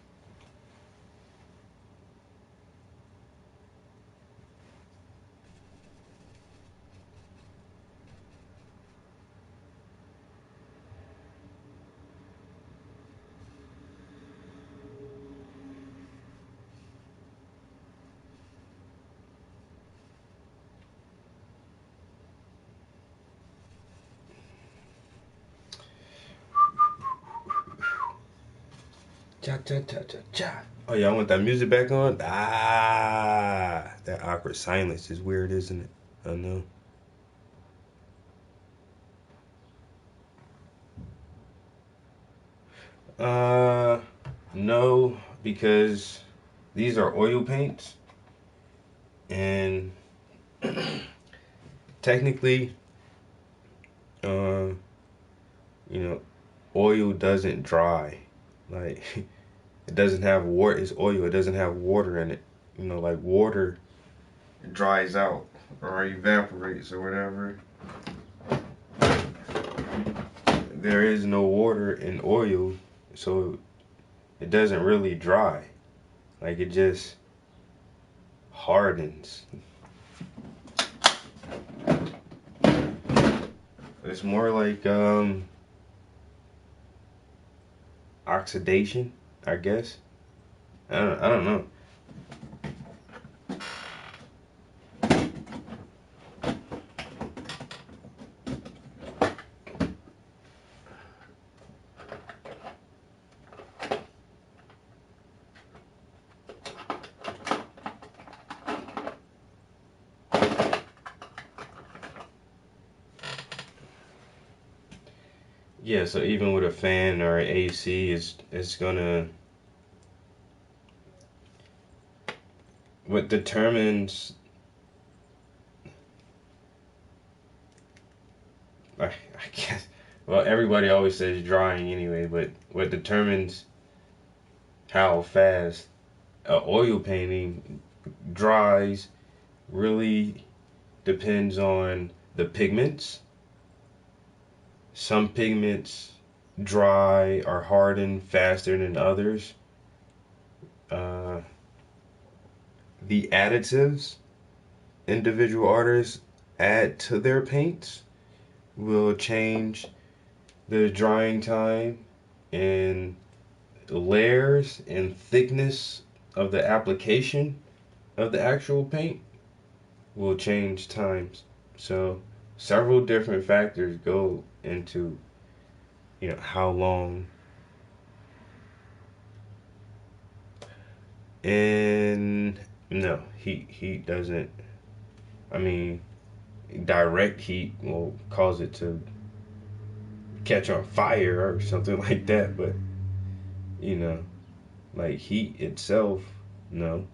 Cha cha cha cha cha. Oh yeah, I want that music back on. Ah, that awkward silence is weird, isn't it? I know. No, because these are oil paints, and technically, you know, oil doesn't dry. Like, it doesn't have water. It's oil. It doesn't have water in it. You know, like water dries out or evaporates or whatever. There is no water in oil, so it doesn't really dry. Like, it just hardens. It's more like oxidation, I guess. I don't know. Yeah, so even with a fan or an AC, it's gonna, what determines, I guess, well, everybody always says drying anyway, but what determines how fast a oil painting dries really depends on the pigments. Some pigments dry or harden faster than others. The additives individual artists add to their paints will change the drying time and layers and thickness of the application of the actual paint will change times. So several different factors go into, you know, how long. And no, heat doesn't, I mean, direct heat will cause it to catch on fire or something like that, but you know, like heat itself, no.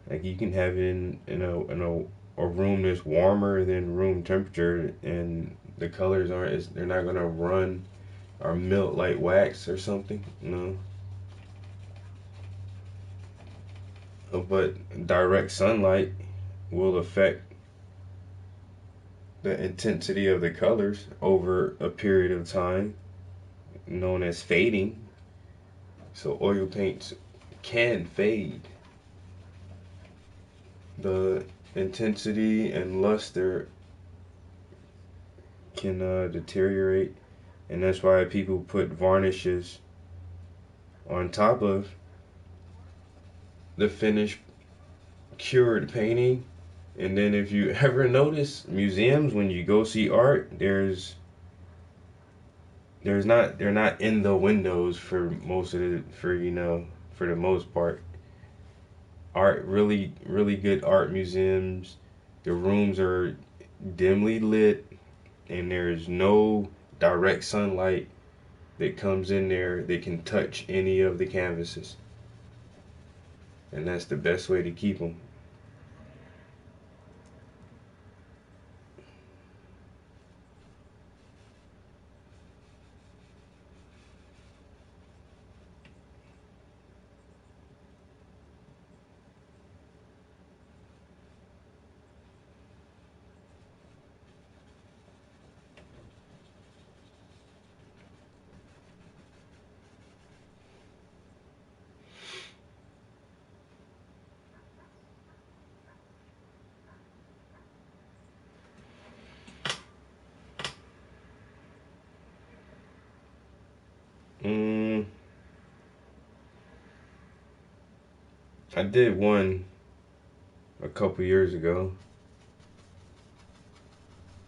Like, you can have it in a room that's warmer than room temperature, and the colors they're not gonna run or melt like wax or something, no. But direct sunlight will affect the intensity of the colors over a period of time, known as fading. So oil paints can fade. The intensity and luster can deteriorate, and that's why people put varnishes on top of the finished cured painting. And then if you ever notice museums, when you go see art, they're not in the windows for most of the for the most part. Art, really good art museums, the rooms are dimly lit, and there's no direct sunlight that comes in there that can touch any of the canvases. And that's the best way to keep them. Mm, I did one a couple years ago,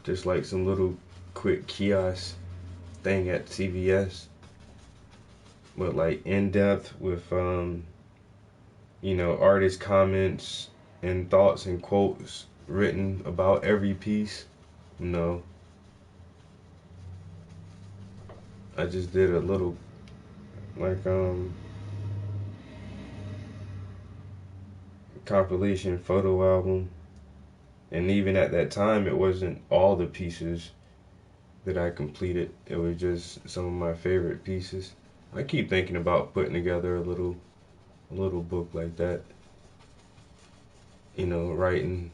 just like some little quick kiosk thing at CVS, but like in depth with artist comments and thoughts and quotes written about every piece. You know, I just did a little like compilation photo album, and even at that time it wasn't all the pieces that I completed. It was just some of my favorite pieces. I keep thinking about putting together a little book like that. Writing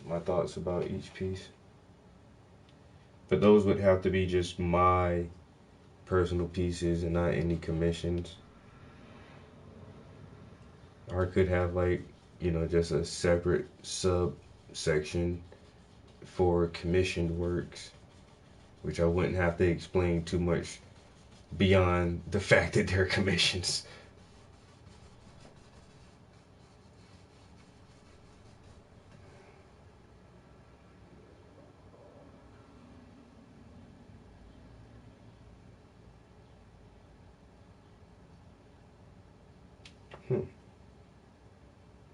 my thoughts about each piece. But those would have to be just my personal pieces and not any commissions. Or I could have just a separate subsection for commissioned works, which I wouldn't have to explain too much beyond the fact that they're commissions.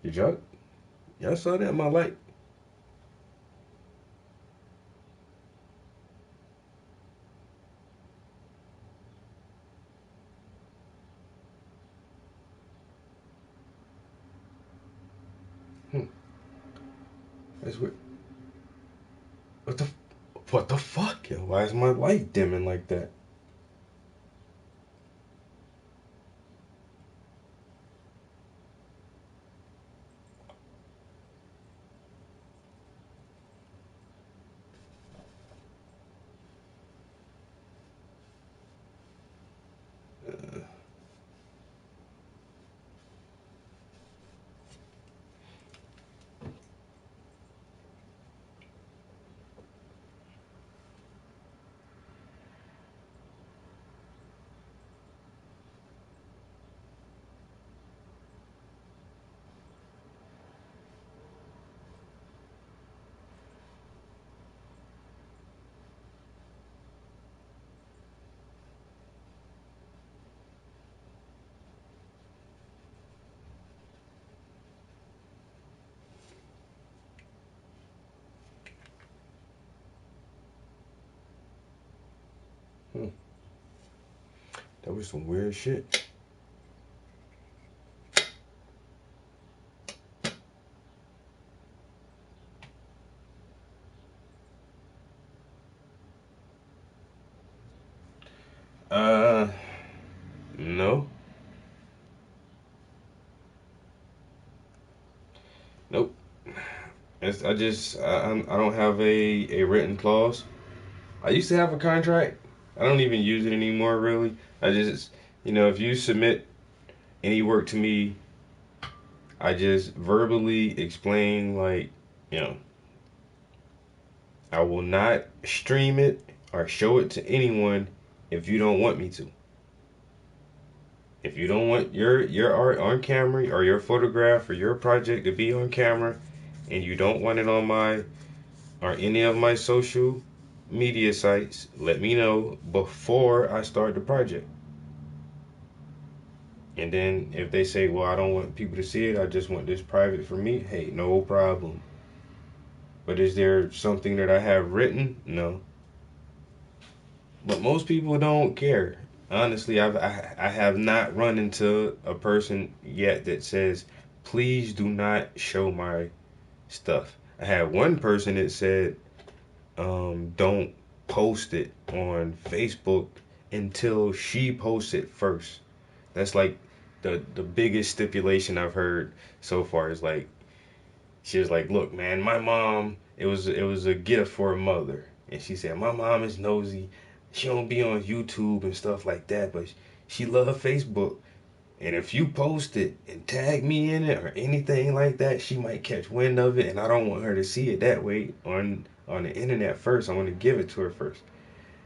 Did y'all saw that? My light. That's weird. What the fuck? Yo, why is my light dimming like that? That was some weird shit. No. Nope. I don't have a written clause. I used to have a contract. I don't even use it anymore, really. I just, if you submit any work to me, I just verbally explain, I will not stream it or show it to anyone if you don't want me to. If you don't want your art on camera or your photograph or your project to be on camera, and you don't want it on my or any of my social media sites, let me know before I start the project. And then if they say, well, I don't want people to see it, I just want this private for me, hey, no problem. But is there something that I have written? No. But most people don't care. Honestly, I have not run into a person yet that says, please do not show my stuff. I had one person that said, don't post it on Facebook until she posts it first. That's like the biggest stipulation I've heard so far is like, she was like, look, man, my mom, it was a gift for a mother. And she said, my mom is nosy. She don't be on YouTube and stuff like that, but she love Facebook. And if you post it and tag me in it or anything like that, she might catch wind of it. And I don't want her to see it that way on the internet first. I want to give it to her first.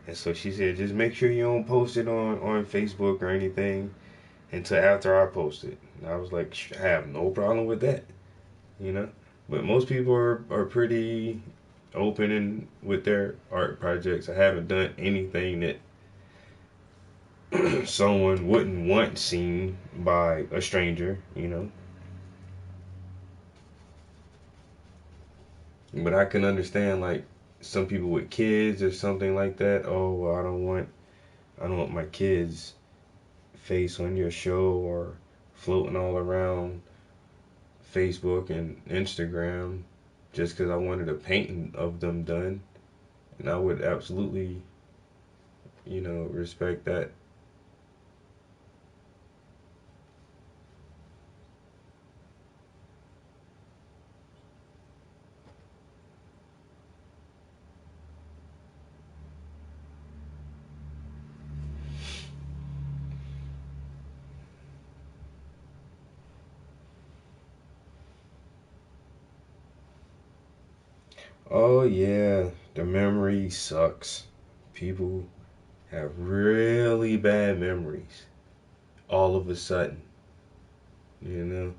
And so she said, just make sure you don't post it on Facebook or anything until after I post it. And I was like, I have no problem with that, you know. But most people are pretty open and with their art projects. I haven't done anything that someone wouldn't want seen by a stranger, you know. But I can understand like some people with kids or something like that. Oh, well, I don't want my kids' face on your show or floating all around Facebook and Instagram just because I wanted a painting of them done. And I would absolutely, you know, respect that. Oh yeah, the memory sucks. People have really bad memories all of a sudden, you know,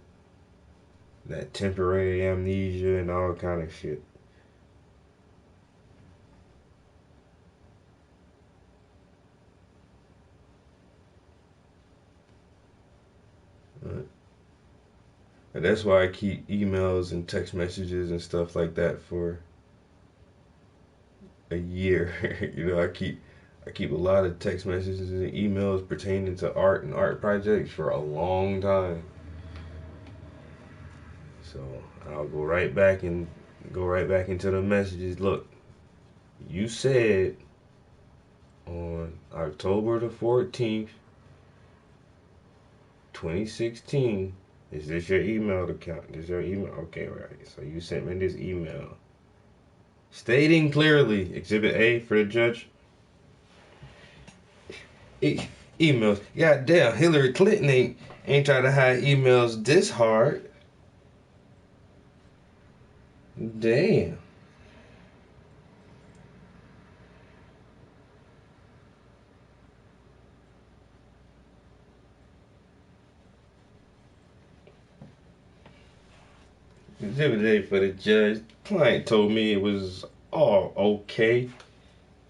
that temporary amnesia and all kind of shit. And that's why I keep emails and text messages and stuff like that for a year. You know, I keep a lot of text messages and emails pertaining to art and art projects for a long time. So I'll go right back into the messages. Look, you said on October the 14th, 2016, is this your email account? This your email? Okay, right. So you sent me this email stating clearly, Exhibit A for the judge. Emails. God damn, Hillary Clinton ain't trying to hide emails this hard. Damn. Exhibit A for the judge. Client told me it was all okay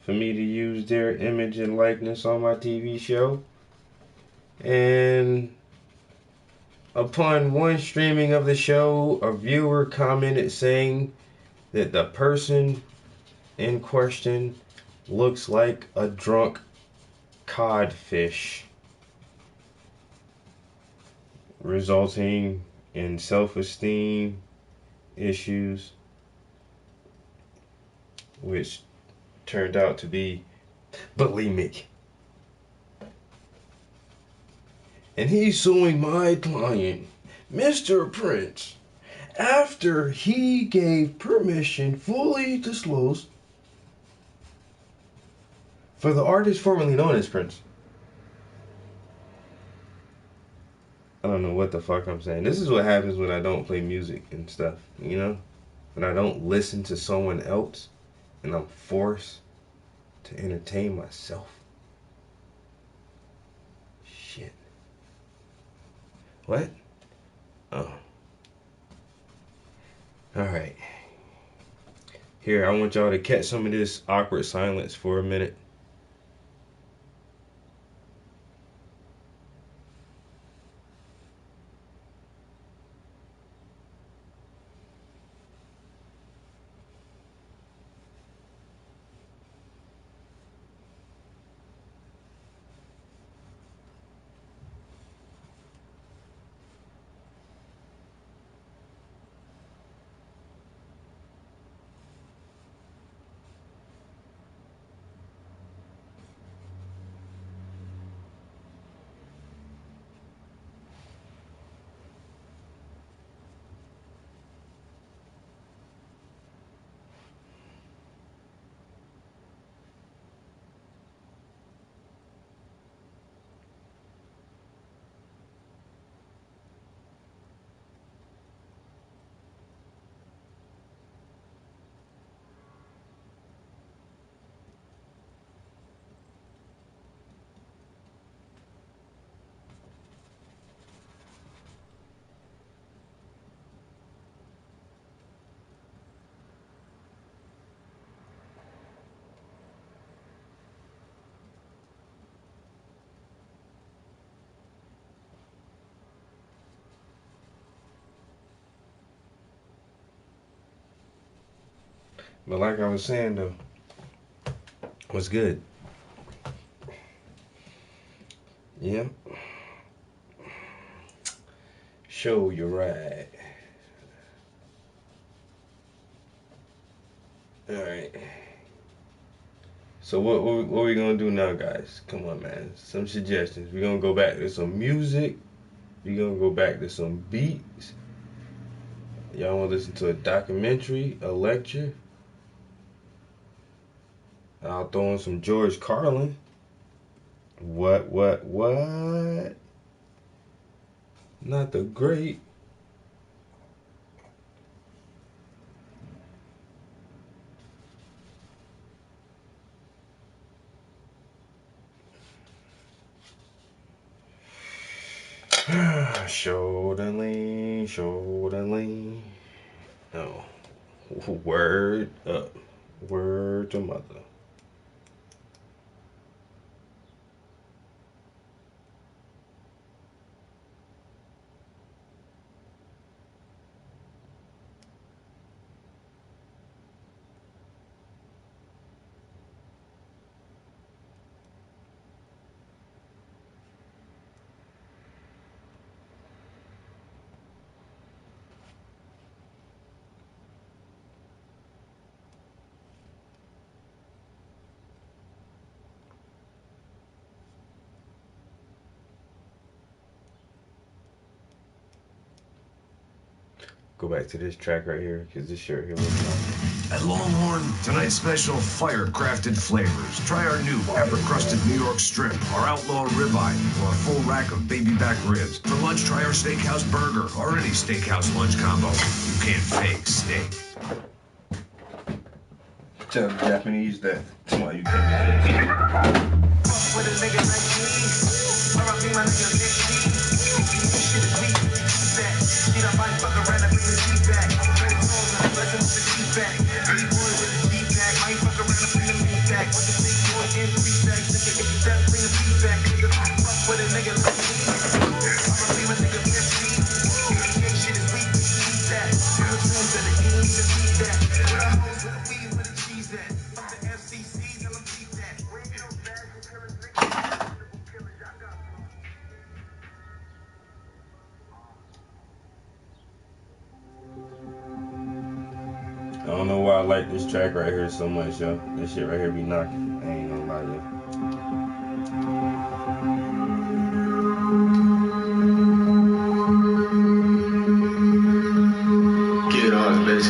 for me to use their image and likeness on my TV show. And upon one streaming of the show, a viewer commented saying that the person in question looks like a drunk codfish, resulting in self-esteem issues, which turned out to be bulimic. And he's suing my client, Mr. Prince, after he gave permission fully disclosed for the artist formerly known as Prince. I don't know what the fuck I'm saying. This is what happens when I don't play music and stuff, you know? When I don't listen to someone else and I'm forced to entertain myself. Shit. What? Oh. Alright. Here, I want y'all to catch some of this awkward silence for a minute. But like I was saying though, what's good? Yeah. Show you right. Alright. So what we gonna do now, guys? Come on, man. Some suggestions. We're gonna go back to some music. We're gonna go back to some beats. Y'all wanna listen to a documentary, a lecture? I'll throw in some George Carlin. What? Not the great. Shoulder lean. No. Word up. Word to mother. Go back to this track right here, because this shirt here looks nice. At Longhorn, tonight's special fire-crafted flavors. Try our new pepper-crusted New York strip, our outlaw ribeye, or a full rack of baby back ribs. For lunch, try our steakhouse burger, or any steakhouse lunch combo. You can't fake steak. Tell the Japanese that. That's why you can't fake steak. With a nigga like me, R.I.P. my nigga Big G. Shit is weak, that. Shit, I might fuck around and bring the G back. Red songs and blessing with the G back. Big boy with the G pack, might fuck around and bring the G back. With the big boy in 3 stacks, nigga, if you done, bring the G back. Nigga, fuck with a nigga like me. R.I.P. my nigga Big G. Shit is weak, that. Put tunes that they ain't even see that. With the hoes, with the weed, with the cheese at. Fuck the FCC, tell them keep that. I don't know why I like this track right here so much, yo. This shit right here be knocking. I ain't gonna lie to you. Get it on, bitch.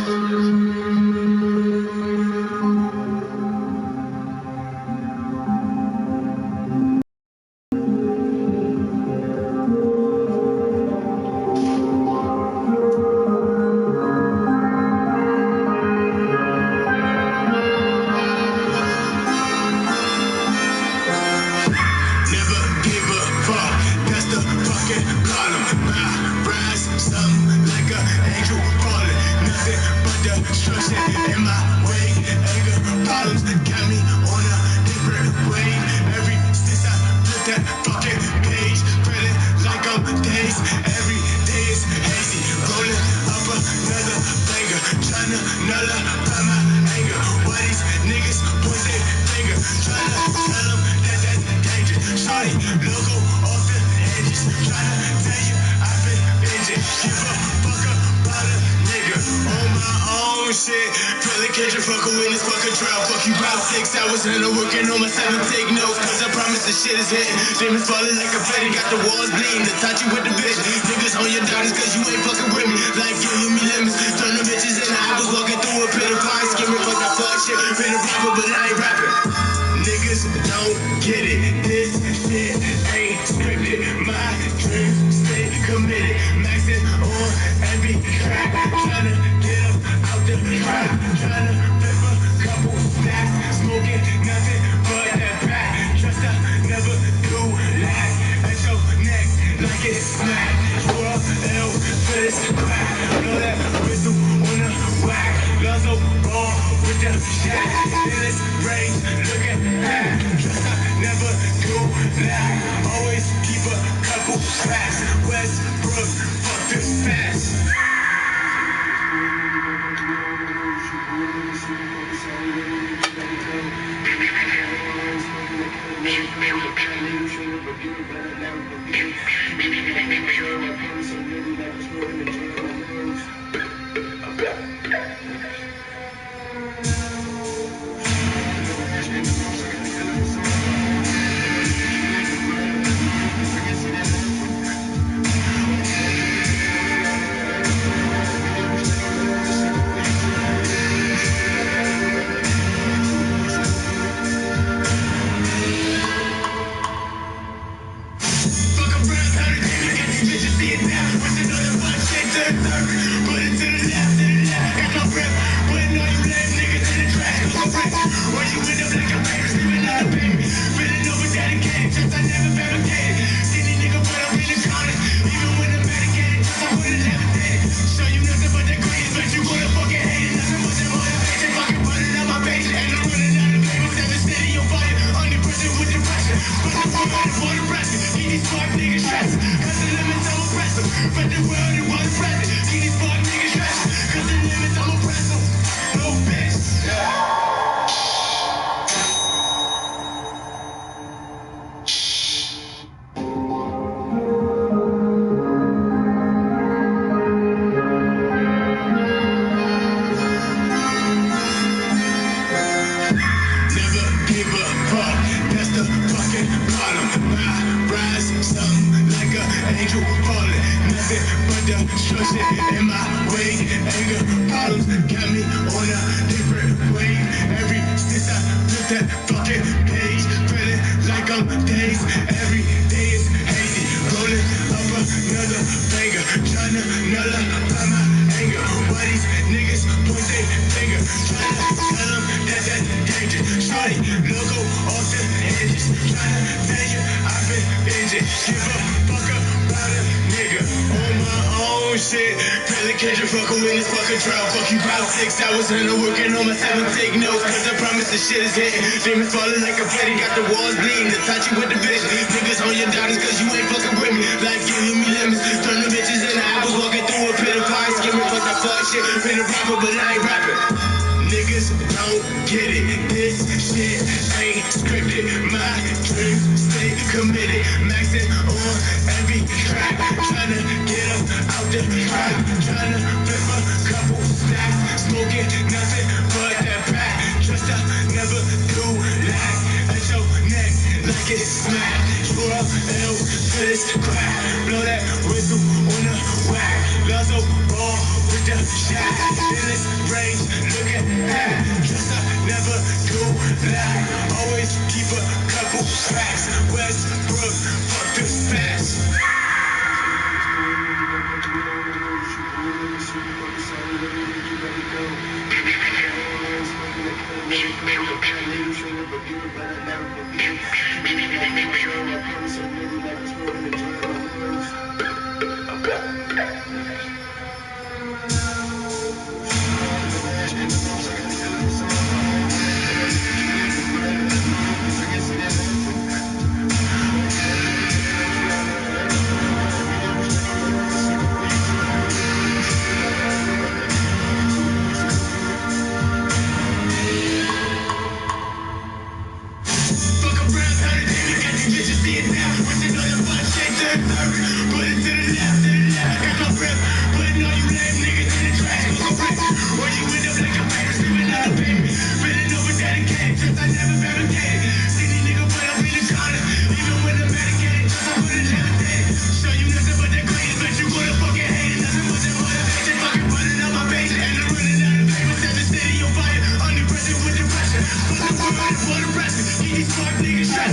Never give a fuck, that's the fucking problem. destruction in my way. Anger, problems got me on a different wave. Every since I flipped that fucking page, spreading like I'm days. Every day is hazy, rolling up another banger, tryna nullify my anger. Why these niggas point their finger, tryna tell them that that's dangerous. Shawty, logo off the edges, tryna tell you I've been binging. Give a fuck about a nigga on my own shit. Really catch a fucker in this fucking trial. Fuck you about 6 hours and I'm working on my 7. Take notes, cause I promise the shit is hitting. Demons falling like confetti, got the walls bleeding. To touch you with the bitch. Niggas on your daughters cause you ain't fucking with me. Life giving me lemons, turn the bitches in. I was walking through a pit of fire, skimming fuck that fuck shit. Been a rapper, but I ain't rapping. Niggas don't get it. This shit ain't scripted. My dreams stay committed. Maxing on every track. Tryna get up out the trap. Tryna flip a couple stacks. Smoking nothing but that pack. Trust I never do last. At your neck like it's smack. You're up L for this crack. Know that whistle on the whack. Lonzo ball with the shack. In this range, look at that. Trust I never do lack. Always keep a couple packs. Westbrook, fuck this fast. Demons falling like confetti, got the walls bleeding. To touch you with the bitch. Niggas on your daughters cause you ain't fucking with me. Life giving me lemons, turn the bitches in. I was walking through a pit of fire, skimming fuck that fuck shit. Been a rapper, but I ain't rapping. Niggas don't get it. This shit ain't scripted. My dreams stay committed. Maxing on every track. Tryna get up out the trap. Tryna flip a couple stacks. Smoking nothing but that pack. Trust I never do last. At your neck like it's smack. You're up L for this crack. Blow that whistle on the whack. Lonzo ball with the shack. In this range, look at that. Trust I never do lack. Always keep a couple packs. Westbrook, fuck this fast.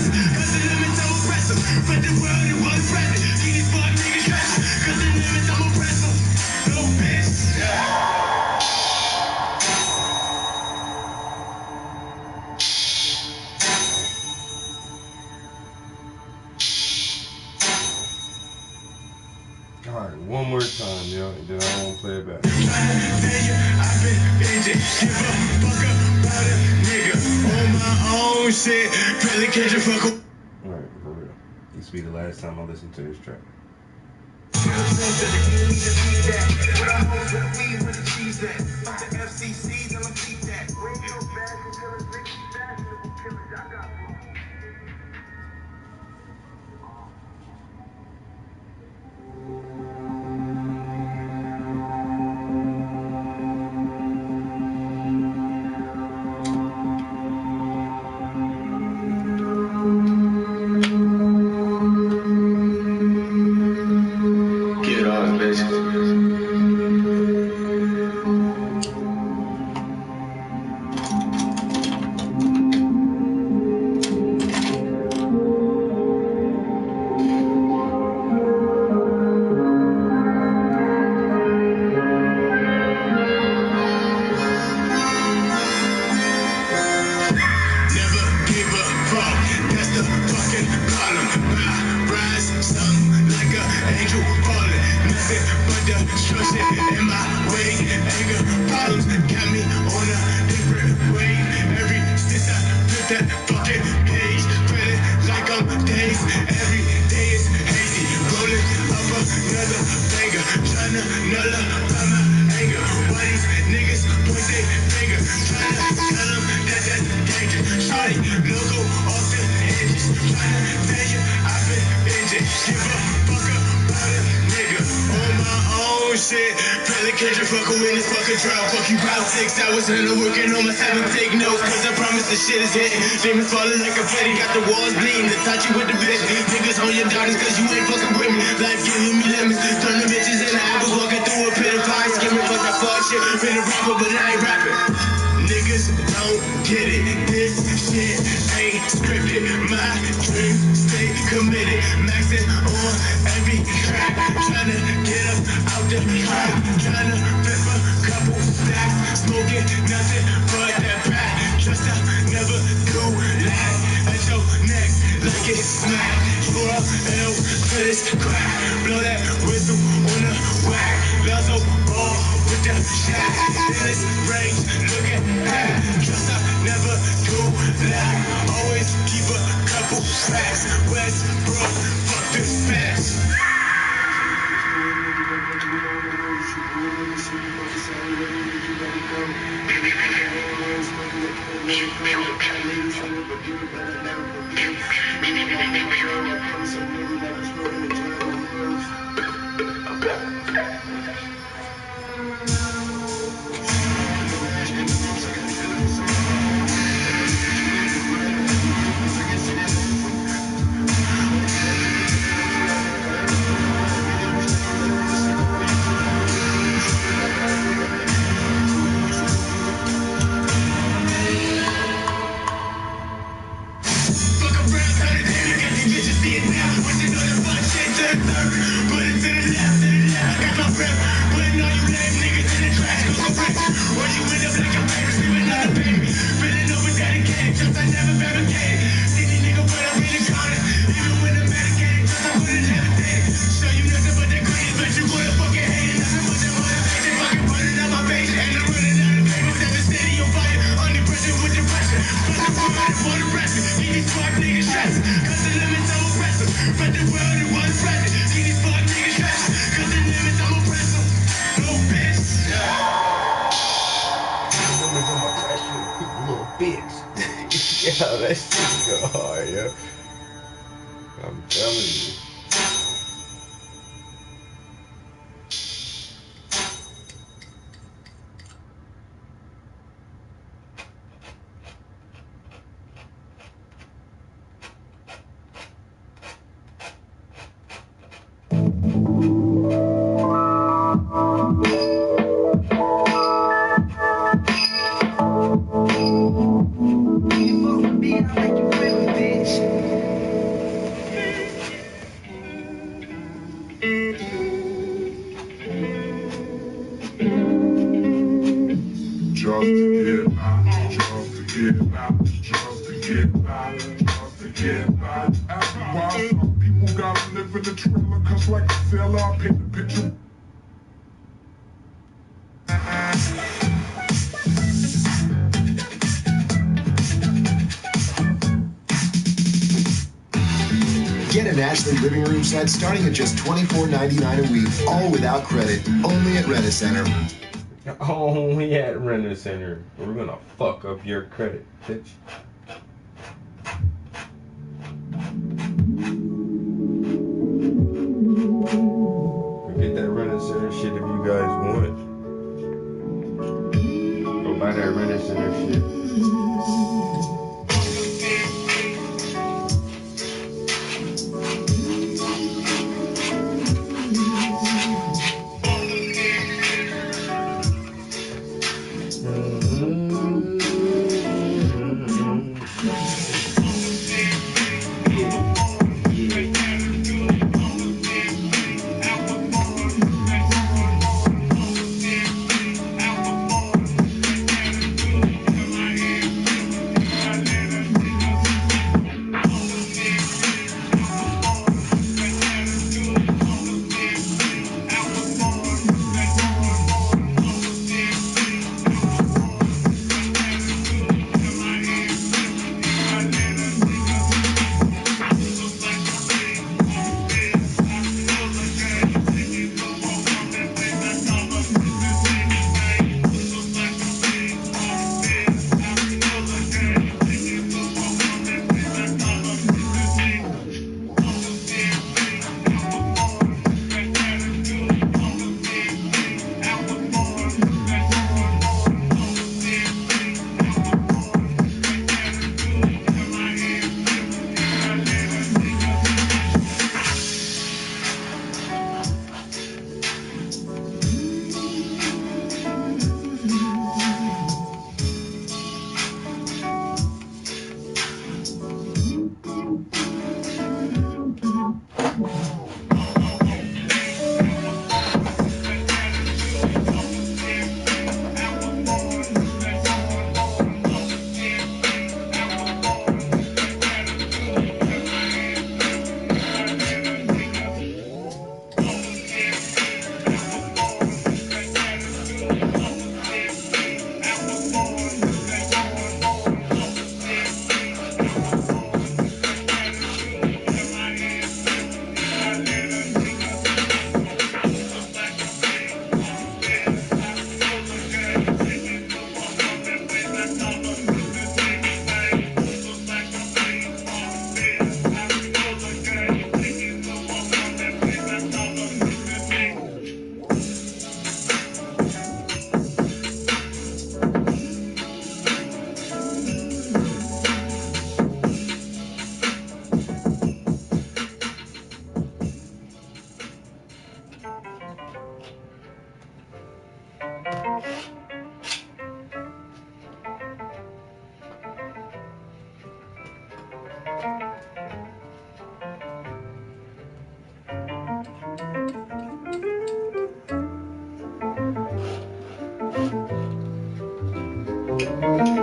present. Cause the limits I'm oppressive. But the world it was present. See these fuck niggas stressing. Cause the limits I'm oppressive. No bitch. Alright, one more time, yo, and then I won't play it back. I've been busy. Give a fuck about a nigga. On my own shit. Really catch a fuck. Alright, for real. This will be the last time I listen to this track. Get on, bitch. Never give a fuck, that's the fucking problem. I rise, something like an angel falling. Nothing but destruction in my way. Anger problems got me on a different wave. Every since I flip that fucking page, feeling like I'm dazed. Every day is hazy, rolling up another banger, trying to nullify my anger. Why these niggas point their finger, trying to tell them that that's danger. Shawty, logo off the edges, trying to tell you I've been injured. Give a fuck about a nigga on my own shit. Barely catch a fucker in this fucking trial. Fuck you about 6 hours and I'm working on my 7. Take notes, cause I promise the shit is hitting. Demons falling like a petty, got the walls bleeding. To touch you with the bitch. Niggas on your daughters cause you ain't fucking with me. Life giving me lemons, turn the bitches into apples. Walking through a pit of fire, skimming fuck that fuck shit. Been a rapper, but I ain't rapping. Niggas don't get it. This shit ain't scripted. My dreams stay committed. Maxing on every track. Tryna get up out the crack. Tryna flip a couple stacks. Smoking nothing but that back. Just I never do that. At your neck like it's smacked. Pour up L to this crack. Blow that whistle on the whack. Lazo ball with the shack. In this range, looking at. Just I never do that. Always keep a couple facts. Westbrook, fuck the facts. Yo, that shit go hard, yo. I'm telling you. I'll make you feel it, bitch. People gotta live in the trailer, cause like a sailor, I paint the picture. Get an Ashley living room set starting at just $24.99 a week, all without credit, only at Rent-A-Center. Only at Rent-A-Center. We're gonna fuck up your credit, bitch. Get that Rent-A-Center shit if you guys want it. Go buy that Rent-A-Center shit.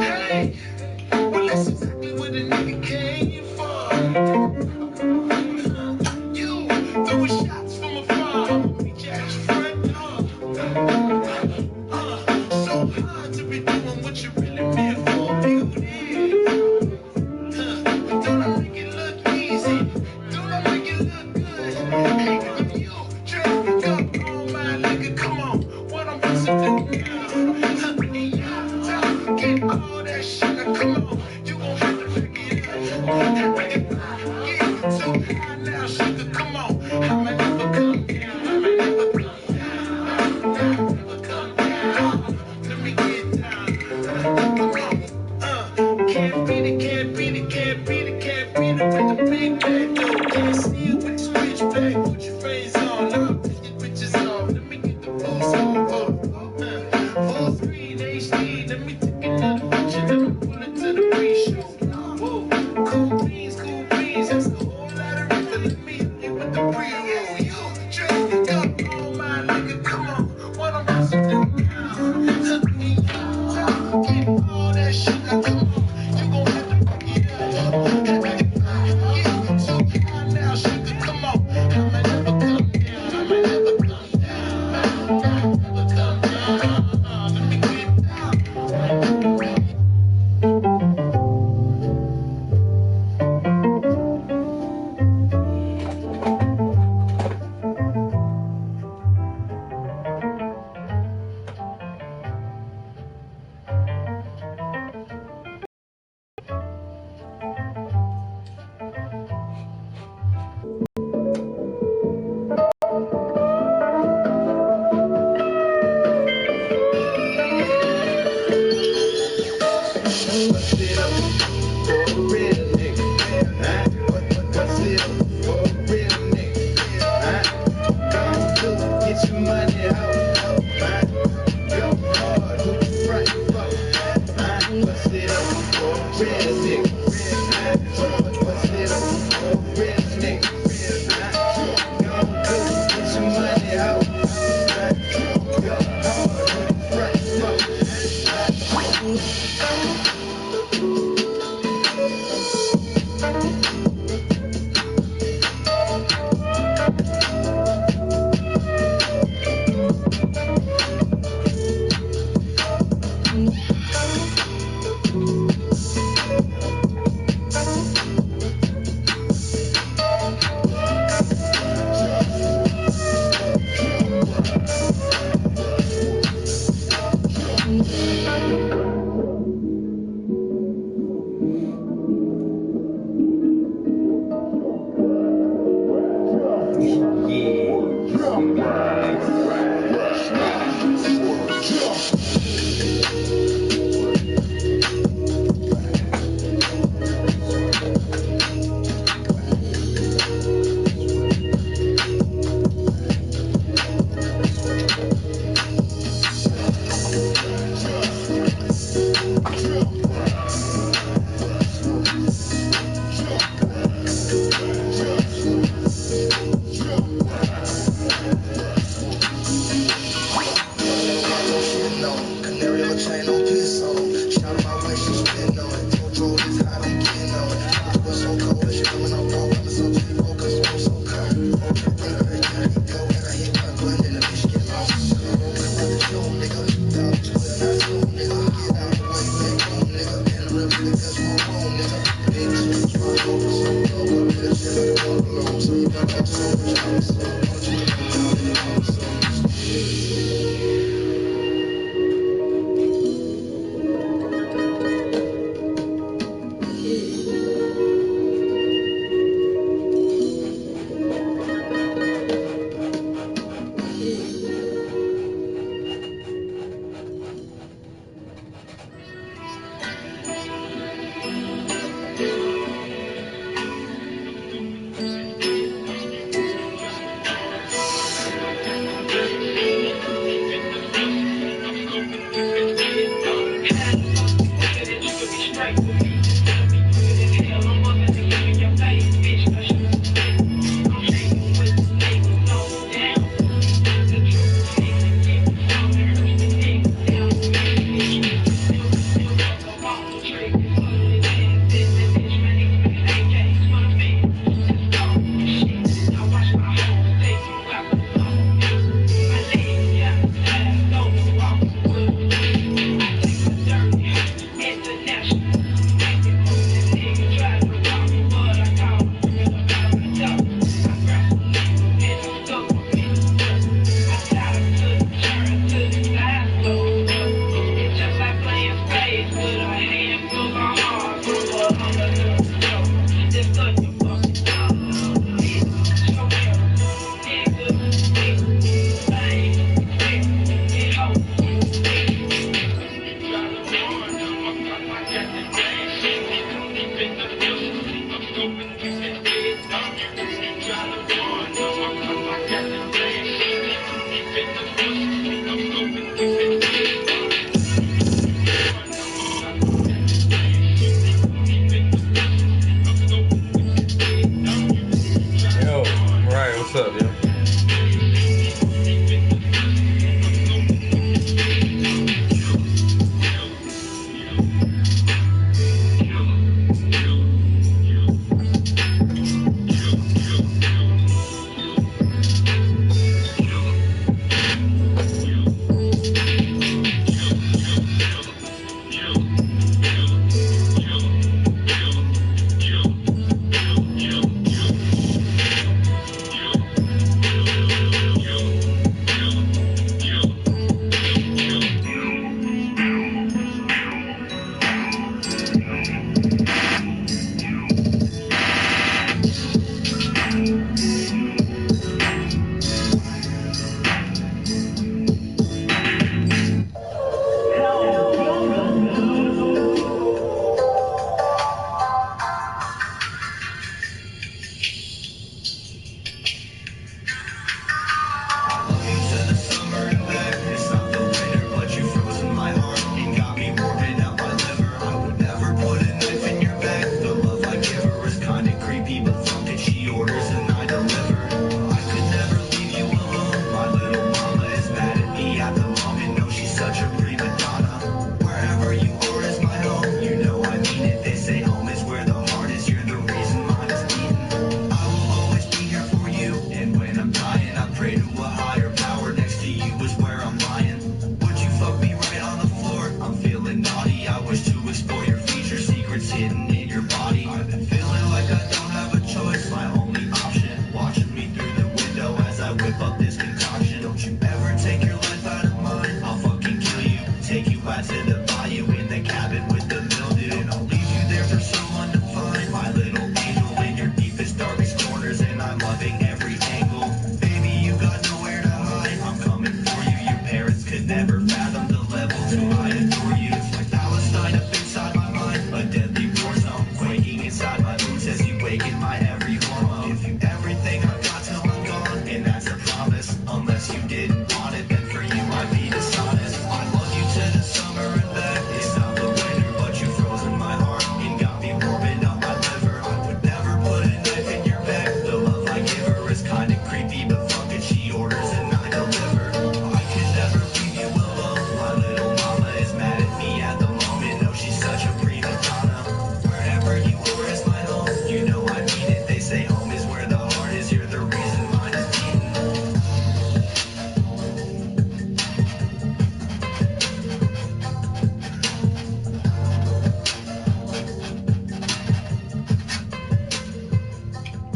Hey, well that's exactly what a nigga came for. You throwing shots from afar, meet you at your front door. So hard to be doing what you really meant for, beauty. But don't I make it look easy? Don't I make it look good? Hey, if you drink up on my nigga, come on, what I'm supposed to do now? Get all that shit, come on, you gon' have to pick it up. Get so high now, sugar, come on. I'ma never come down, I'ma never come down, never come down. Let me get down, come on. Can't beat it, can't beat it, can't beat it, can't beat it with the big bag, though. Can't see it with the switch bag, put your face on, now put your bitches on. Let me get the pulse on, full screen HD, let me take another picture, let me pull it to the pre-show. Whoa, cool beans, that's a whole lot of reason. Let me hit you with the pre-roll. You drink up on my nigga, come on, what I'm supposed to do now? Bust it up for a real nigga. Bust it up for a real nigga. Come through, get your money out. Go hard, who you front fuck? Bust it up for a real nigga. Bust it up for a real nigga. Come through, get your money out. Go hard, who you front fuck?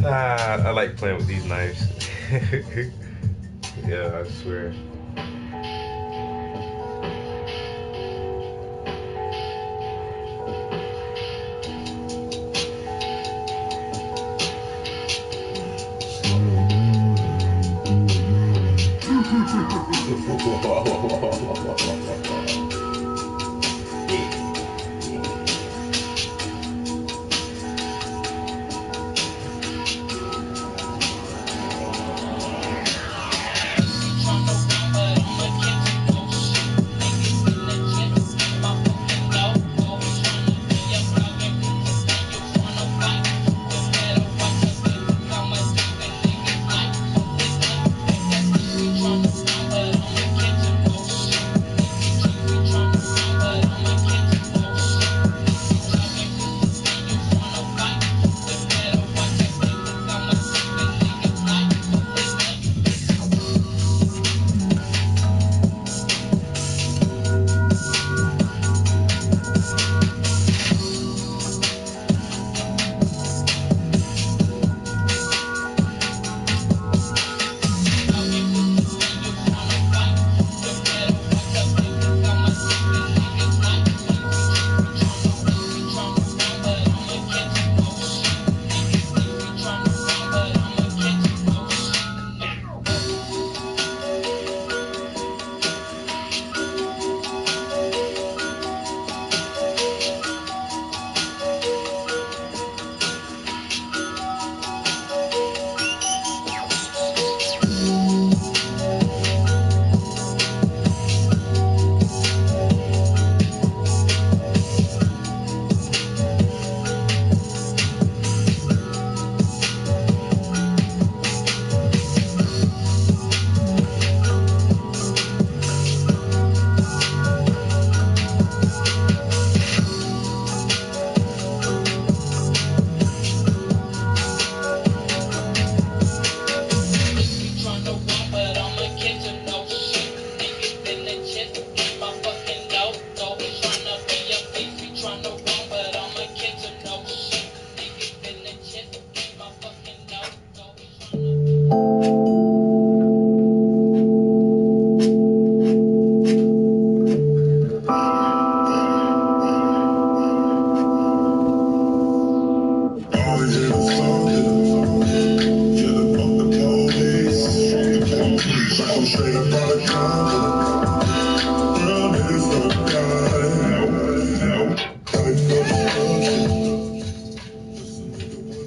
I like playing with these knives. Yeah, I swear.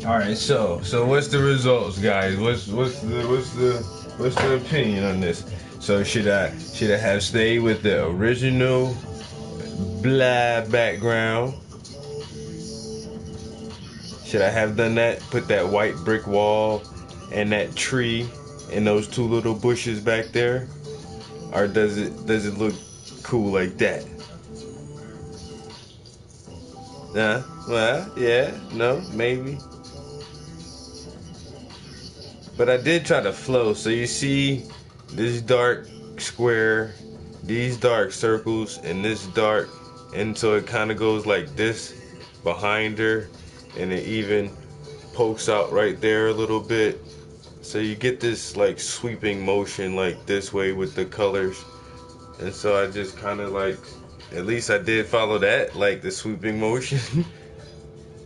All right, so what's the results, guys? What's the opinion on this? So should I have stayed with the original black background? Should I have done that? Put that white brick wall and that tree and those two little bushes back there? Or does it look cool like that? Well, yeah, no, maybe. But I did try to flow. So you see this dark square, these dark circles, and this dark, and so it kind of goes like this behind her, and it even pokes out right there a little bit. So you get this like sweeping motion like this way with the colors. And so I just kind of like, at least I did follow that, like the sweeping motion.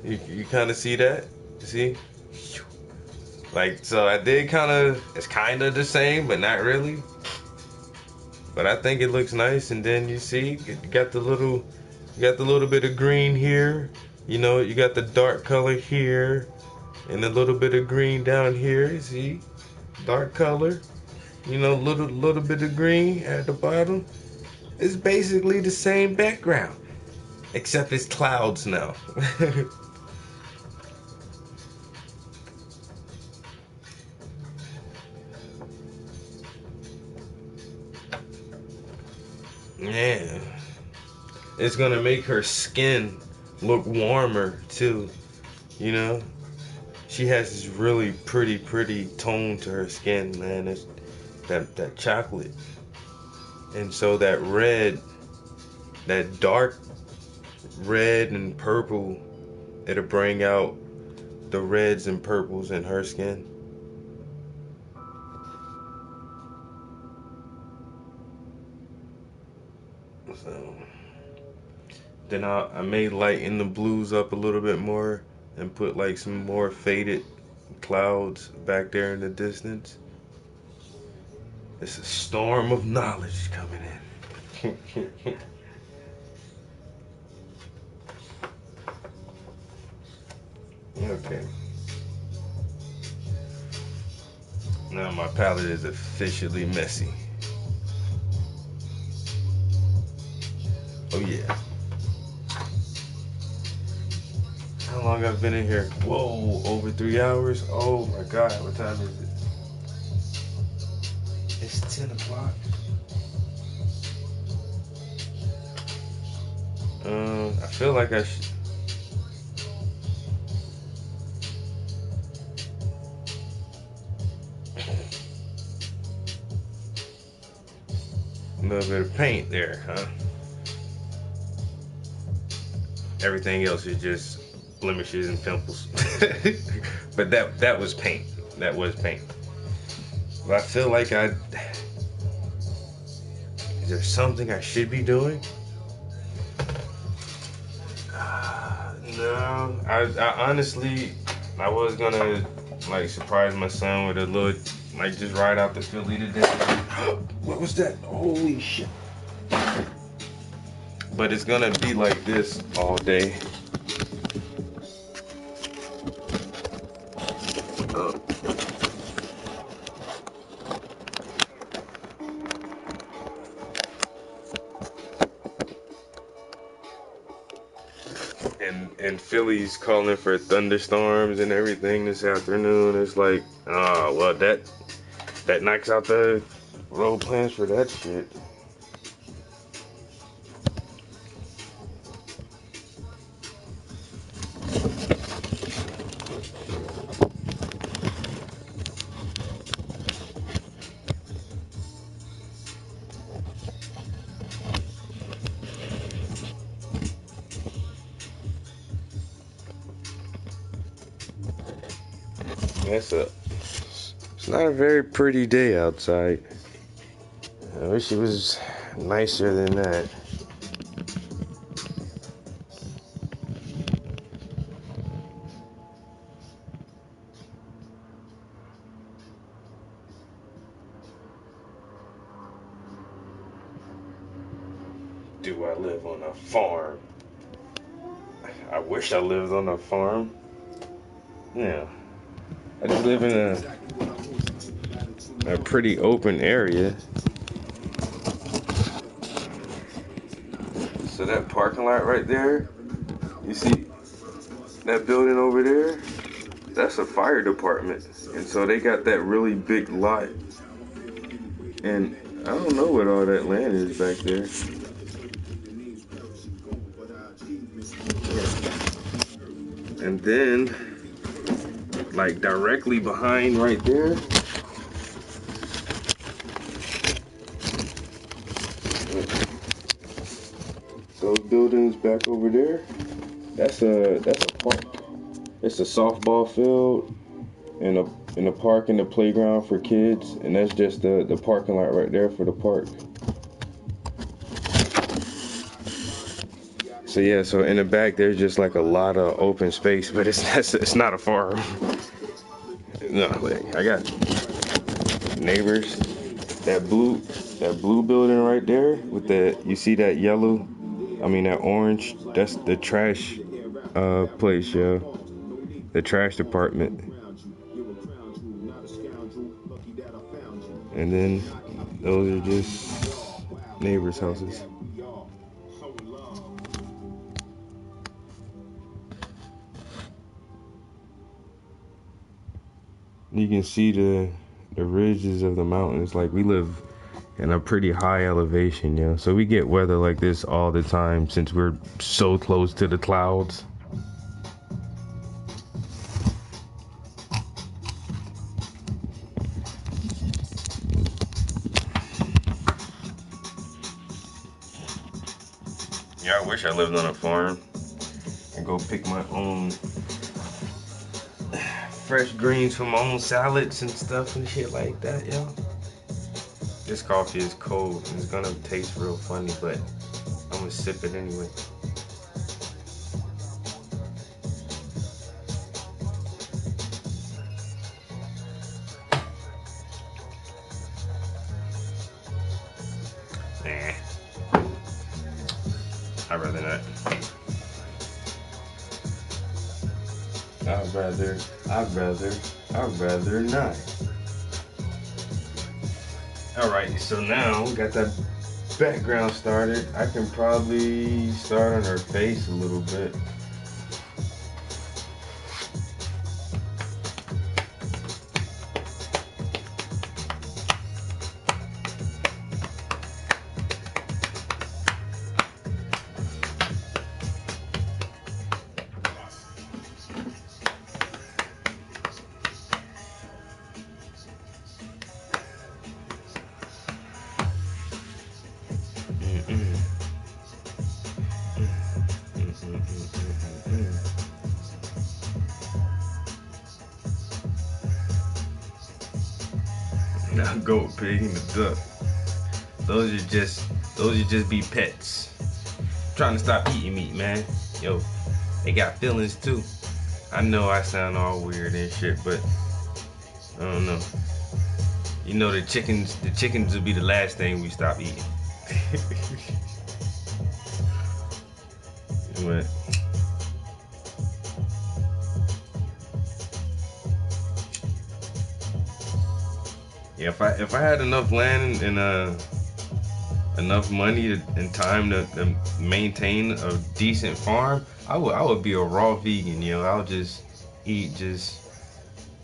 you kind of see that? See? Like, so I did it's kind of the same, but not really. But I think it looks nice. And then you see, you got the little bit of green here. You know, you got the dark color here, and a little bit of green down here. See, dark color. You know, little bit of green at the bottom. It's basically the same background, except it's clouds now. Yeah, it's gonna make her skin look warmer too. You know, she has this really pretty tone to her skin, man. It's that chocolate, and so that red, that dark red and purple, it'll bring out the reds and purples in her skin. So then I may lighten the blues up a little bit more and put like some more faded clouds back there in the distance. It's a storm of knowledge coming in. Okay. Now my palette is officially messy. Oh yeah. How long I've been in here? Whoa, over 3 hours? Oh my God, what time is it? It's 10 o'clock. I feel like I should. A little bit of paint there, huh? Everything else is just blemishes and pimples. But that was paint. That was paint. But I feel like is there something I should be doing? No, I honestly, I was gonna like surprise my son with a little, like just ride out to Philly today. What was that? Holy shit. But it's gonna be like this all day. And Philly's calling for thunderstorms and everything this afternoon. It's like, well, that knocks out the road plans for that shit. It's not a very pretty day outside. I wish it was nicer than that. Do I live on a farm? I wish I lived on a farm. Yeah. I just live in a pretty open area. So that parking lot right there, you see that building over there? That's a fire department. And so they got that really big lot. And I don't know what all that land is back there. And then, like directly behind right there, those buildings back over there, that's a park. It's a softball field and a park and a playground for kids, and that's just the parking lot right there for the park. So yeah, so in the back there's just like a lot of open space, but it's not a farm. No, like, I got neighbors. That blue building right there with you see that yellow, that orange, that's the trash place, yo. The trash department. And then those are just neighbors' houses. You can see the ridges of the mountains. Like, we live in a pretty high elevation, yeah. So we get weather like this all the time since we're so close to the clouds. Yeah, I wish I lived on a farm and go pick my own fresh greens from my own salads and stuff and shit like that, yo. This coffee is cold and it's gonna taste real funny, but I'm gonna sip it anyway. Nah, I'd rather not. I'd rather not. Alright, so now we got that background started. I can probably start on her face a little bit. Now goat, pig, and the duck. Those are just be pets. Trying to stop eating meat, man. Yo, they got feelings too. I know I sound all weird and shit, but I don't know. You know the chickens will be the last thing we stop eating. But yeah, if I had enough land and enough money and time to maintain a decent farm, I would be a raw vegan, yo. I'll just eat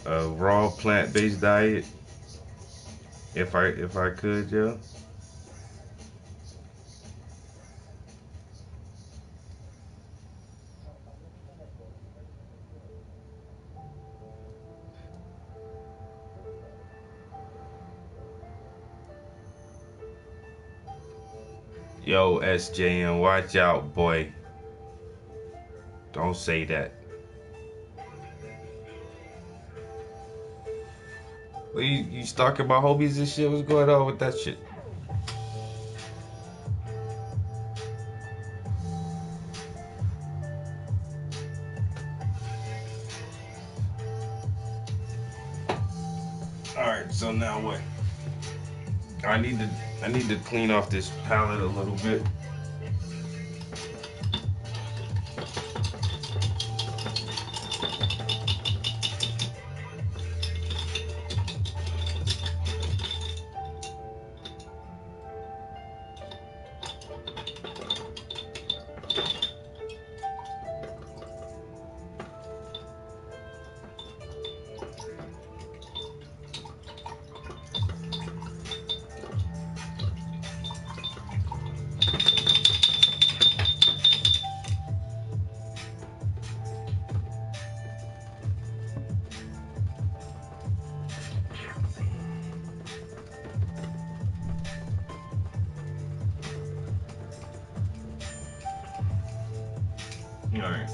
a raw plant-based diet if I could, yo. Yo, SJM, watch out, boy. Don't say that. Well, you stalking my homies and shit? What's going on with that shit? Alright, so now what? I need to clean off this palette a little bit. All right.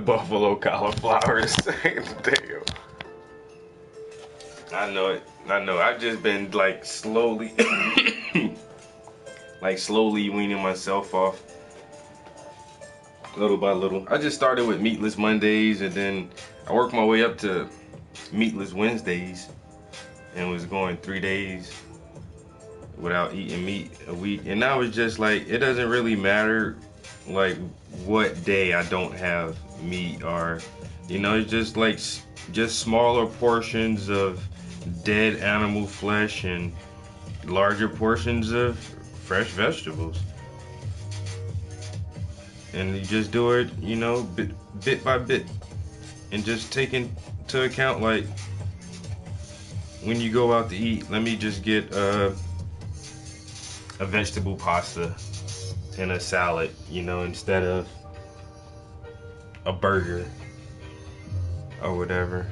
Buffalo cauliflowers. Damn. I know it. I've just been like slowly weaning myself off little by little. I just started with meatless Mondays and then I worked my way up to meatless Wednesdays and was going 3 days without eating meat a week. And now it's just like, it doesn't really matter like what day I don't have meat, or you know, it's just like just smaller portions of dead animal flesh and larger portions of fresh vegetables. And you just do it, you know, bit by bit, and just take into account like when you go out to eat, let me just get a vegetable pasta and a salad, you know, instead of a burger or whatever.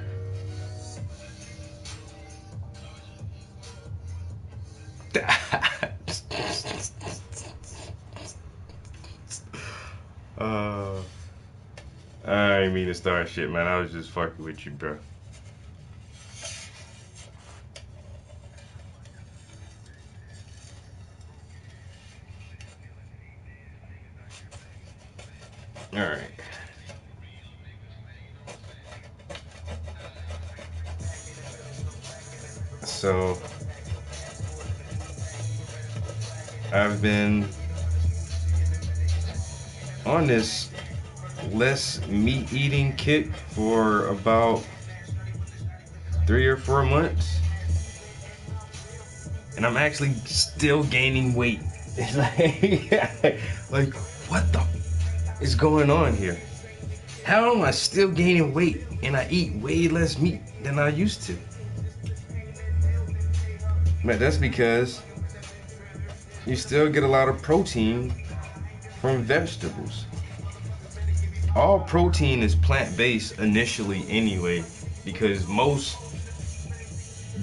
I didn't mean to start shit, man. I was just fucking with you, bro. Alright. So I've been on this less meat eating kick for about 3 or 4 months, and I'm actually still gaining weight. It's like what the is going on here? How am I still gaining weight and I eat way less meat than I used to? Man, that's because you still get a lot of protein from vegetables. All protein is plant-based initially anyway, because most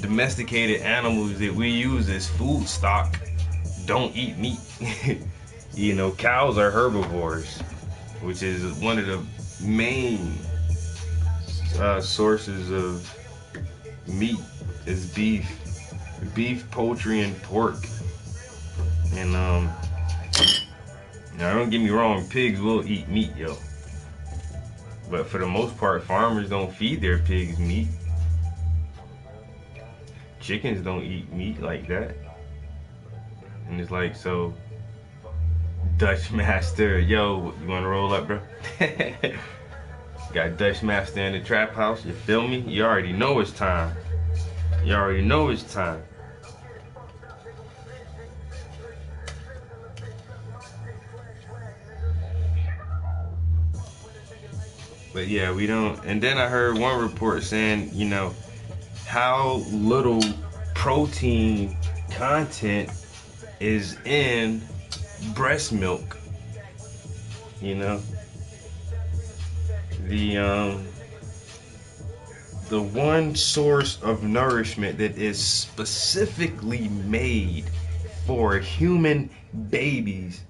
domesticated animals that we use as food stock don't eat meat. You know, cows are herbivores, which is one of the main sources of meat is beef, poultry, and pork. And now don't get me wrong, pigs will eat meat, yo. But for the most part, farmers don't feed their pigs meat. Chickens don't eat meat like that. And it's like, so Dutch Master, yo, you wanna roll up, bro? Got Dutch Master in the trap house, you feel me? You already know it's time. You already know it's time. But yeah, we don't. And then I heard one report saying, you know, how little protein content is in breast milk. You know, the one source of nourishment that is specifically made for human babies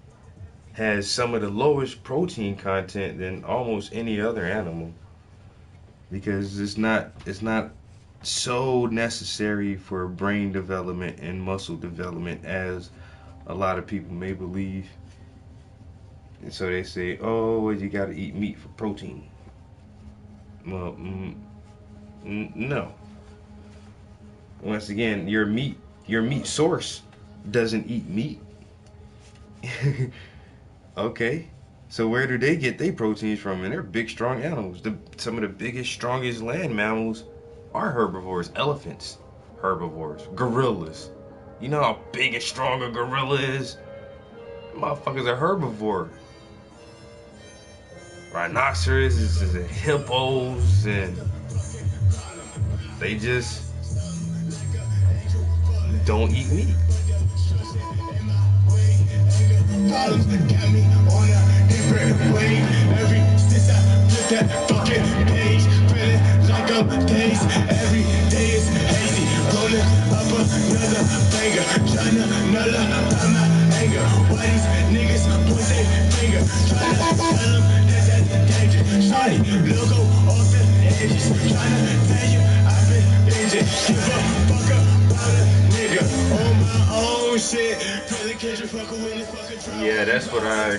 has some of the lowest protein content than almost any other animal, because it's not so necessary for brain development and muscle development as a lot of people may believe. And so they say, oh, you gotta eat meat for protein. Well, no. Once again, your meat source doesn't eat meat. Okay, so where do they get their proteins from? And they're big, strong animals. Some of the biggest, strongest land mammals are herbivores. Elephants, herbivores. Gorillas. You know how big and strong a gorilla is? Motherfuckers are herbivore. Rhinoceroses and hippos, and they just don't eat meat. Problems got me on a different wave. Every since I flip that fucking page, feeling like I'm dazed. Every day is hazy, rolling up another banger, trying to nullify my anger. Why these niggas point their finger, trying to tell them that's danger. Shawty, logo off the edges, trying to tell you I've been binging. Give a fuck about a nigga on my own shit. Really catch a fucker when the fucker. Yeah, that's what I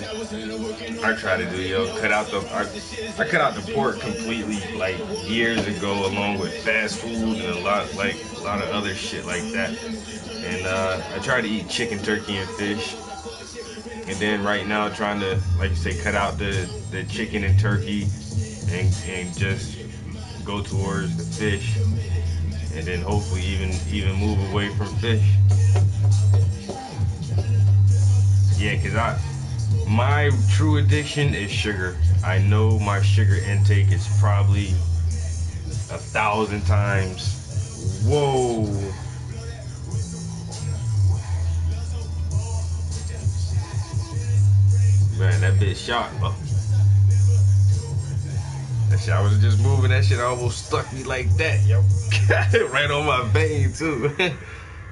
try to do, yo. I cut out the pork completely, like, years ago, along with fast food and a lot of other shit like that. And I try to eat chicken, turkey, and fish. And then right now, trying to, like you say, cut out the chicken and turkey and just go towards the fish. And then hopefully even move away from fish. Yeah, because my true addiction is sugar. I know my sugar intake is probably 1,000 times. Whoa. Man, that bitch shot, bro. shit, I was just moving. That shit almost stuck me like that, yo. Right on my vein too.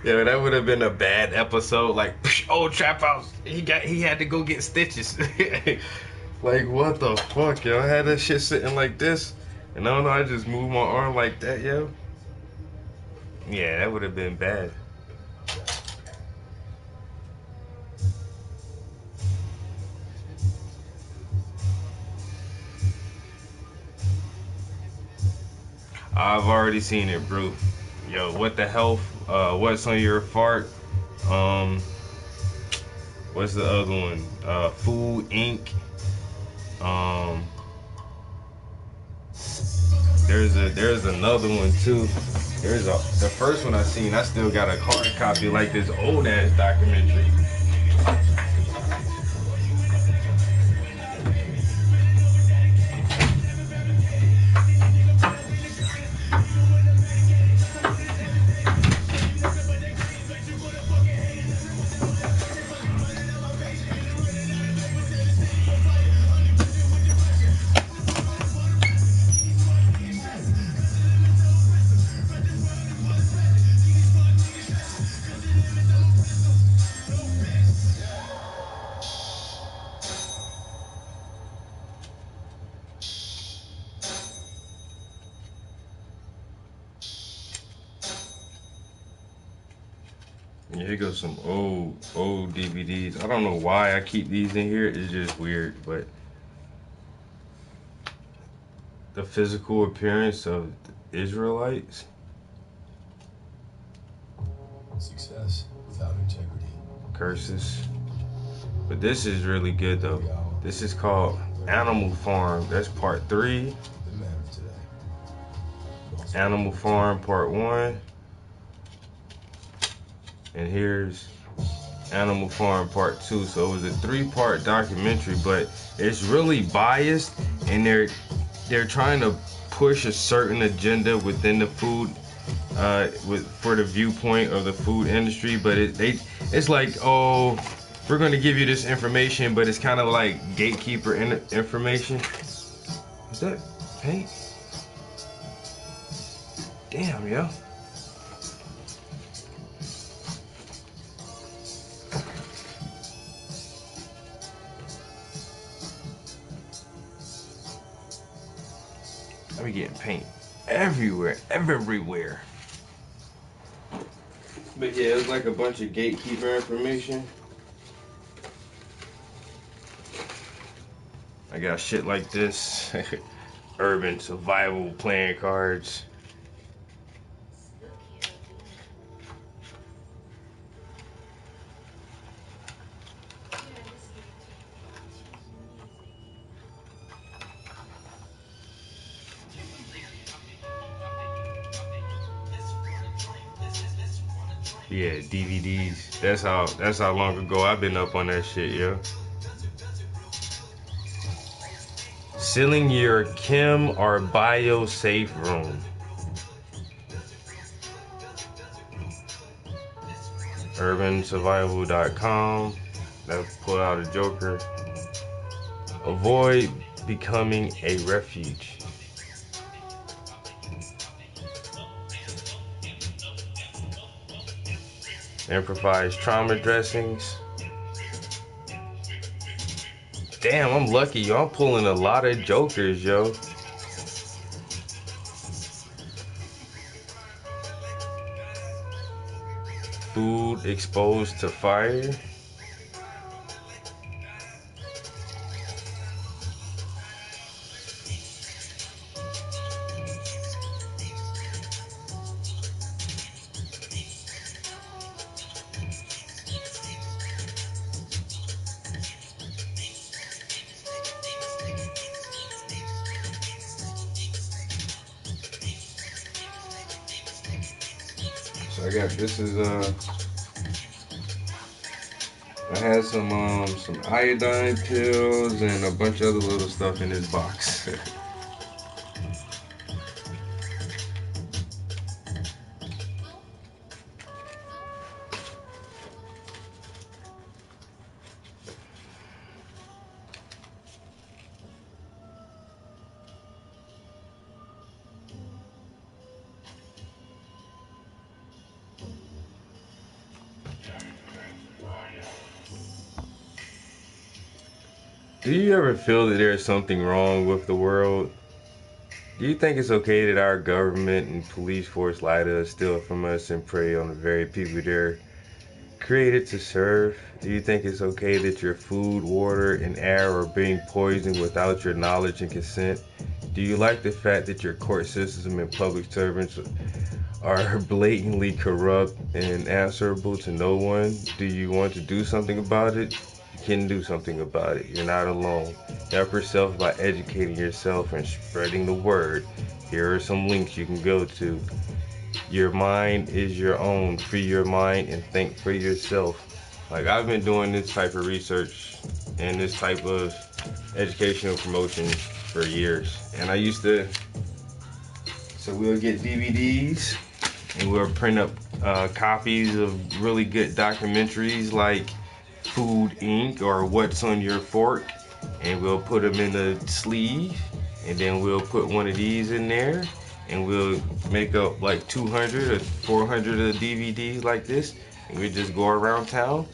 Yeah, that would have been a bad episode. Like, old Trap House, he had to go get stitches. Like, what the fuck, yo? I had that shit sitting like this, and I don't know, I just moved my arm like that, yo. Yeah, that would have been bad. I've already seen it, bro. Yo, what the health? What's on your fart? What's the other one? Food Inc. There's another one too. The first one I seen. I still got a hard copy, like this old ass documentary. Yeah, here goes some old DVDs. I don't know why I keep these in here. It's just weird, but the physical appearance of the Israelites. Success without integrity. Curses. But this is really good though. This is called Animal Farm. That's part 3. Animal Farm part 1. And here's Animal Farm part 2. So it was a 3-part documentary, but it's really biased, and they're trying to push a certain agenda within the food for the viewpoint of the food industry. But it's like, oh, we're going to give you this information, but it's kind of like gatekeeper information. Is that paint? Damn, yo. I be getting paint everywhere. But yeah, it's like a bunch of gatekeeper information. I got shit like this. Urban survival playing cards. Yeah, DVDs. That's how long ago I've been up on that shit, yo. Sealing your chem or bio safe room. UrbanSurvival.com. That pull out a joker. Avoid becoming a refuge. Improvised trauma dressings. Damn, I'm lucky, yo. I'm pulling a lot of jokers, yo. Food exposed to fire. So I got, this is I had some iodine pills and a bunch of other little stuff in this box. Do you ever feel that there's something wrong with the world? Do you think it's okay that our government and police force lie to us, steal from us, and prey on the very people they're created to serve? Do you think it's okay that your food, water, and air are being poisoned without your knowledge and consent? Do you like the fact that your court system and public servants are blatantly corrupt and answerable to no one? Do you want to do something about it? You can do something about it. You're not alone. Help yourself by educating yourself and spreading the word. Here are some links you can go to. Your mind is your own. Free your mind and think for yourself. Like, I've been doing this type of research and this type of educational promotion for years. And I used to, so we'll get DVDs and we'll print up copies of really good documentaries like Food Inc. or What's on Your Fork, and we'll put them in a sleeve, and then we'll put one of these in there, and we'll make up like 200 or 400 of the DVDs like this, and we just go around town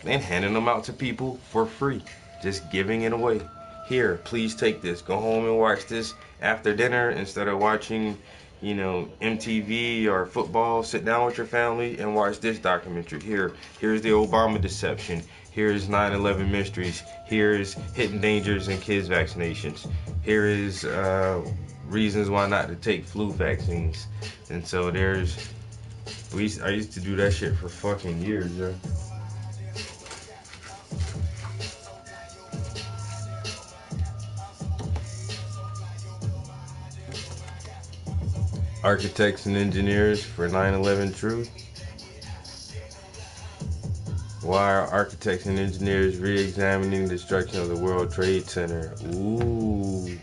and handing them out to people for free, just giving it away. Here, please take this. Go home and watch this after dinner instead of watching, you know, MTV or football. Sit down with your family and watch this documentary. Here's the Obama deception. Here's 9/11 mysteries. Here's hidden dangers in kids' vaccinations. Here is reasons why not to take flu vaccines. And so I used to do that shit for fucking years, yo. Architects and engineers for 9/11 truth. Why are architects and engineers re-examining the destruction of the World Trade Center? Ooh.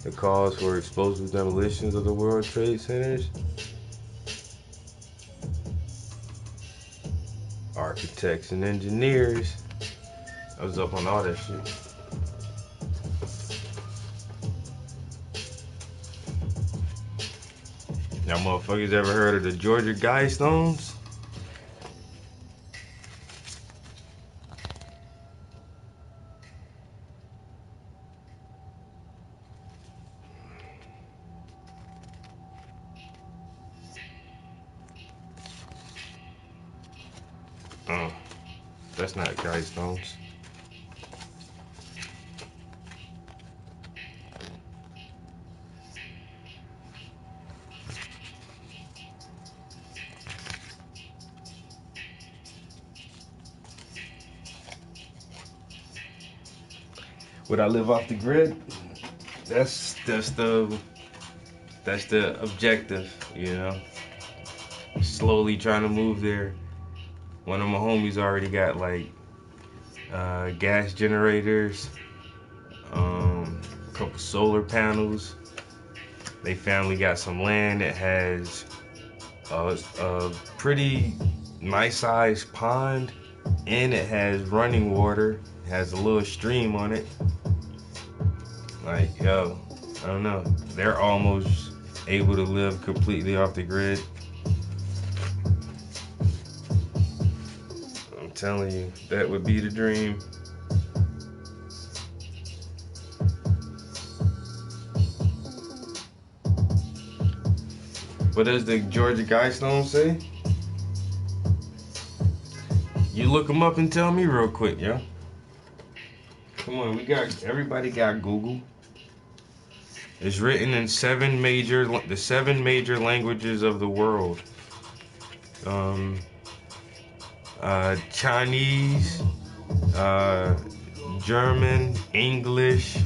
The cause for explosive demolitions of the World Trade Centers? Architects and engineers. I was up on all that shit. Y'all motherfuckers ever heard of the Georgia Guidestones? That's not Guidestones. Would I live off the grid? That's the objective, you know. Slowly trying to move there. One of my homies already got like gas generators, a couple solar panels. They finally got some land that has a pretty nice sized pond, and it has running water. It has a little stream on it. Like, yo, I don't know. They're almost able to live completely off the grid. I'm telling you, that would be the dream. What does the Georgia Guidestone say? You look them up and tell me real quick, yo. Come on, everybody got Google. It's written in the 7 major languages of the world. Chinese, German, English,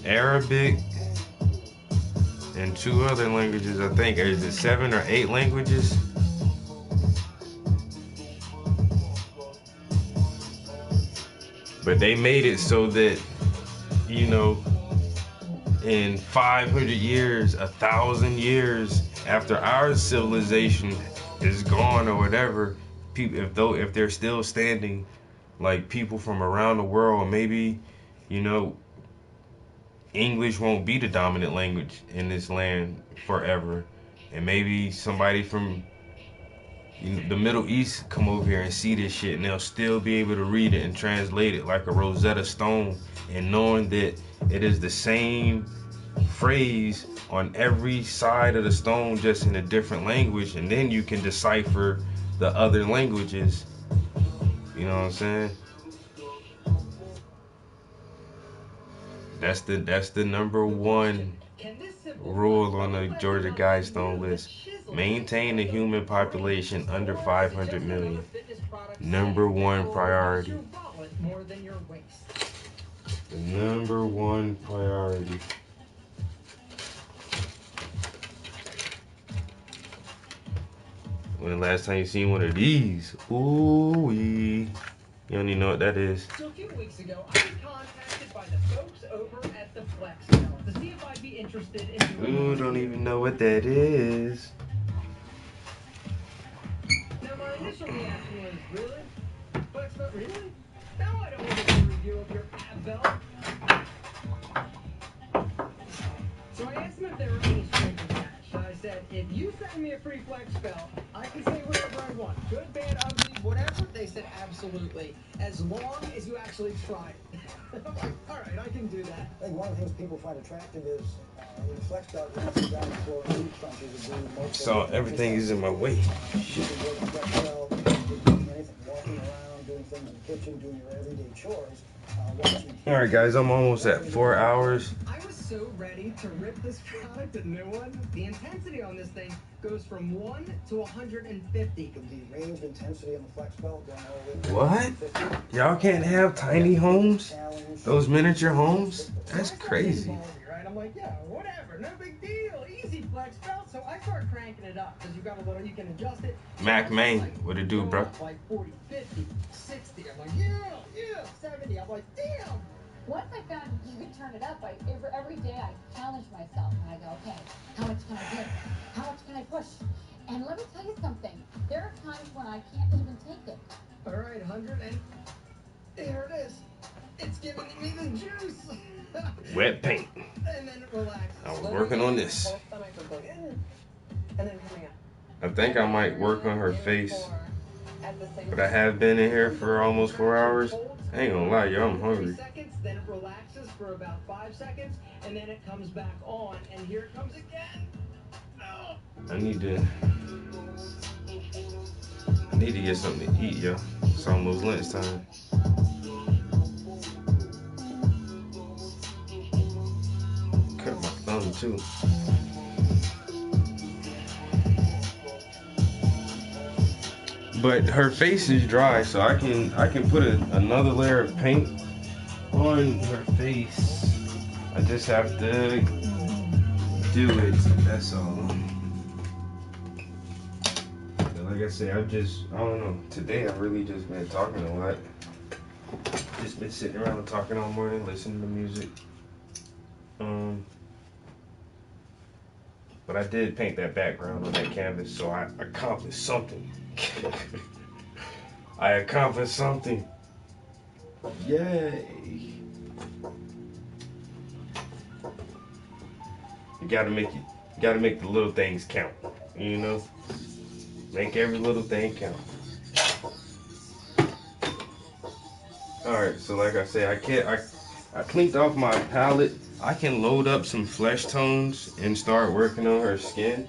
Arabic, and 2 other languages, I think. Is it 7 or 8 languages? But they made it so that, you know, in 500 years, 1,000 years after our civilization is gone or whatever, people, if they're still standing, like people from around the world, maybe, you know, English won't be the dominant language in this land forever, and maybe somebody from the Middle East come over here and see this shit, and they'll still be able to read it and translate it like a Rosetta Stone, and knowing that it is the same phrase on every side of the stone, just in a different language, and then you can decipher the other languages. You know what I'm saying? That's the number one rule on the Georgia Guidestone list. Maintain the human population under 500 million. Number one priority. The number one priority. When the last time you seen one of these? Ooh-wee. You don't even know what that is. So a few weeks ago, I was contacted by the folks over at the Flex Bell to see if I'd be interested in doing. Ooh, don't even know what that is. Now my initial reaction was, really? Flex Bell, really? No, I don't want to do a review of your ab belt. So I asked them if they were any strings attached. I said, if you send me a free Flex Bell, I can say whatever I want. Good, bad, ugly, whatever. They said, absolutely. As long as you actually try it. I'm like, all right, I can do that. I think one of the things people find attractive is the Flex Belt is down the floor and deep crunches and doing most So everything is in my way. Shit. Walking around, doing things in the kitchen, doing your everyday chores. All right, guys, I'm almost at 4 hours. I was so ready to rip this product a new one. The intensity on this thing goes from 1 to 150. The range of intensity on the Flex Belt going all the way. What? Y'all can't have tiny homes? Those miniature homes? That's crazy. Right? I'm like, yeah, whatever, no big deal. Easy Flex Belt. So I start cranking it up because you got a little, you can adjust it. Mac Main, what it do, bro? Like 40, 50, 60. I'm like, yeah, 70. I'm like, damn. Once I found you could turn it up, every day I challenge myself and I go, okay, how much can I give? How much can I push? And let me tell you something. There are times when I can't even take it. All right, 100, and there it is. It's giving me the juice. Wet paint. And then relax. I was working on this. And then coming up. I think I might work on her face. But I have been in here for almost 4 hours. I ain't gonna lie, y'all, I'm hungry. Seconds, then it relaxes for about 5 seconds, and then it comes back on, and here it comes again. Oh. I need to get something to eat, yo. It's almost lunchtime. Cut my thumb too. But her face is dry, so I can put another layer of paint on her face. I just have to do it. That's all. And like I said, I don't know. Today I've really just been talking a lot. Just been sitting around talking all morning, listening to music. But I did paint that background on that canvas, so I accomplished something. I accomplished something. Yay. You gotta make the little things count, you know? Make every little thing count. Alright, so like I said, I cleaned off my palette. I can load up some flesh tones and start working on her skin.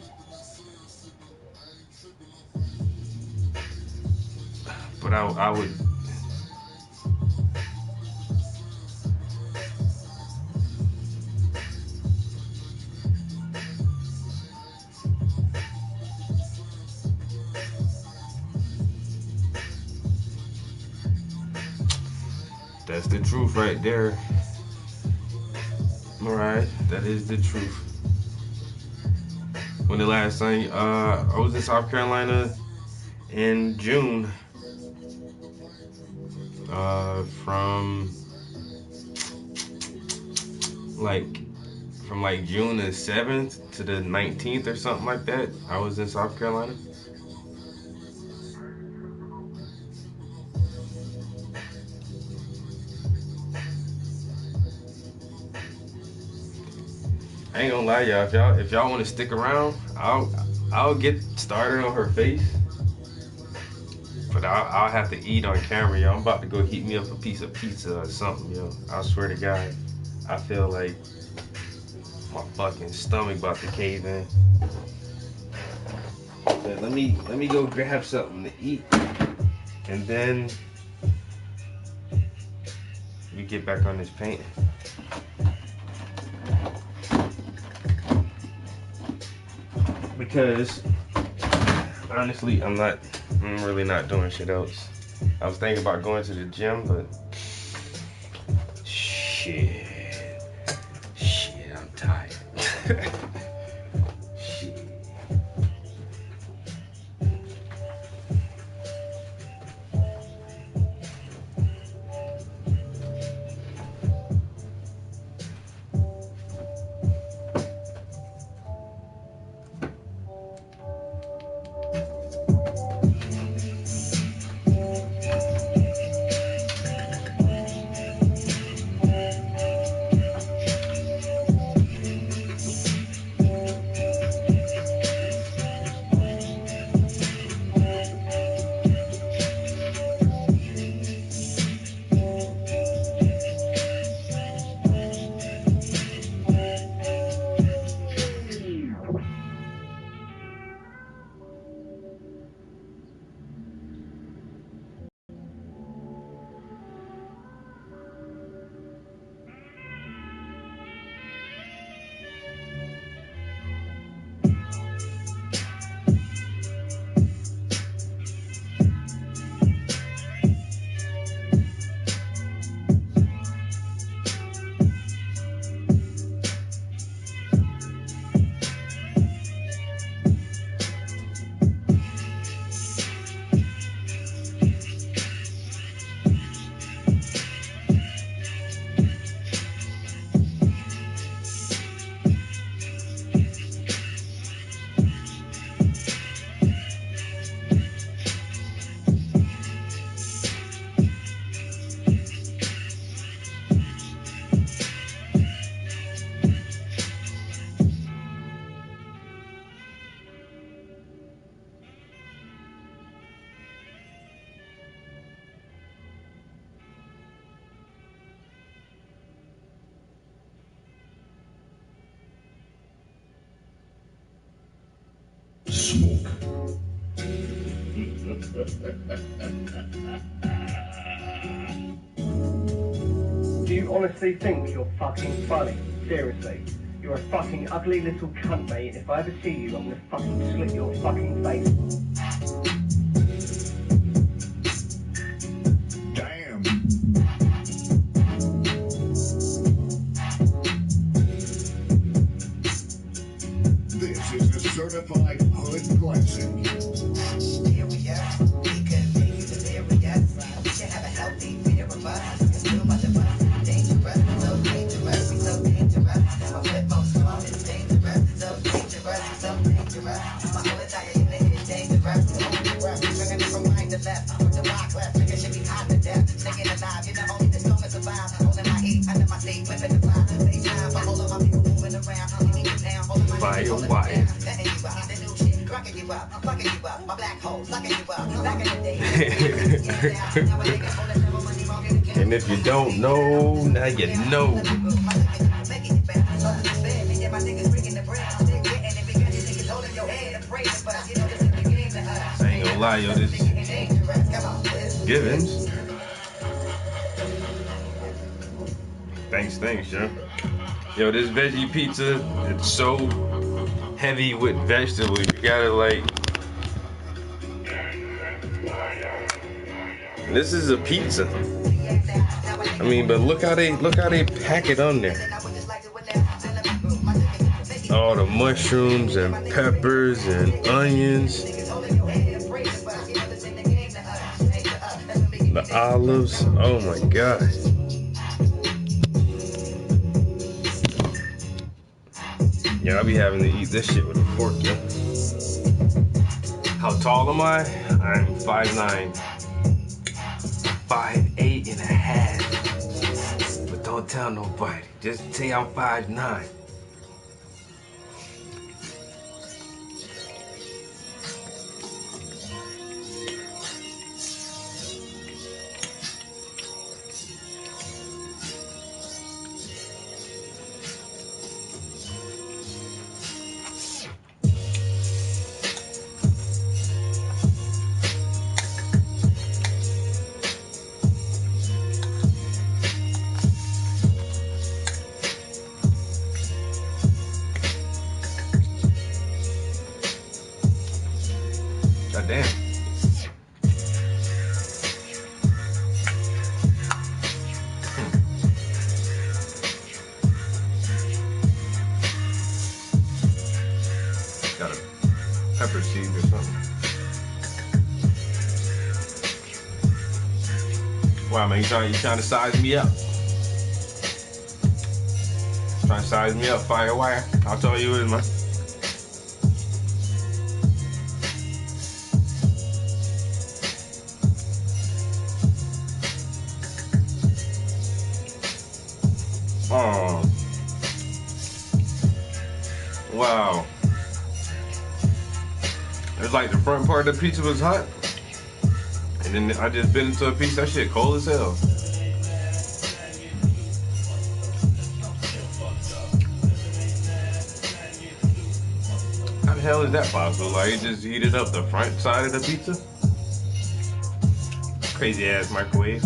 But I would. That's the truth right there. Alright, that is the truth. When the last time I was in South Carolina in June. From June the 7th to the 19th or something like that, I was in South Carolina. I ain't gonna lie, y'all. If y'all want to stick around, I'll get started on her face. But I'll have to eat on camera, yo. I'm about to go heat me up a piece of pizza or something, yo. I swear to God, I feel like my fucking stomach about to cave in. But let me go grab something to eat, and then we get back on this painting. Because honestly, I'm really not doing shit else. I was thinking about going to the gym, but shit, I'm tired. Shit. Smoke. Do you honestly think you're fucking funny? Seriously. You're a fucking ugly little cunt, mate. If I ever see you, I'm gonna fucking slit your fucking face. Damn. This is the certified hood classic. Here we go. We could make you delirious. We should have a healthy fear of us. It's too much of us. Dangerous, so dangerous, we so dangerous. My flip phone strong is dangerous, so dangerous, so dangerous. My whole entire unit is dangerous. Drinking it from right to left, with the rock left. Nigga should be hot to death. Staying alive, you're the only that's gonna survive. Holding my heat under my seat, whipping the fire. Same time, for all of my people moving around. Fire. And if you don't know, now you know. I ain't gonna lie, yo, this Givens. Thanks, yo. Yo, this veggie pizza, it's so heavy with vegetables. You gotta like. This is a pizza. I mean, but look how they pack it on there. All the mushrooms and peppers and onions. The olives. Oh my God. Yeah, I'll be having to eat this shit with a fork, yo. How tall am I? I'm 5'9". 5'8" and a half. But don't tell nobody. Just say I'm 5'9". God damn. Got a pepper seed or something. Wow, man, you trying to size me up? Trying to size me up, Firewire? I'll tell you it, man. Oh. Wow. It's like the front part of the pizza was hot. And then I just bit into a piece. That shit cold as hell. How the hell is that possible? Like, it just heated up the front side of the pizza? Crazy ass microwave.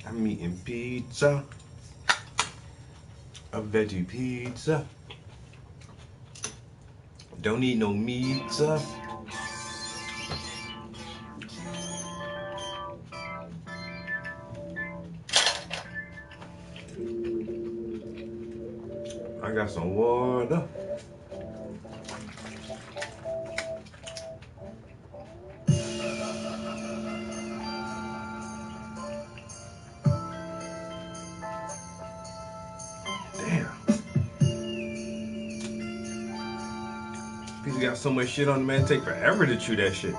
I'm eating pizza, a veggie pizza. Don't need no meat. I got some water. People got so much shit on the man, take forever to chew that shit.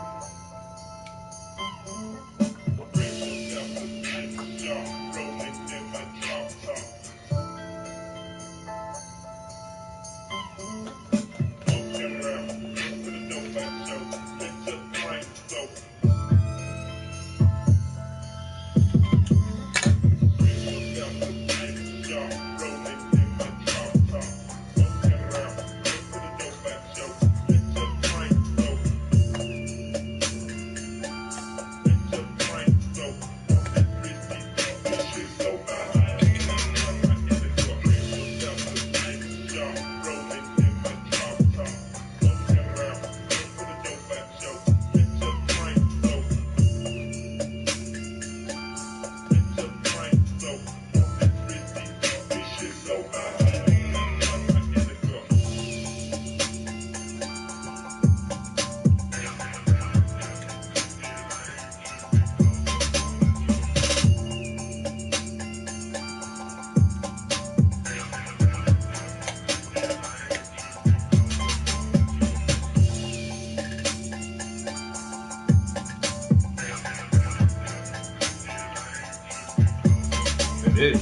It is.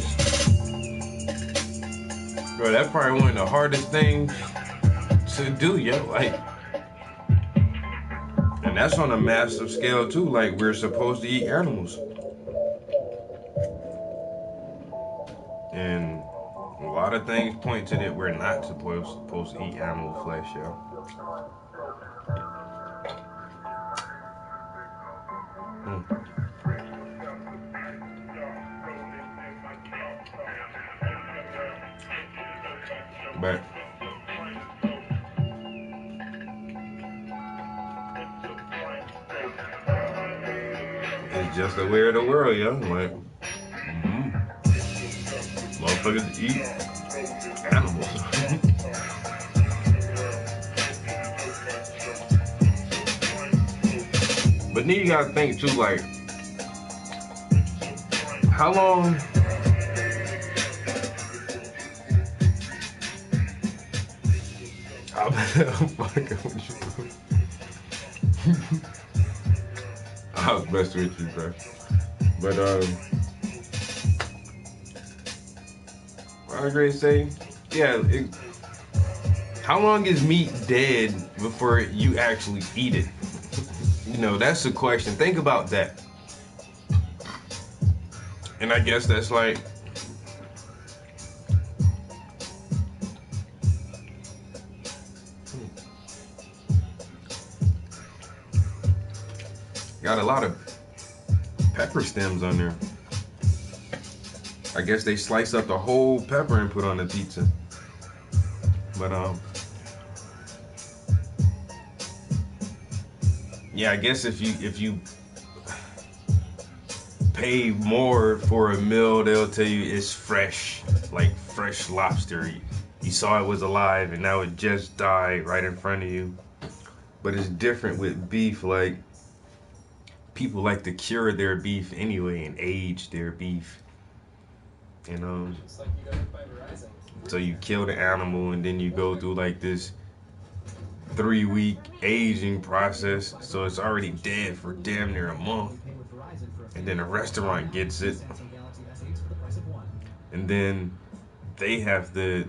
Bro, that's probably one of the hardest things to do, yo. Like, and that's on a massive scale too. Like, we're supposed to eat animals. And a lot of things point to that we're not supposed to eat animal flesh, yo. But it's just the way of the world, yo. Like, motherfuckers eat animals. But then you gotta think too, like, how long? I'm fucking with you. I was messing with you, bro. But I was going to say, yeah. How long is meat dead before you actually eat it? You know, that's the question. Think about that. And I guess that's like, got a lot of pepper stems on there. I guess they slice up the whole pepper and put on the pizza. But yeah, I guess if you pay more for a meal, they'll tell you it's fresh, like fresh lobster. You saw it was alive and now it just died right in front of you. But it's different with beef. Like, people like to cure their beef anyway and age their beef. You know, so you kill the animal and then you go through like this 3-week aging process, so it's already dead for damn near a month, and then a restaurant gets it, and then they have to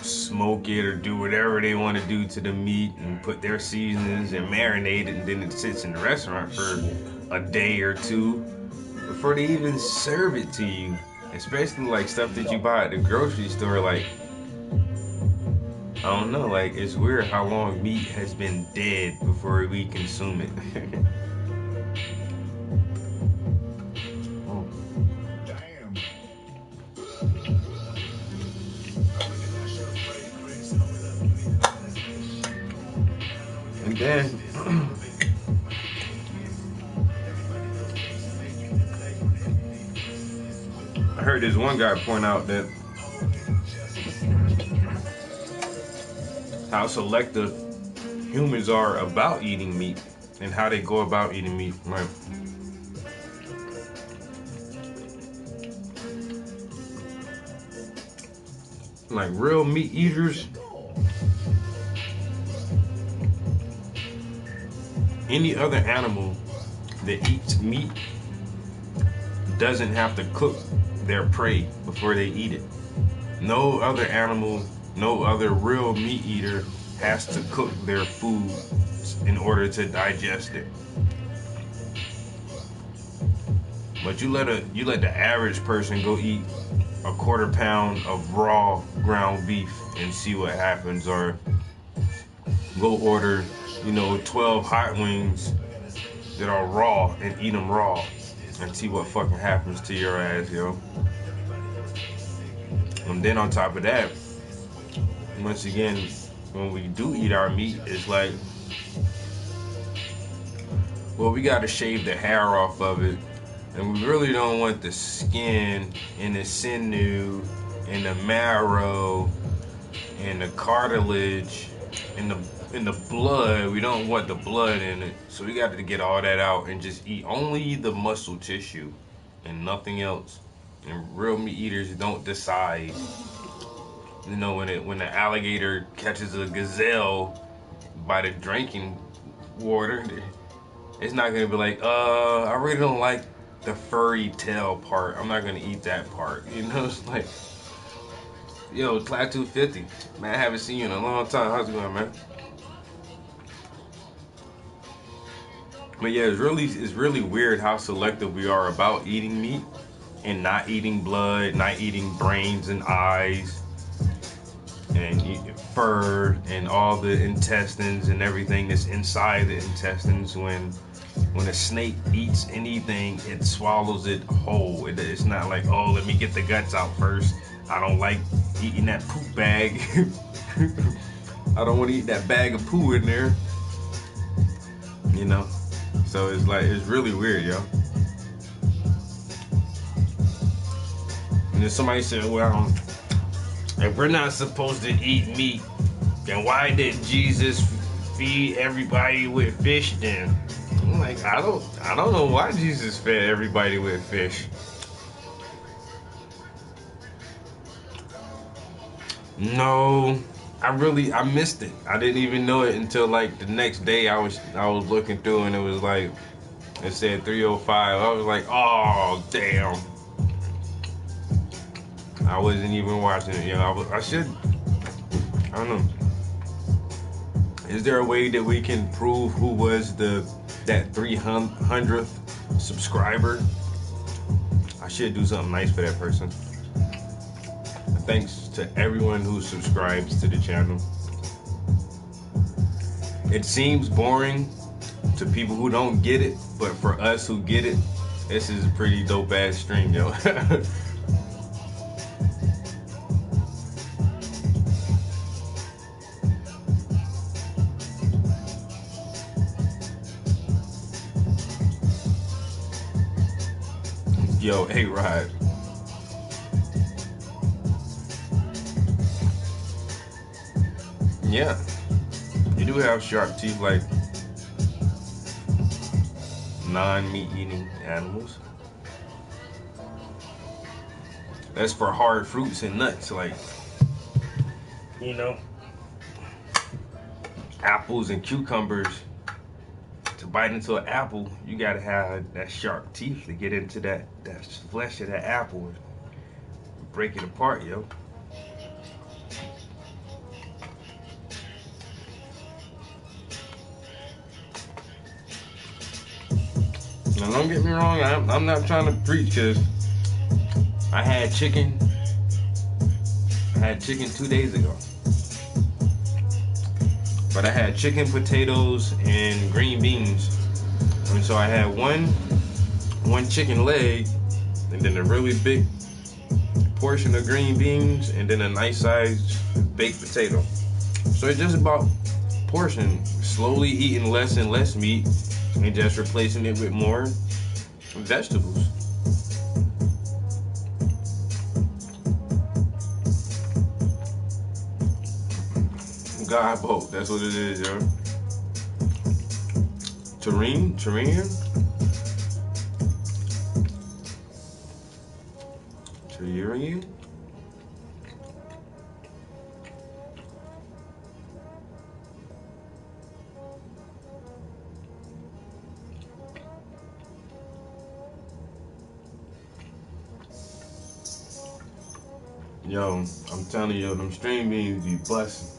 smoke it or do whatever they want to do to the meat and put their seasonings and marinate it, and then it sits in the restaurant for a day or two before they even serve it to you. Especially like stuff that you buy at the grocery store. Like, I don't know, like, it's weird how long meat has been dead before we consume it. And then I heard this one guy point out that how selective humans are about eating meat and how they go about eating meat. Like real meat eaters, any other animal that eats meat doesn't have to cook their prey before they eat it. No other animal, no other real meat eater has to cook their food in order to digest it. But you let the average person go eat a 1/4 pound of raw ground beef and see what happens, or go order, 12 hot wings that are raw and eat them raw and see what fucking happens to your ass, yo. And then on top of that, once again, when we do eat our meat, it's like, well, we gotta shave the hair off of it, and we really don't want the skin and the sinew and the marrow and the cartilage and the blood. We don't want the blood in it, so we got to get all that out and just eat only the muscle tissue and nothing else. And real meat eaters don't decide. When the alligator catches a gazelle by the drinking water, it's not gonna be like, I really don't like the furry tail part, I'm not gonna eat that part. It's like, yo, Cloud 250, man, I haven't seen you in a long time. How's it going, man? But yeah, it's really weird how selective we are about eating meat and not eating blood, not eating brains and eyes and fur and all the intestines and everything that's inside the intestines. When a snake eats anything, it swallows it whole. It's not like, oh, let me get the guts out first. I don't like eating that poop bag. I don't want to eat that bag of poo in there. So it's like, it's really weird, yo. And then somebody said, well, if we're not supposed to eat meat, then why did Jesus feed everybody with fish then? I'm like, I don't know why Jesus fed everybody with fish. No, I missed it. I didn't even know it until like the next day. I was looking through and it was like it said 305. I was like, oh damn. I wasn't even watching it. You know, I should. I don't know. Is there a way that we can prove who was that 300th subscriber? I should do something nice for that person. Thanks to everyone who subscribes to the channel. It seems boring to people who don't get it, but for us who get it, this is a pretty dope ass stream, yo. Yo, A-Rod. Yeah, you do have sharp teeth like non-meat eating animals. That's for hard fruits and nuts, like, you know, apples and cucumbers. To bite into an apple, you gotta have that sharp teeth to get into that flesh of that apple and break it apart, yo. Now don't get me wrong, I'm not trying to preach, because I had chicken 2 days ago. But I had chicken, potatoes, and green beans. And so I had one chicken leg, and then a really big portion of green beans, and then a nice sized baked potato. So it's just about portion, slowly eating less and less meat, and just replacing it with more vegetables. God boat, that's what it is, yo. Tyrian? Yo, I'm telling you, them string beans be busting.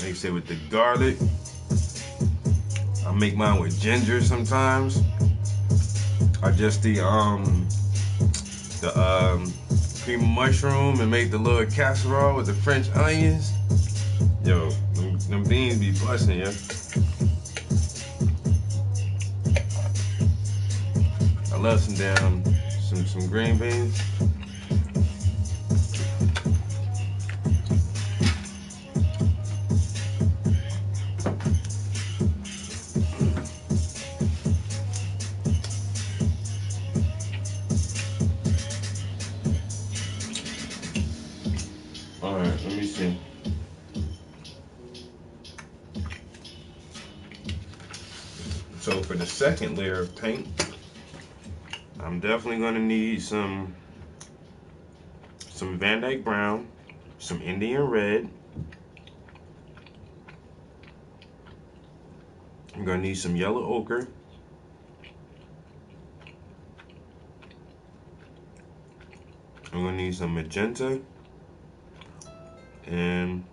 Like I say, with the garlic, I make mine with ginger sometimes. I just the cream of mushroom and make the little casserole with the French onions. Yo, them beans be busting, yeah. I love some green beans. So for the second layer of paint, I'm definitely gonna need some Van Dyke Brown, some Indian Red. I'm gonna need some yellow ochre. I'm gonna need some magenta and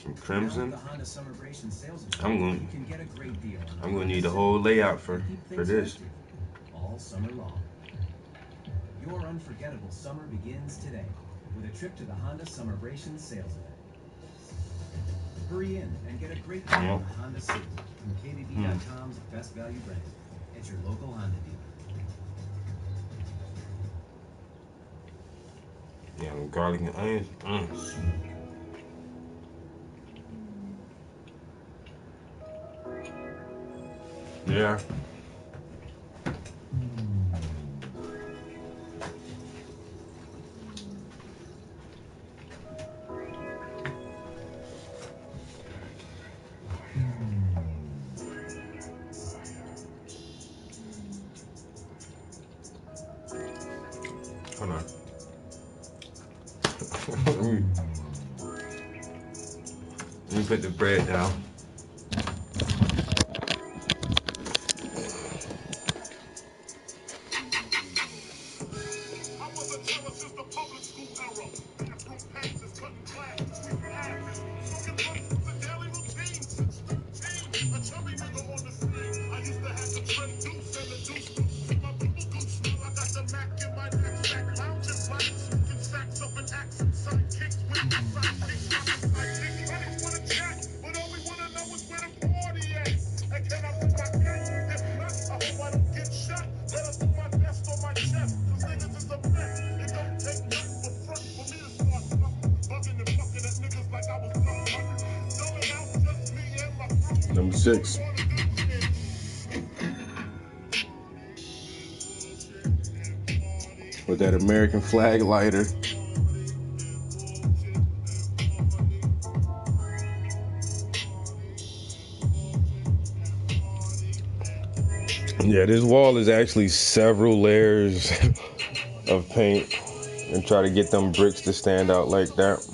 some crimson. I'm gonna need a whole layout for this. All summer long. Your unforgettable summer begins today with a trip to the Honda Summerbration sales event. Hurry in and get a great deal on the Honda Civic from KBB.com's best value brand at your local Honda dealer. Yeah, garlic and onions. Yeah. Hold on. Let me put the bread down. Number 6. With that American flag lighter. Yeah, this wall is actually several layers of paint, and try to get them bricks to stand out like that.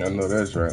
I know that's right.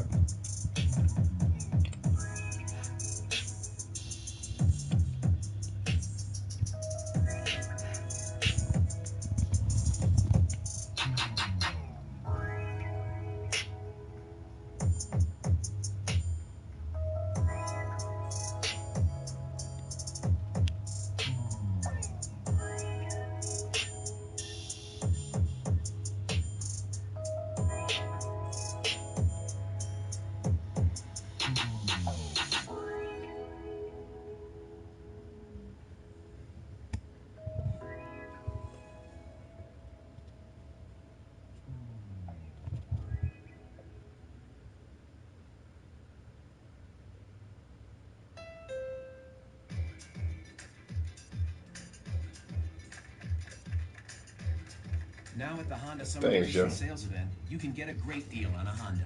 Now at the Honda Summer Sales Event, you can get a great deal on a Honda.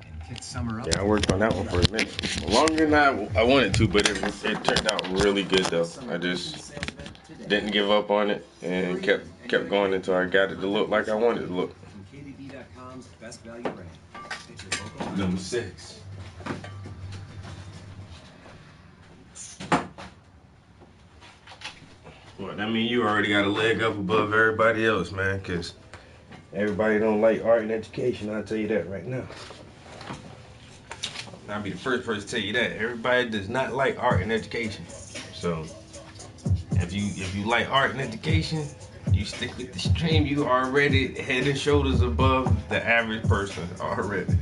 And kick summer up. Yeah, I worked on that one for a minute. Longer than I wanted to, but it turned out really good though. I just didn't give up on it and kept going until I got it to look like I wanted it to look. KBB.com's best value brand. It's your local Number 6. Well, that means you already got a leg up above everybody else, man, because everybody don't like art and education. I'll tell you that right now. I'll be the first person to tell you that. Everybody does not like art and education. So if you like art and education, you stick with the stream. You already head and shoulders above the average person already.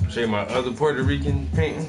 Show you my other Puerto Rican painting.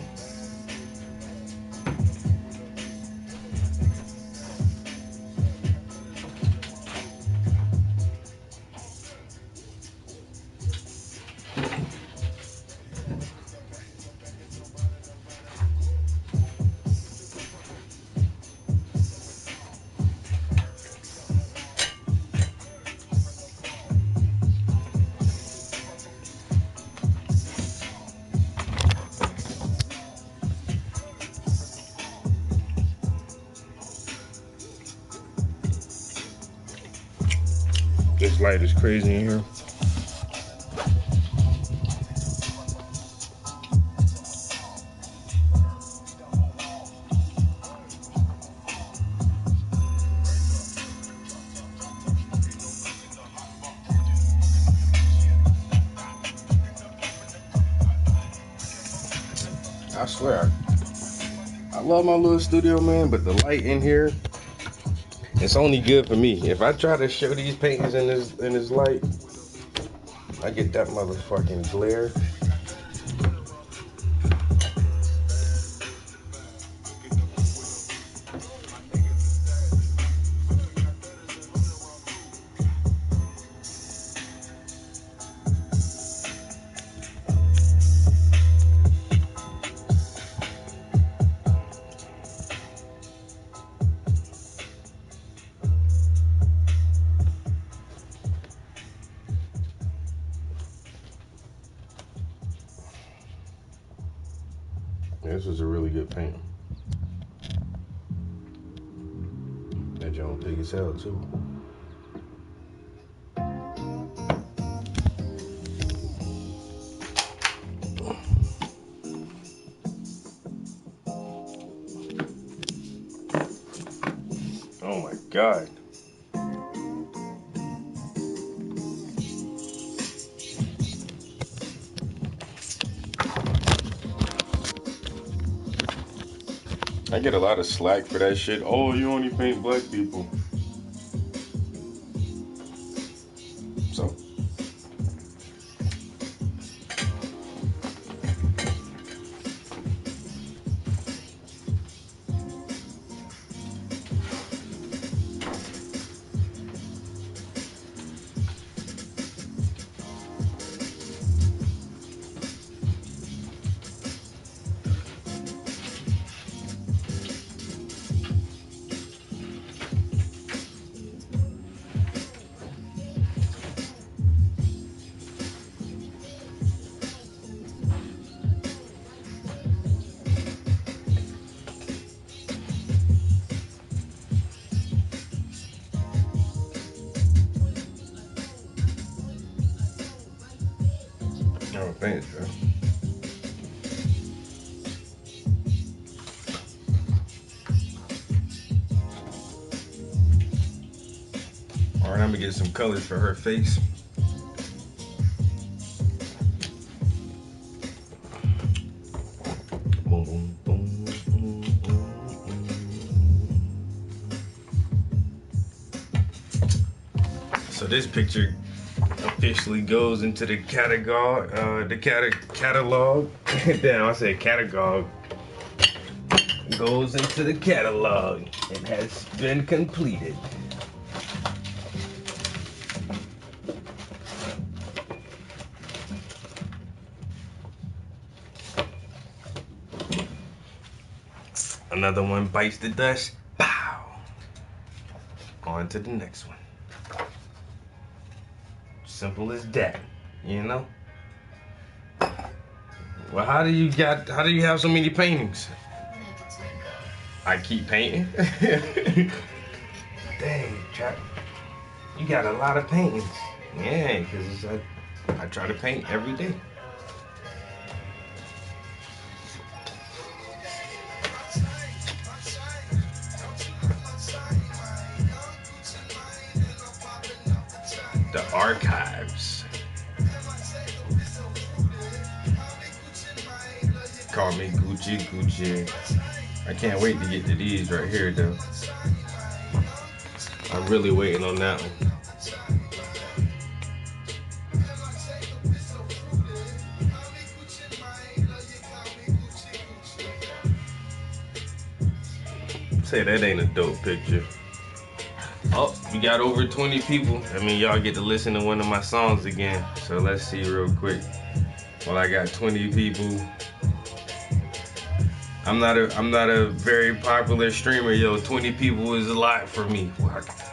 This light is crazy in here. I swear, I love my little studio, man, but the light in here, it's only good for me. If I try to show these paintings in this light, I get that motherfucking glare. This was a really good paint. That joint big as hell too. Oh my God. I get a lot of slack for that shit. Oh, you only paint black people. So. Oh, thanks, bro. All right, I'm gonna get some colors for her face. Boom, boom, boom, boom, boom. So this picture officially goes into the catalog. Damn, I said catalog. Goes into the catalog. It has been completed. Another one bites the dust. Pow. On to the next one. Simple as that, you know? Well, how do you have so many paintings? I keep painting. Dang, you got a lot of paintings. Yeah, because I try to paint every day. The archives. Call me Gucci Gucci. I can't wait to get to these right here though. I'm really waiting on that one. Say that ain't a dope picture. Oh, we got over 20 people. I mean, y'all get to listen to one of my songs again. So let's see real quick. Well, I got 20 people. I'm not a very popular streamer, yo. 20 people is a lot for me.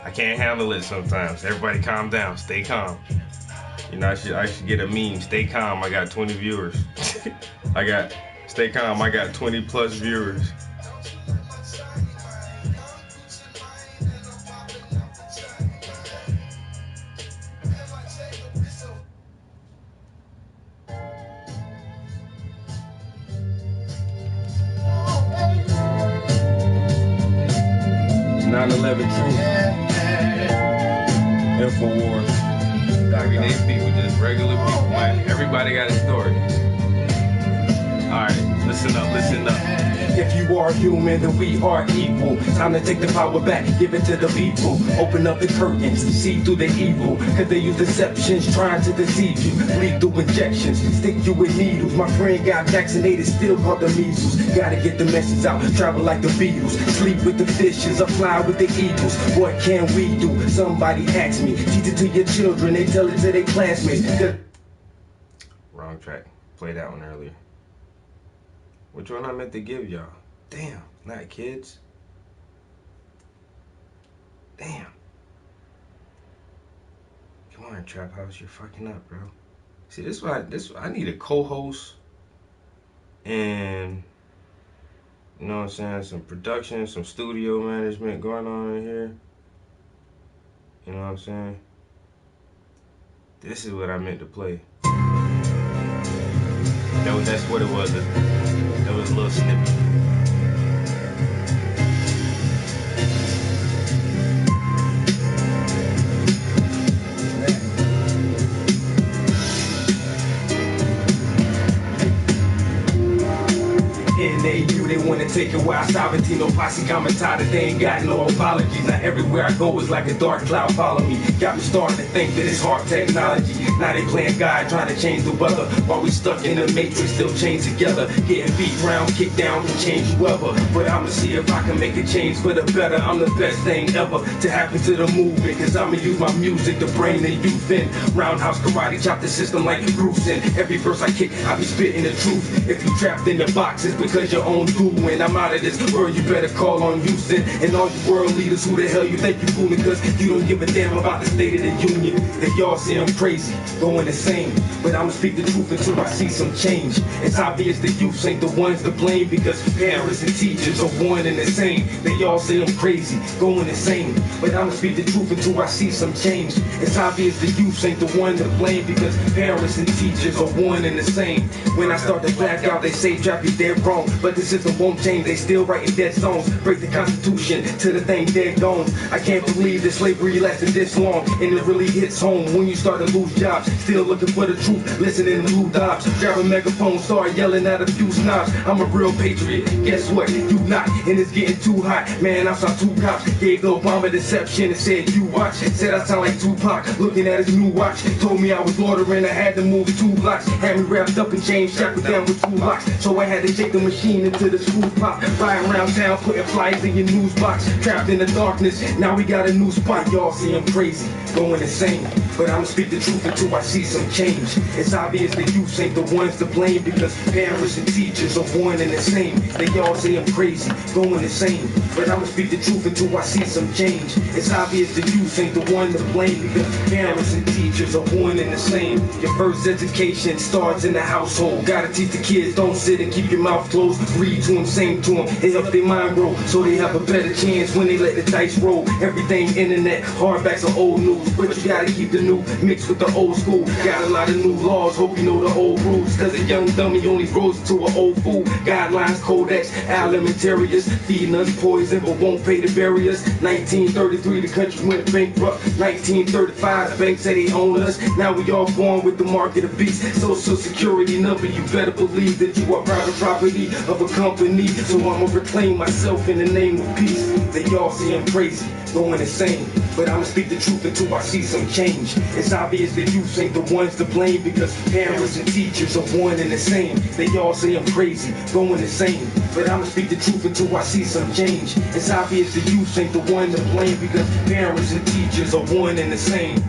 I can't handle it sometimes. Everybody calm down. Stay calm. You know, I should get a meme. Stay calm. I got 20 viewers. Stay calm. I got 20 plus viewers. InfoWars. Everyday people, just regular people, man. Everybody got a story. Alright, listen Listen up, listen up. If you are human, then we are equal. Time to take the power back, give it to the people. Open up the curtains, see through the evil. Cause they use deceptions, trying to deceive you. Lethal injections, stick you with needles. My friend got vaccinated, still caught the measles. Gotta get the message out, travel like the Beatles. Sleep with the fishes, or fly with the eagles. What can we do? Somebody ask me. Teach it to your children, they tell it to their classmates. Wrong track. Play that one earlier. Which one I meant to give y'all? Damn, not kids. Damn. Come on, Trap House, you're fucking up, bro. See, this I need a co-host and, you know what I'm saying, some production, some studio management going on in here. You know what I'm saying? This is what I meant to play. That's what it was. That was a little snippet. NAU, they wanna take it wild. Salvatino, Posse, Gamatata, they ain't got no apologies. Now everywhere I go is like a dark cloud follow me. Got me starting to think that it's hard technology. Now they playing God, trying to change the weather. While we stuck in the matrix, still chained together. Getting beat round, kicked down, can change whoever. But I'ma see if I can make a change for the better. I'm the best thing ever to happen to the movement. Cause I'ma use my music to bring the youth in. Roundhouse karate, chop the system like Bruce in. Every verse I kick, I be spitting the truth. If you trapped in the box, it's because your own doing. I'm out of this world, you better call on Houston. And all you world leaders, who the hell you think you fooling? Cause you don't give a damn about the state of the union. They y'all say I'm crazy, going insane. But I'ma speak the truth until I see some change. It's obvious the youth ain't the ones to blame, because parents and teachers are one and the same. They all say I'm crazy, going insane. But I'ma speak the truth until I see some change. It's obvious the youth ain't the one to blame, because parents and teachers are one and the same. When I start to black out, they say Trap, you dead wrong. But the system won't change, they still writing dead songs. Break the Constitution till the thing dead gone. I can't believe that slavery lasted this long, and it really hits home when you start to lose jobs. Still looking for the truth, listening to Lou Dobbs. Grab a megaphone, start yelling at a few snobs. I'm a real patriot, guess what? You not, and it's getting too hot. Man, I saw two cops, gave the Obama deception and said, you watch. Said I sound like Tupac, looking at his new watch. Told me I was loitering, I had to move 2 blocks. Had me wrapped up in chains, shackled down with 2 locks. So I had to shake the machine until the screws pop. Riding around town, putting flyers in your news box. Trapped in the darkness, now we got a new spot. Y'all see I'm crazy, going insane. But I'ma speak the truth until I see some change. It's obvious the youth ain't the ones to blame, because parents and teachers are one and the same. They all say I'm crazy, going insane. But I'ma speak the truth until I see some change. It's obvious the youth ain't the one to blame, because parents and teachers are one and the same. Your first education starts in the household. Gotta teach the kids, don't sit and keep your mouth closed. Read to them, sing to them, it helps their mind grow, so they have a better chance when they let the dice roll. Everything internet, hardbacks or old news, but you gotta keep the new mixed with the old school. Got a lot of new laws, hope you know the old rules, cause a young dummy only grows into an old fool. Guidelines, codex, alimentarius, feeding us poison but won't pay to bury us. 1933 the country went bankrupt. 1935 the bank said they own us. Now we all born with the mark of the beast. Social security number, you better believe that you are private property of a company. So I'ma reclaim myself in the name of peace. They all say I'm crazy, going insane. But I'ma speak the truth until I see some change. It's obvious that youth ain't the ones to blame, because parents and teachers are one and the same. They all say I'm crazy, going insane. But I'ma speak the truth until I see some change. It's obvious the youth ain't the one to blame, because parents and teachers are one and the same.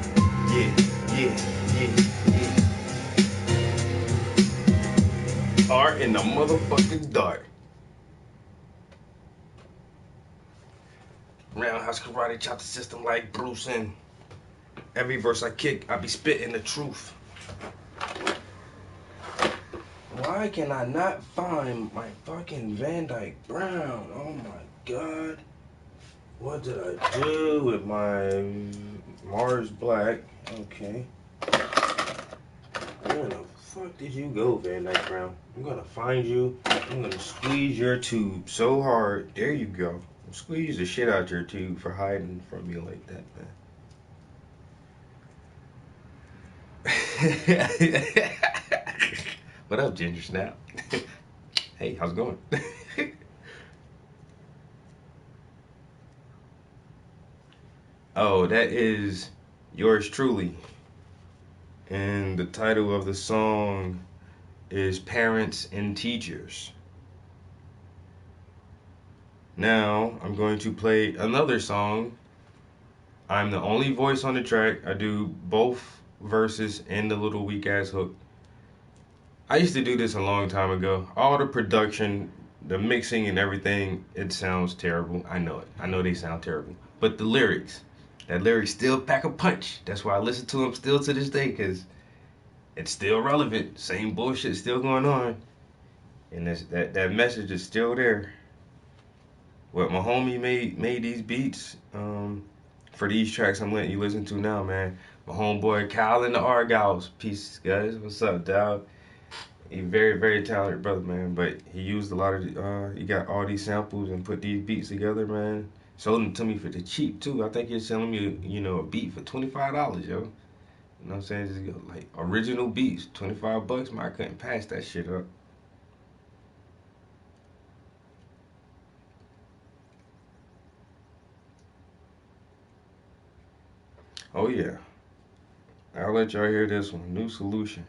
Yeah, yeah, yeah, yeah. Art in the motherfucking dark. Roundhouse karate, chop the system like Bruce in. Every verse I kick, I be spitting the truth. Why can I not find my fucking Van Dyke Brown? Oh my god. What did I do with my Mars Black? Okay. Where the fuck did you go, Van Dyke Brown? I'm gonna find you. I'm gonna squeeze your tube so hard. There you go. Squeeze the shit out your tube for hiding from you like that, man. What up, Ginger Snap? Hey, how's it going? Oh, that is yours truly. And the title of the song is Parents and Teachers. Now, I'm going to play another song. I'm the only voice on the track. I do both verses and the little weak ass hook. I used to do this a long time ago. All the production, the mixing and everything, it sounds terrible. I know it. I know they sound terrible. But the lyrics, that lyrics still pack a punch. That's why I listen to them still to this day, because it's still relevant. Same bullshit still going on. And that message is still there. What my homie made these beats for these tracks I'm letting you listen to now, man. My homeboy Kyle and the Argyles. Peace, guys. What's up, dog? He very, very talented brother, man. But he used a lot of, he got all these samples and put these beats together, man. Sold them to me for the cheap, too. I think he's selling me, a beat for $25, yo. You know what I'm saying? Just like original beats, $25, man. I couldn't pass that shit up. Oh, yeah. I'll let y'all hear this one. New Solution.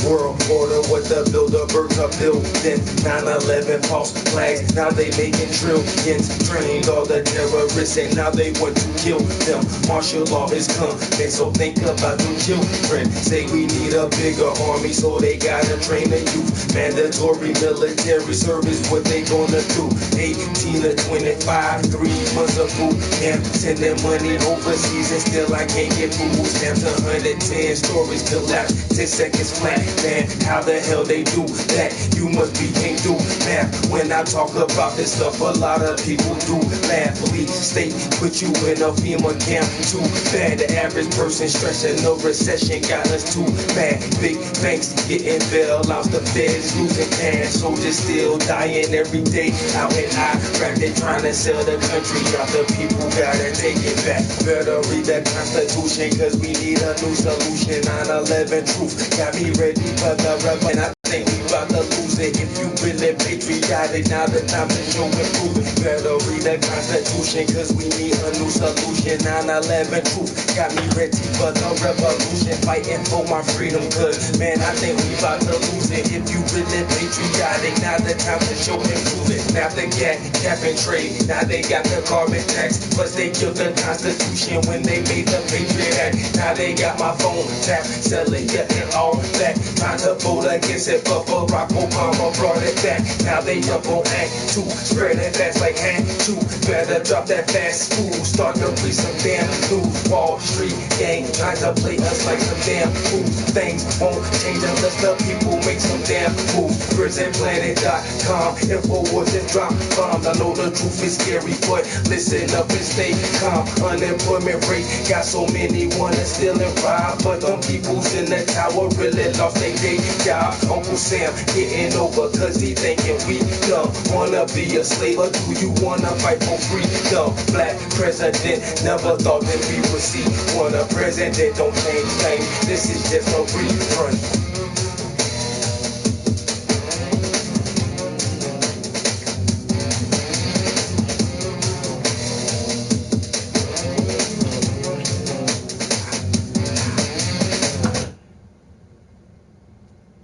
World order, what the Bilderbergs are building. 9/11 false flags, now they making trillions. Trained all the terrorists and now they want to kill them. Martial law is coming, so think about them children. Say we need a bigger army, so they gotta train the youth. Mandatory military service, what they gonna do? 18 to 25, 3 months of boot camp. Sending money overseas and still I can't get food stamps. 110 stories collapse, 10 seconds flat. Man, how the hell they do that? You must be can't do math. When I talk about this stuff, a lot of people do laugh. Police state put you in a FEMA camp. Too bad the average person stressing the recession got us too mad. Big banks getting bailouts, the feds losing cash. Soldiers still dying every day out in Iraq. They trying to sell the country out. The people gotta take it back. Better read the Constitution, cause we need a new solution. 9/11 truth got me ready for the rebel. And I think we about to lose it. If you really patriotic, now the time to show improvement. Better read the Constitution, cause we need a new solution. 9/11 truth got me ready for the revolution. Fighting for my freedom, cause man, I think we about to lose it. If you really patriotic, now the time to show improvement. Now the cap and trade, now they got the carbon tax. Plus they killed the Constitution when they made the Patriot Act. Now they got my phone tap, selling getting all back. Trying to vote against it, but Barack Obama brought it back. Now they up on Act 2, spreading fast like hand 2. Better drop that fast food, start to play some damn news. Wall Street gang trying to play us like some damn fools. Things won't change unless the people make some damn moves. PrisonPlanet.com, info wasn't drop bombs. I know the truth is scary, but listen up and stay calm. Unemployment rate got so many wanna steal and rob, but them peoples in the tower really lost their day job. Uncle Sam getting over cause he thinking we dumb. Wanna be a slave, or do you wanna fight for freedom? Black president, never thought that we would see one. A president don't change things, this is just a rerun.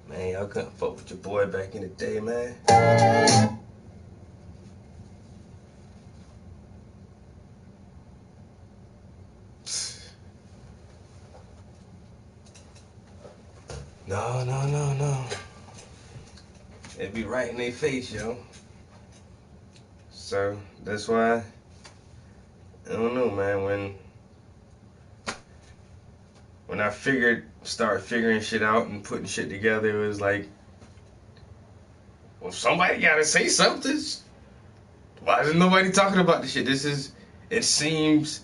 Man, y'all couldn't fuck with your boy back in the day, man. No. They be right in their face, yo. So, that's why, I don't know, man, when I start figuring shit out and putting shit together, it was like, well, somebody gotta say something. Why isn't nobody talking about this shit? It seems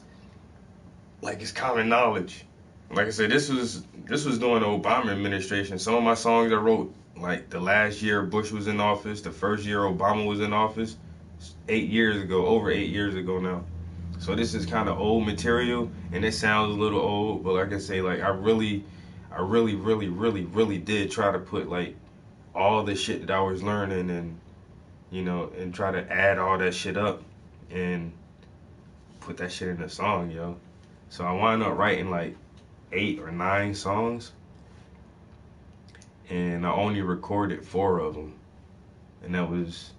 like it's common knowledge. Like I said, this was during the Obama administration. Some of my songs I wrote like the last year Bush was in office, the first year Obama was in office, 8 years ago, over 8 years ago now. So this is kind of old material, and it sounds a little old, but like I say, like I really did try to put like all the shit that I was learning, and and try to add all that shit up and put that shit in a song, yo. So I wound up writing like 8 or 9 songs, and I only recorded 4 of them, and that was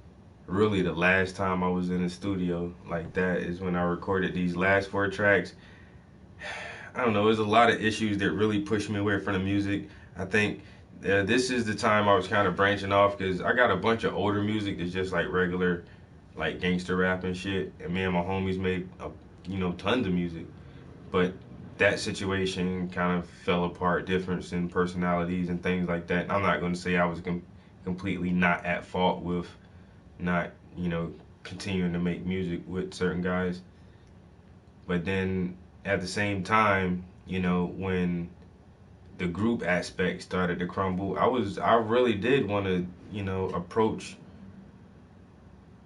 really the last time I was in the studio like that is when I recorded these last 4 tracks. I don't know, there's a lot of issues that really pushed me away from the music. I think this is the time I was kind of branching off, because I got a bunch of older music that's just like regular, like gangster rap and shit, and me and my homies made tons of music, but that situation kind of fell apart, difference in personalities and things like that. I'm not going to say I was completely not at fault with not continuing to make music with certain guys, but then at the same time, when the group aspect started to crumble, I really did want to approach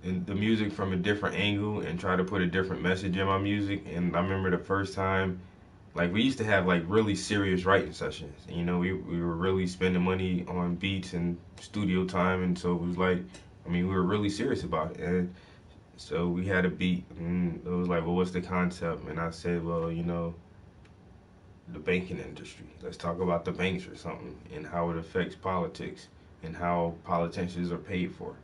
the music from a different angle and try to put a different message in my music. And I remember the first time, like, we used to have like really serious writing sessions. We were really spending money on beats and studio time, and so it was like, we were really serious about it. And so we had a beat, and it was like, well, what's the concept? And I said, well, the banking industry. Let's talk about the banks or something, and how it affects politics and how politicians are paid for.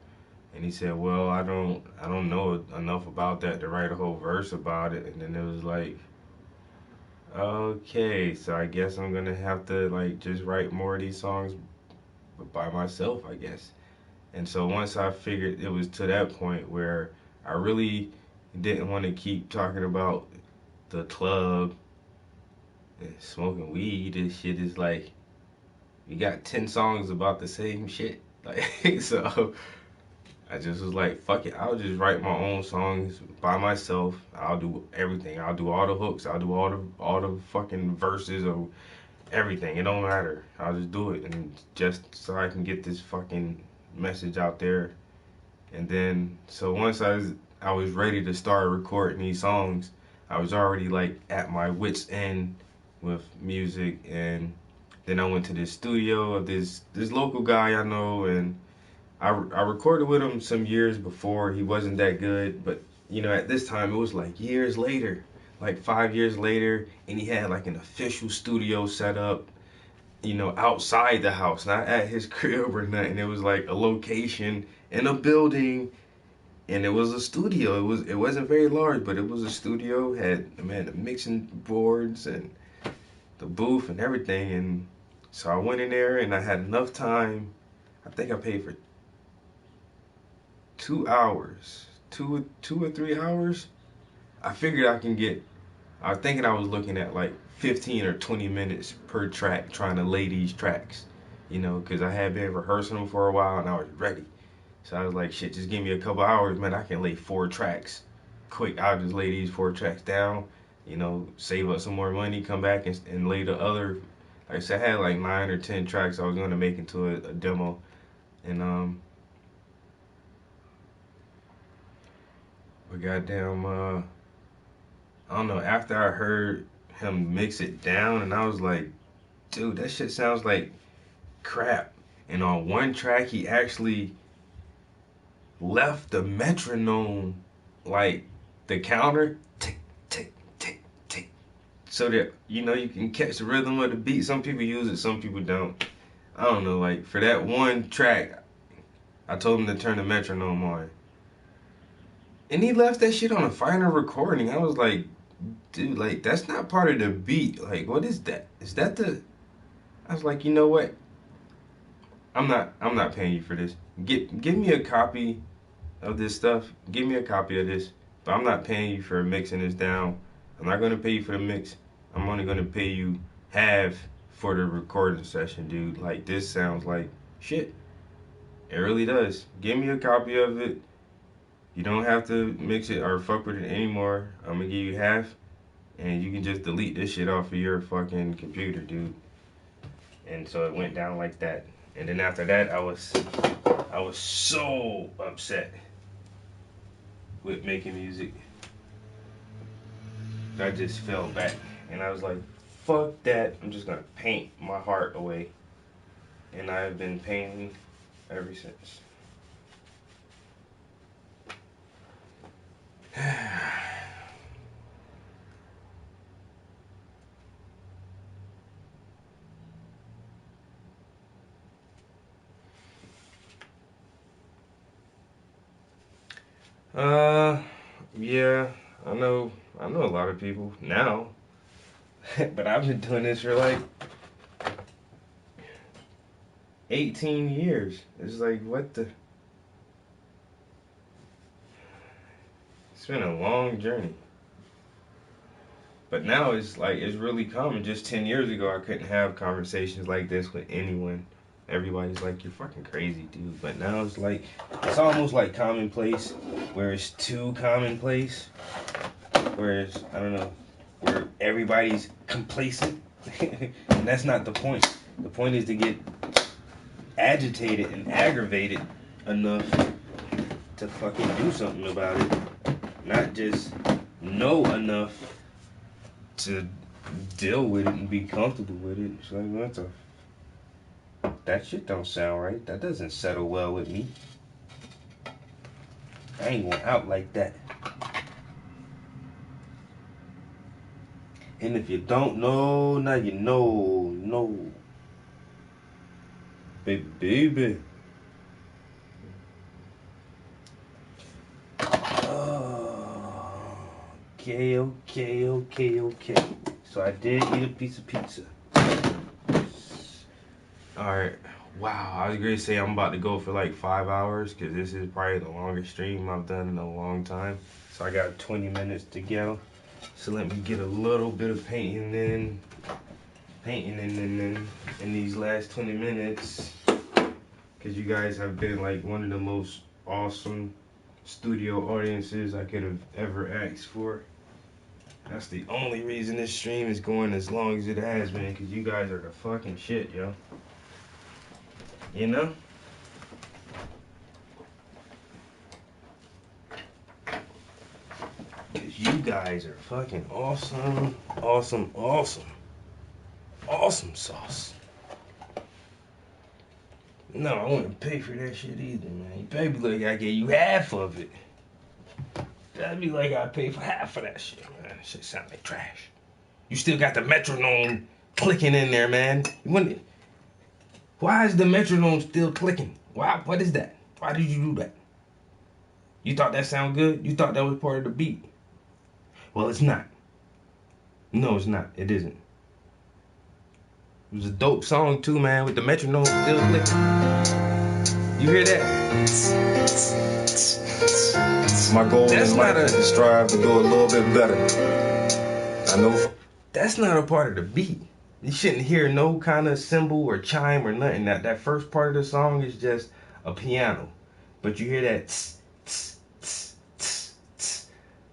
And he said, well, I don't know enough about that to write a whole verse about it. And then it was like, okay, so I guess I'm gonna have to like just write more of these songs by myself, I guess. And so once I figured it was to that point where I really didn't want to keep talking about the club and smoking weed, this shit is like, you got 10 songs about the same shit. Like, so I just was like, fuck it, I'll just write my own songs by myself. I'll do everything. I'll do all the hooks. I'll do all the fucking verses or everything. It don't matter. I'll just do it, and just so I can get this fucking message out there. And then so once I was ready to start recording these songs, I was already like at my wit's end with music. And then I went to this studio of this local guy I know, and I recorded with him some years before. He wasn't that good, but at this time it was like years later, like 5 years later, and he had like an official studio set up, outside the house, not at his crib or nothing. It was like a location in a building, and it was a studio. It wasn't very large, but it was a studio. Had the mixing boards and the booth and everything. And so I went in there, and I had enough time. I think I paid for 2 hours, two or 3 hours. I figured I was thinking I was looking at like 15 or 20 minutes per track trying to lay these tracks, because I had been rehearsing them for a while and I was ready. So I was like, shit, just give me a couple hours, man. I can lay 4 tracks quick. I'll just lay these 4 tracks down, save up some more money, come back and lay the other. Like I said, I had like 9 or 10 tracks I was going to make into a demo. And but goddamn, I don't know, after I heard him mix it down, and I was like, dude, that shit sounds like crap. And on one track, he actually left the metronome, like the counter, tick, tick, tick, tick, so that, you can catch the rhythm of the beat. Some people use it, some people don't. I don't know, like for that one track, I told him to turn the metronome on. And he left that shit on a final recording. I was like, dude, like, that's not part of the beat. Like, what is that? Is that the... I was like, you know what? I'm not paying you for this. Give me a copy of this stuff. Give me a copy of this. But I'm not paying you for mixing this down. I'm not going to pay you for the mix. I'm only going to pay you half for the recording session, dude. Like, this sounds like shit. It really does. Give me a copy of it. You don't have to mix it or fuck with it anymore. I'm gonna give you half, and you can just delete this shit off of your fucking computer, dude. And so it went down like that. And then after that, I was so upset with making music. I just fell back, and I was like, fuck that. I'm just gonna paint my heart away. And I have been painting ever since. Yeah, I know a lot of people now, but I've been doing this for like 18 years. It's like, what the? It's been a long journey. But now it's like, it's really common. Just 10 years ago, I couldn't have conversations like this with anyone. Everybody's like, you're fucking crazy, dude. But now it's like, it's almost like commonplace, where it's too commonplace. Whereas, I don't know, where everybody's complacent. And that's not the point. The point is to get agitated and aggravated enough to fucking do something about it. Not just know enough to deal with it and be comfortable with it. It's like, what the? That shit don't sound right. That doesn't settle well with me. I ain't going out like that. And if you don't know, now you know. No. Baby. Okay. So I did eat a piece of pizza. Alright. Wow, I was going to say I'm about to go for like 5 hours, because this is probably the longest stream I've done in a long time. So I got 20 minutes to go. So let me get a little bit of painting in these last 20 minutes. Because you guys have been like one of the most awesome studio audiences I could have ever asked for. That's the only reason this stream is going as long as it has been, because you guys are the fucking shit, yo. You know? Because you guys are fucking awesome. Awesome sauce. No, I wouldn't pay for that shit either, man. You better be like I gave you half of it. That'd be like I paid for half of that shit, man. That shit sound like trash. You still got the metronome clicking in there, man. Why is the metronome still clicking? Why? What is that? Why did you do that? You thought that sounded good? You thought that was part of the beat? Well, it's not. No, it's not. It isn't. It was a dope song too, man, with the metronome still clicking. You hear that? My goal in life is to strive to do a little bit better. I know. That's not a part of the beat. You shouldn't hear no kind of cymbal or chime or nothing. That first part of the song is just a piano. But you hear that tss, tss, tss, tss, tss.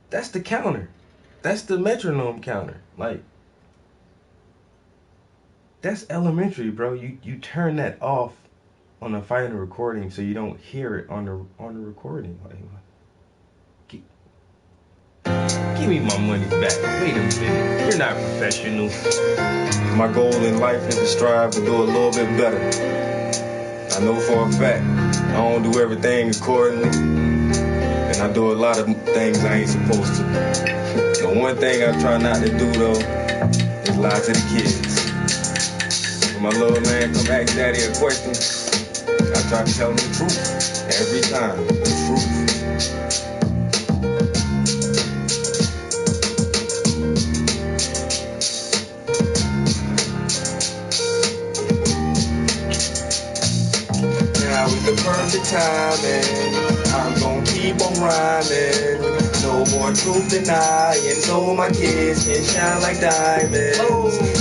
That's the counter. That's the metronome counter. Like, that's elementary, bro. You turn that off on the final recording so you don't hear it on the recording. Like, give me my money back. Wait a minute. You're not professional. My goal in life is to strive to do a little bit better. I know for a fact I don't do everything accordingly, and I do a lot of things I ain't supposed to. The one thing I try not to do though is lie to the kids. When my little man come ask daddy a question, I try to tell him the truth every time. The truth. The perfect timing, I'm gon' keep on rhyming. No more truth denying, so my kids can shine like diamonds.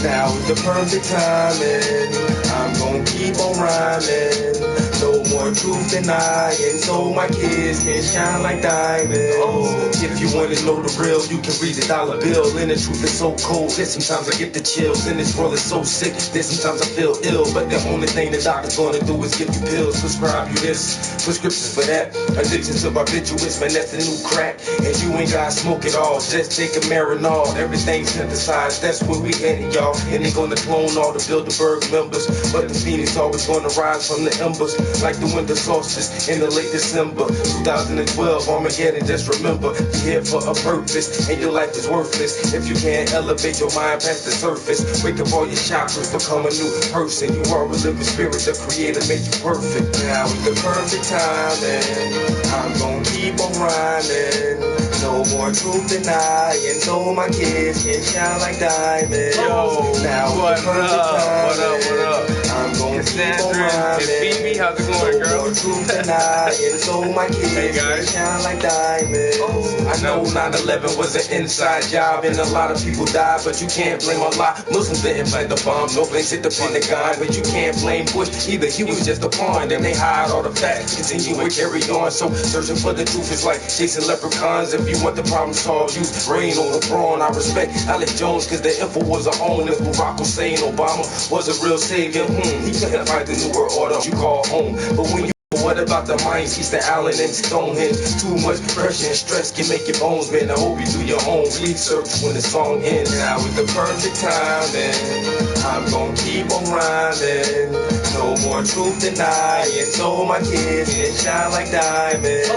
Now is the perfect timing, I'm gon' keep on rhyming. No more truth than I, and so my kids can shine like diamonds. If you wanna know the real, you can read the dollar bill. And the truth is so cold that sometimes I get the chills. And this world is so sick that sometimes I feel ill. But the only thing the doctor's gonna do is give you pills, prescribe you this, prescriptions for that. Addictions of barbiturates, man, that's the new crack. And you ain't gotta smoke it all, just take a Marinol. Everything's synthesized, that's where we headed, y'all. And they gonna clone all the Bilderberg members. But the phoenix always gonna rise from the embers, like the winter solstice in the late December 2012. Armageddon, just remember, you're here for a purpose, and your life is worthless if you can't elevate your mind past the surface. Wake up all your chakras, become a new person. You are a living spirit, the creator made you perfect. Now is the perfect time, and I'm gonna keep on rhyming. No more truth than I, and so my kids can shine like diamonds. Yo, now what is the perfect up? time, What up? What up? I'm gonna keep on Cassandra rhyming. and Phoebe, how's it going, No girl? more truth than I, and so my kids Hey, can guys. shine like diamonds. I know 9/11 was an inside job, and a lot of people died, but you can't blame Allah. Muslims didn't plant the bomb, no place hit the Pentagon, but you can't blame Bush either. He was just a pawn, and they hide all the facts, continue and carry on. So searching for the truth is like chasing leprechauns. If you want the problem solved, use rain on LeBron. I respect Alex Jones, cause the info was our own. If Barack Hussein Obama was a real savior, he couldn't fight the new world order you call home. But when you what about the minds, Easter Allen and Stonehenge? Too much pressure and stress can make your bones bend. I hope you do your own research when the song ends. Now is the perfect time, and I'm gonna keep on rhyming. No more truth than I, and so my kids can shine like diamonds.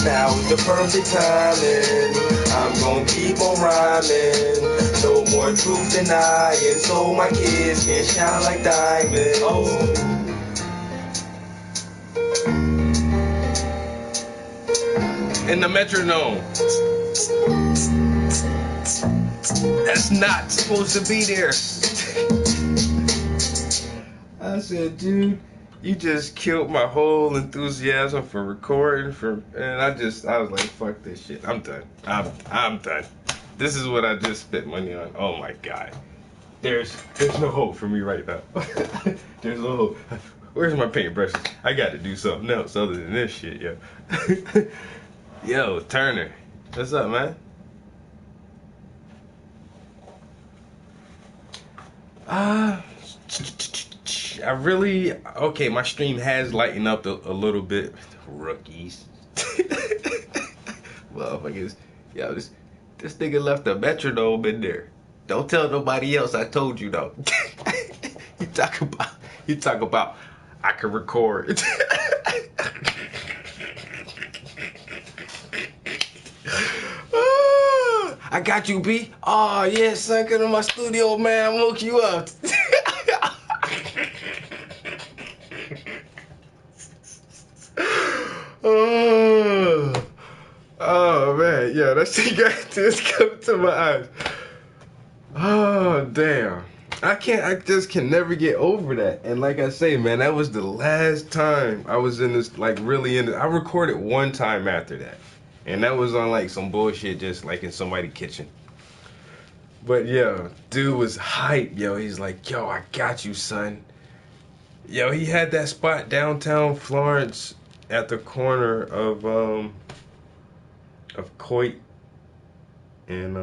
Now is the perfect time, and I'm gonna keep on rhyming. No more truth than I, and so my kids can shine like diamonds. In the metronome. That's not supposed to be there. I said, dude, you just killed my whole enthusiasm for recording. And I was like, fuck this shit. I'm done. I'm done. This is what I just spent money on. Oh my god. There's no hope for me right now. There's no hope. Where's my paintbrushes? I got to do something else other than this shit, yo. Yo, Turner. What's up, man? Okay, my stream has lightened up a little bit. Rookies. Motherfuckers. Yo, this nigga left a metronome in there. Don't tell nobody else I told you, though. You talk about, I can record. I got you, B. Oh, yeah, son, come to my studio, man. I'm gonna hook you up. Oh, man. Yeah, that shit got tears coming to my eyes. Oh, damn. I just can never get over that. And like I say, man, that was the last time I was in this, like, really in it. I recorded one time after that. And that was on, like, some bullshit just, like, in somebody's kitchen. But, yeah, dude was hype, yo. He's like, yo, I got you, son. Yo, he had that spot downtown Florence at the corner of Coit and,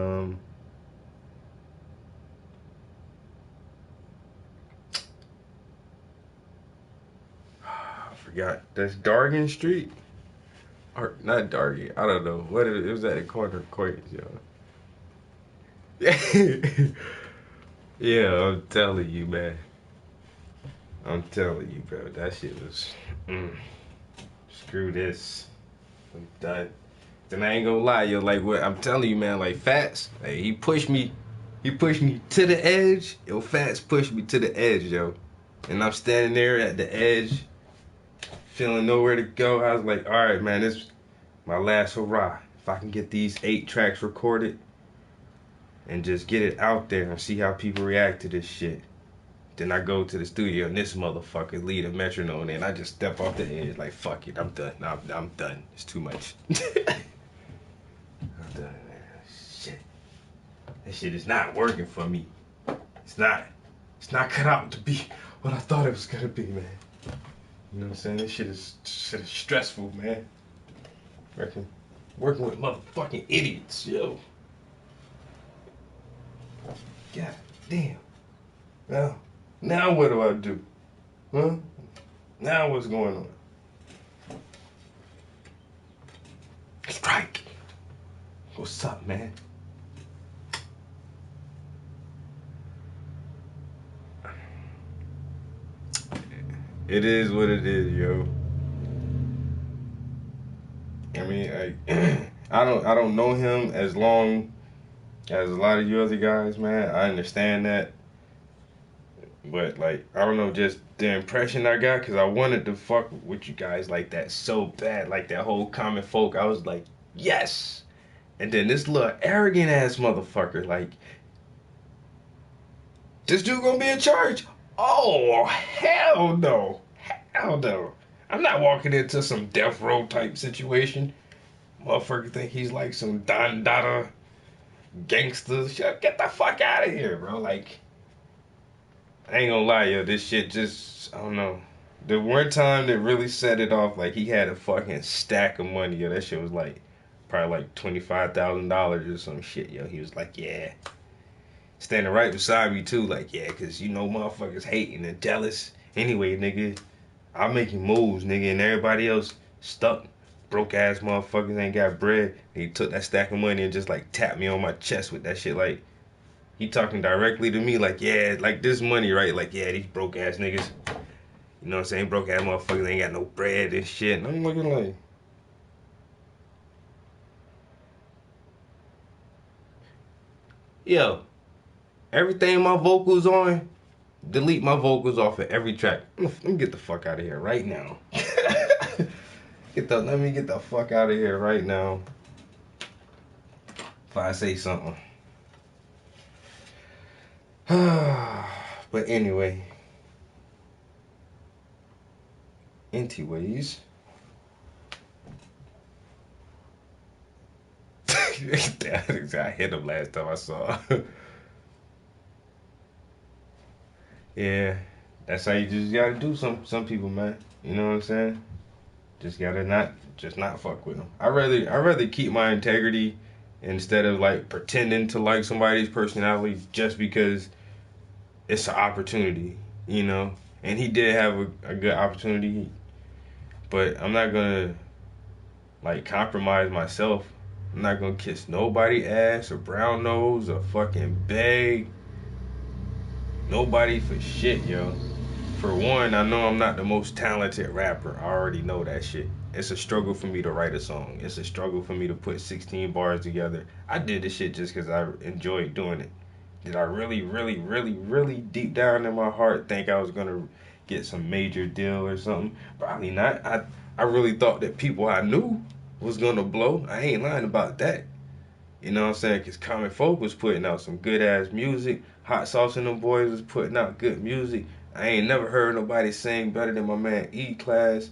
I forgot. That's Dargan Street? Or, not Dargan. I don't know. It was at the corner of Coit, yo. Yeah, I'm telling you, man. I'm telling you, bro. That shit was... Screw this. I'm done. Then I ain't gonna lie, yo. Like, what I'm telling you, man. Like, Fats, like, he pushed me to the edge. Yo, Fats pushed me to the edge, yo. And I'm standing there at the edge, feeling nowhere to go. I was like, all right, man, this is my last hurrah. If I can get these 8 tracks recorded and just get it out there and see how people react to this shit. Then I go to the studio and this motherfucker lead a metronome and I just step off the edge like, fuck it, I'm done. I'm done. It's too much. I'm done, man. Shit. That shit is not working for me. It's not cut out to be what I thought it was gonna be, man. You know what I'm saying? This shit is stressful, man. Working with motherfucking idiots, yo. God damn. Now what do I do? Huh? Now what's going on? Strike. What's up, man? It is what it is, yo. I mean, I don't know him as long as a lot of you other guys, man. I understand that. But, like, I don't know, just the impression I got, because I wanted to fuck with you guys like that so bad. Like, that whole Common Folk, I was like, yes! And then this little arrogant ass motherfucker, like, this dude gonna be in charge? Oh, hell no. Hell no. I'm not walking into some death row type situation. Motherfucker think he's like some Don Dada gangster. Get the fuck out of here, bro. Like, I ain't gonna lie, yo. This shit just, I don't know. The one time that really set it off, like, he had a fucking stack of money, yo. That shit was like, probably like $25,000 or some shit, yo. He was like, yeah. Standing right beside me, too. Like, yeah, because you know motherfuckers hating and jealous. Anyway, nigga, I'm making moves, nigga, and everybody else stuck. Broke ass motherfuckers ain't got bread. And he took that stack of money and just, like, tapped me on my chest with that shit. Like, he talking directly to me, like, yeah, like, this money, right? Like, yeah, these broke ass niggas. You know what I'm saying? Broke ass motherfuckers ain't got no bread and shit. And I'm looking like, yo, everything my vocals on, delete my vocals off of every track. Let me get the fuck out of here right now. Let me get the fuck out of here right now. If I say something. But anyway. Anyways. I hit him last time I saw. Yeah, that's how you just gotta do some people, man. You know what I'm saying? Just gotta not fuck with them. I rather keep my integrity instead of like pretending to like somebody's personality just because it's an opportunity, you know. And he did have a good opportunity, but I'm not gonna like compromise myself. I'm not gonna kiss nobody ass or brown nose or fucking beg nobody for shit, yo. For one, I know I'm not the most talented rapper. I already know that shit. It's a struggle for me to write a song. It's a struggle for me to put 16 bars together. I did this shit just because I enjoyed doing it. Did I really, really, really, really deep down in my heart think I was going to get some major deal or something? Probably not. I really thought that people I knew was going to blow. I ain't lying about that. You know what I'm saying? Because Common Folk was putting out some good-ass music. Hot Sauce and them boys was putting out good music. I ain't never heard nobody sing better than my man E-Class.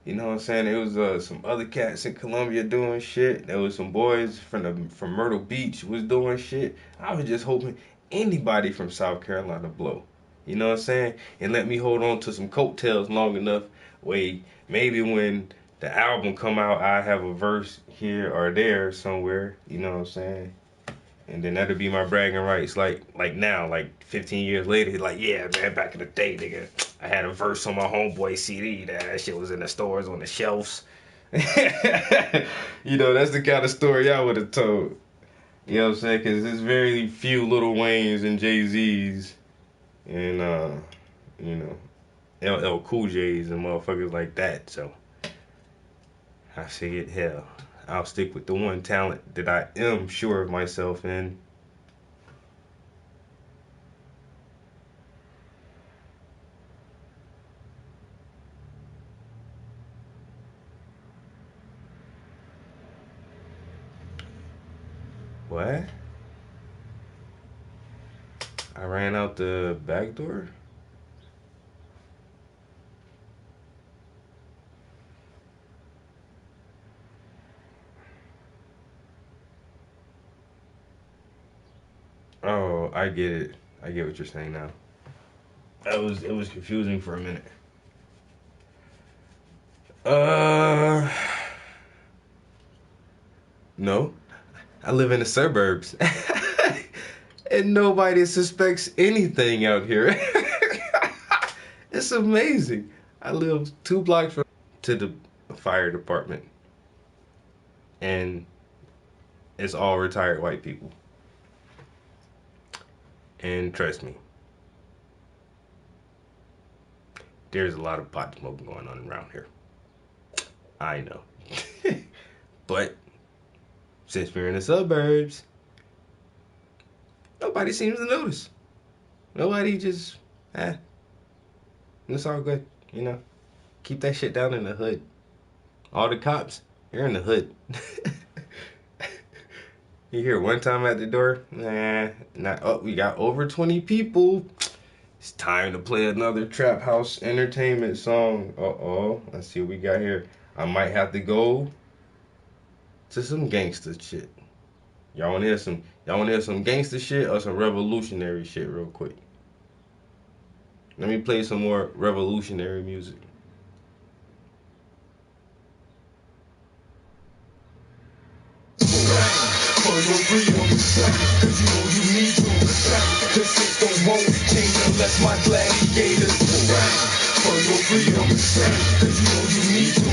You know what I'm saying? There was some other cats in Columbia doing shit. There was some boys from Myrtle Beach was doing shit. I was just hoping anybody from South Carolina blow. You know what I'm saying? And let me hold on to some coattails long enough. Wait, maybe when the album come out, I have a verse here or there somewhere. You know what I'm saying? And then that'll be my bragging rights. Like now, like 15 years later, like, yeah, man, back in the day, nigga, I had a verse on my homeboy CD. That shit was in the stores on the shelves. You know, that's the kind of story I would have told. You know what I'm saying? Because there's very few Lil Waynes and Jay-Z's and, you know, LL Cool J's and motherfuckers like that. So I figured, hell, I'll stick with the one talent that I am sure of myself in. What? I ran out the back door? Oh, I get it. I get what you're saying now. It was confusing for a minute. No. I live in the suburbs. And nobody suspects anything out here. It's amazing. I live 2 blocks from to the fire department. And it's all retired white people. And trust me, there's a lot of pot smoke going on around here. I know. But since we're in the suburbs, nobody seems to notice. Nobody just, it's all good, you know. Keep that shit down in the hood. All the cops, you're in the hood. You hear one time at the door, not. Oh, we got over 20 people. It's time to play another Trap House Entertainment song. Uh-oh, let's see what we got here. I might have to go to some gangster shit. Y'all wanna hear some gangster shit or some revolutionary shit real quick? Let me play some more revolutionary music. For your freedom, cause you know you need to. The system won't change unless my gladiators. For your freedom, cause you know you need to.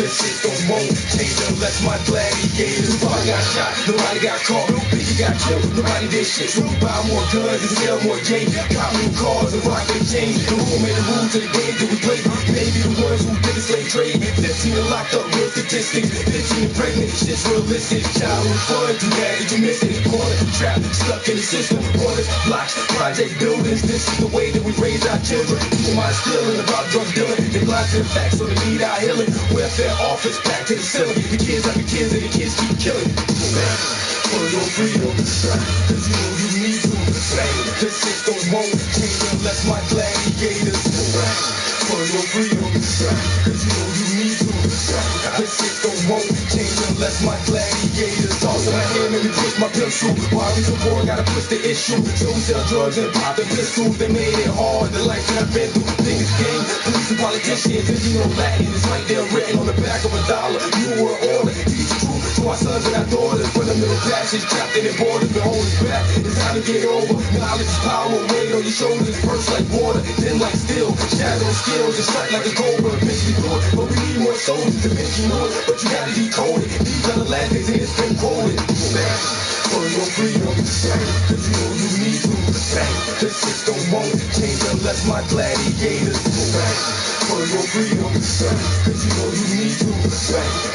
The system won't change unless my gladiators. Nobody got shot, nobody got caught, nobody got killed, nobody did shit. So we buy more guns and sell more games, cop new cars and rock the chain. The who made the rules to the game that we play? Maybe the ones who did the slave trade. 15 are locked up, real statistics. 15 and pregnant, shit's realistic. Childhood fun, too bad that you missed it. Corner, trap, stuck in the system. Corners, blocks, project buildings. This is the way that we raise our children. People mind stealing about drug dealing. They blind to the facts, so they need our healing. Welfare office, back to the ceiling. The kids are the kids, and the kids keep killing. For your freedom, cause you know you need to. The system won't change unless my gladiators. For your freedom, cause you know you need to. The system won't change unless my gladiators. Also my hand, let me push my pencil. Why we so poor, gotta push the issue. So we sell drugs and pop the pistols. They made it hard, the life that I've been through. Biggest game, police and politicians. If you know Latin, it's right there written on the back of $1. New world order, teach the truth to our sons and our daughters. For the middle passage, trapped in the borders, but hold us back. It's time to get over. Knowledge is power, weight on your shoulders. First like water, then like steel. Shadow skills, and strike like a cobra. Eventually do it, but we need more soldiers to make you know it. But you gotta decode it. These are the last days and it's been quoted. For your freedom, cause you know you need to. The system won't change unless my gladiators. For your freedom, cause you know you need to.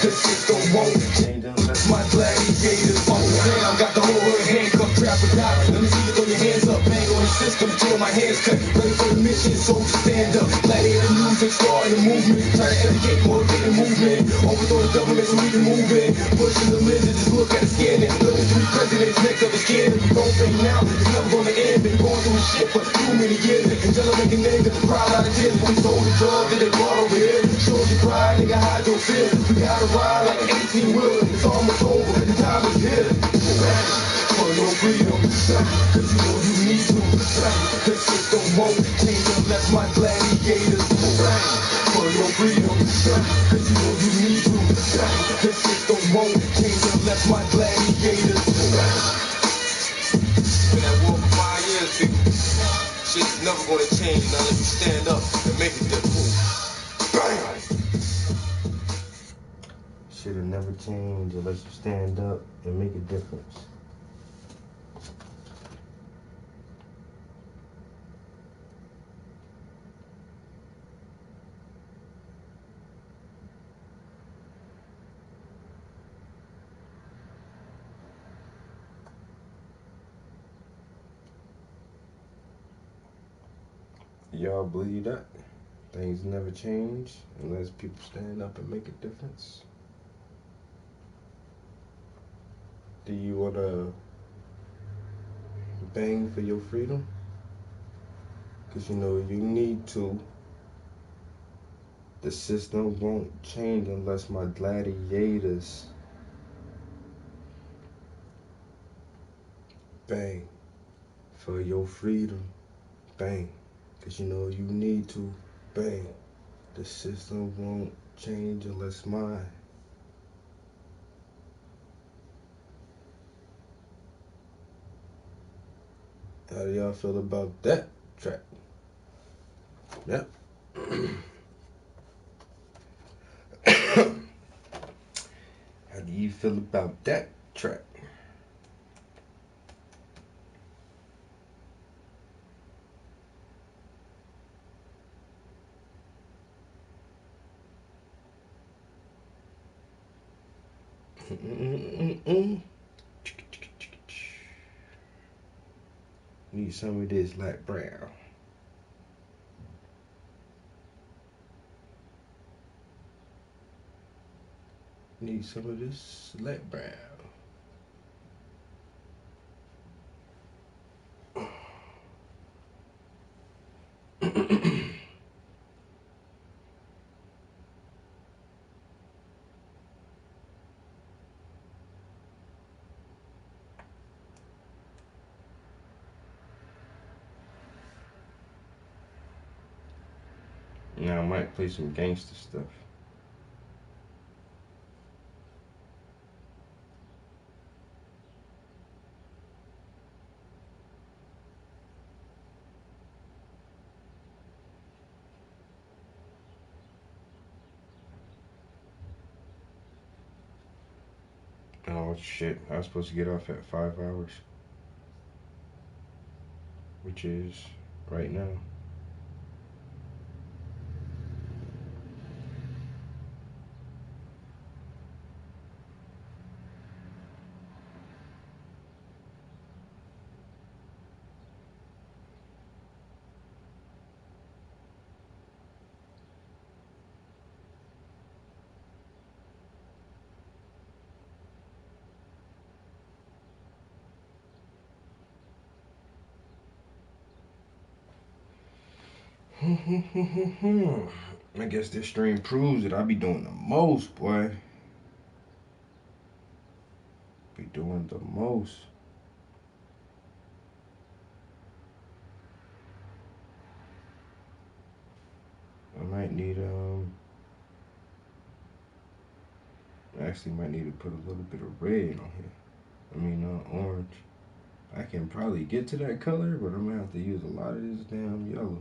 The system won't change unless my gladiators. Sam got the whole hood handcuffed, trap or die. Let me see you throw your hands up, bang on the system till my hands cut. Ready for the mission, soldiers stand up. Gladiator music, starting the movement. Try to educate, motivate the movement. Overthrow the government so we can move in. Pushing the lens and just look at the skin. Look at 3 presidents next to the skin. If we don't think now, it's never gonna end. Been going through shit for too many years. Until I make a nigga proud out of tears. When we sold the drugs that they brought over here. Shows you pride, nigga, hide your fear. We gotta ride like 18 wheelers. It's almost over, the time is here. For your freedom, cause you know you need to. The system won't change unless my gladiators. For your freedom, cause you know you need to. The system won't change unless my gladiators. Been at war for 5 years, people. Shit's never gonna change unless you stand up and make a difference. Bang! Shit'll never change unless you stand up and make a difference. Y'all believe that? Things never change unless people stand up and make a difference. Do you wanna bang for your freedom? Cause you know you need to. The system won't change unless my gladiators bang for your freedom. Bang. Cause you know you need to. Bang. The system won't change unless mine. How do y'all feel about that track? Yep. How do you feel about that track? Need some of this light brown. Need some of this light brown. Now I might play some gangster stuff. Oh shit, I was supposed to get off at 5 hours. Which is right now. I guess this stream proves that I be doing the most, boy. Be doing the most. I might need actually might need to put a little bit of red on here. I mean orange. I can probably get to that color, but I'm gonna have to use a lot of this damn yellow.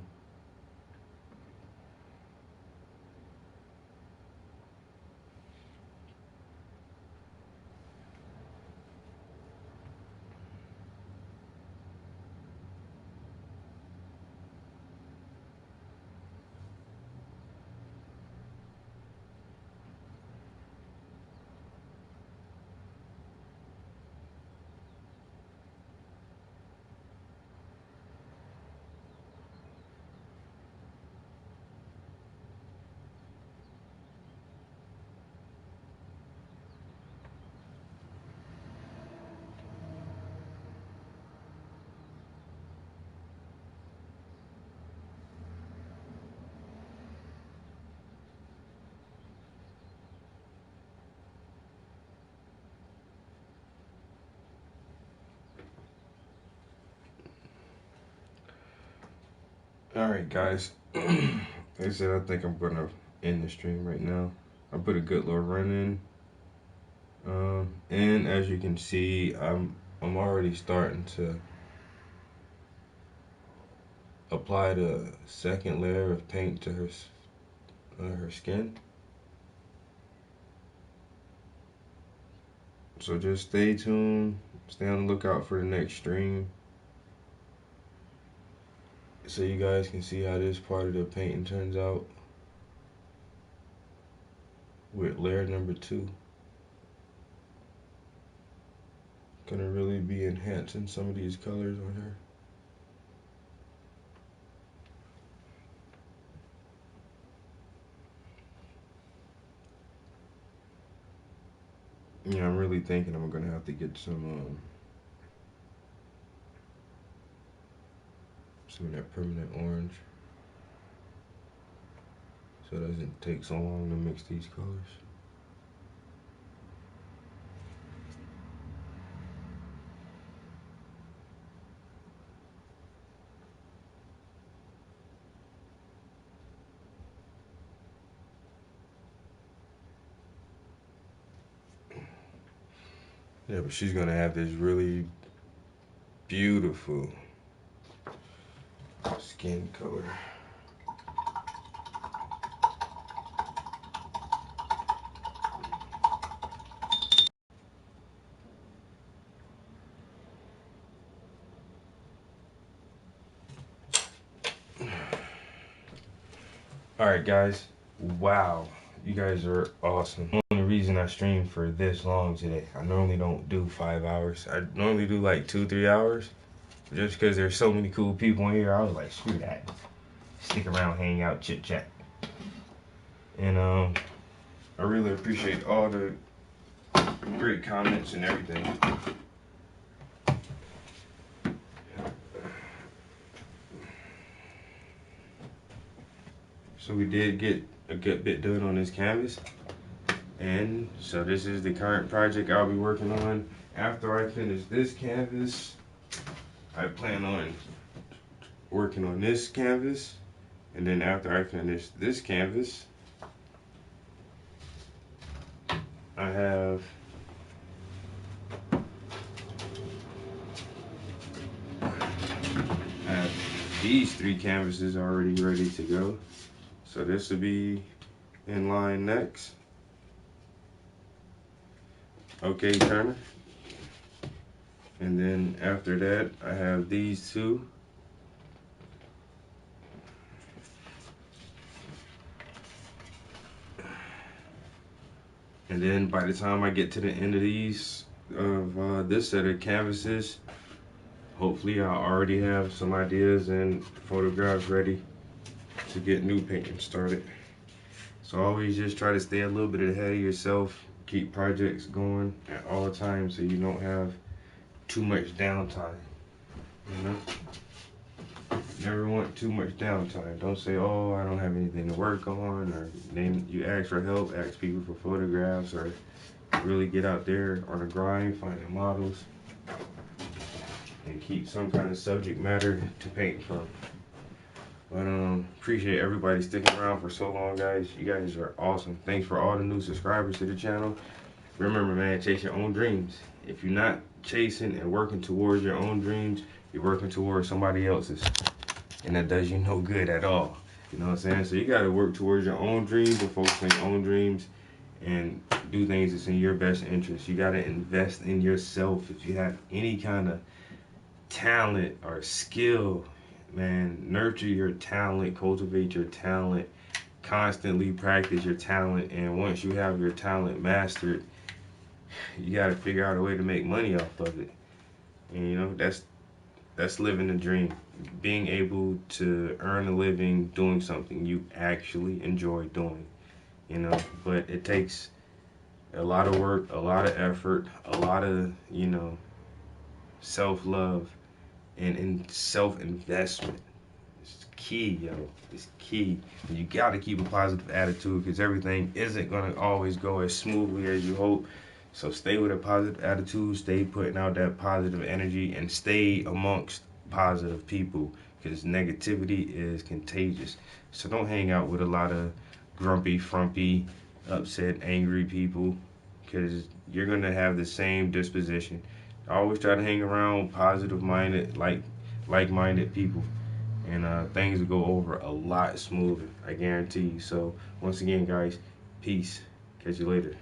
Alright guys, like I said, I think I'm gonna end the stream right now. I put a good little run in. And as you can see, I'm already starting to apply the second layer of paint to her skin. So just stay tuned, stay on the lookout for the next stream, so you guys can see how this part of the painting turns out with layer number 2. Gonna really be enhancing some of these colors on her. Yeah, I'm really thinking I'm gonna have to get some of that permanent orange, so it doesn't take so long to mix these colors. Yeah, but she's gonna have this really beautiful skin color. Alright guys, wow, you guys are awesome. The only reason I streamed for this long today, I normally don't do 5 hours. I normally do like 2-3 hours. Just because there's so many cool people in here, I was like, screw that. Stick around, hang out, chit chat. And I really appreciate all the great comments and everything. So we did get a good bit done on this canvas. And so this is the current project I'll be working on. After I finish this canvas, I plan on working on this canvas. And then after I finish this canvas, I have these 3 canvases already ready to go. So this will be in line next. Okay, Turner. And then after that, I have these 2. And then by the time I get to the end of these, this set of canvases, hopefully I'll already have some ideas and photographs ready to get new painting started. So always just try to stay a little bit ahead of yourself. Keep projects going at all times so you don't have too much downtime. You know? Never want too much downtime. Don't say, oh, I don't have anything to work on, or then you ask for help, ask people for photographs, or really get out there on the grind, finding models, and keep some kind of subject matter to paint from. But appreciate everybody sticking around for so long, guys. You guys are awesome. Thanks for all the new subscribers to the channel. Remember, man, chase your own dreams. If you're not chasing and working towards your own dreams, you're working towards somebody else's. And that does you no good at all. You know what I'm saying? So you got to work towards your own dreams and focus on your own dreams and do things that's in your best interest. You got to invest in yourself. If you have any kind of talent or skill, man, nurture your talent, cultivate your talent, constantly practice your talent. And once you have your talent mastered, you got to figure out a way to make money off of it. And you know, that's living the dream. Being able to earn a living doing something you actually enjoy doing, you know. But it takes a lot of work, a lot of effort, a lot of, you know, self-love and self-investment. It's key, yo. It's key. And you got to keep a positive attitude, because everything isn't going to always go as smoothly as you hope. So stay with a positive attitude, stay putting out that positive energy, and stay amongst positive people, because negativity is contagious. So don't hang out with a lot of grumpy, frumpy, upset, angry people, because you're going to have the same disposition. Always try to hang around positive-minded, like-minded people, and things will go over a lot smoother, I guarantee you. So once again, guys, peace. Catch you later.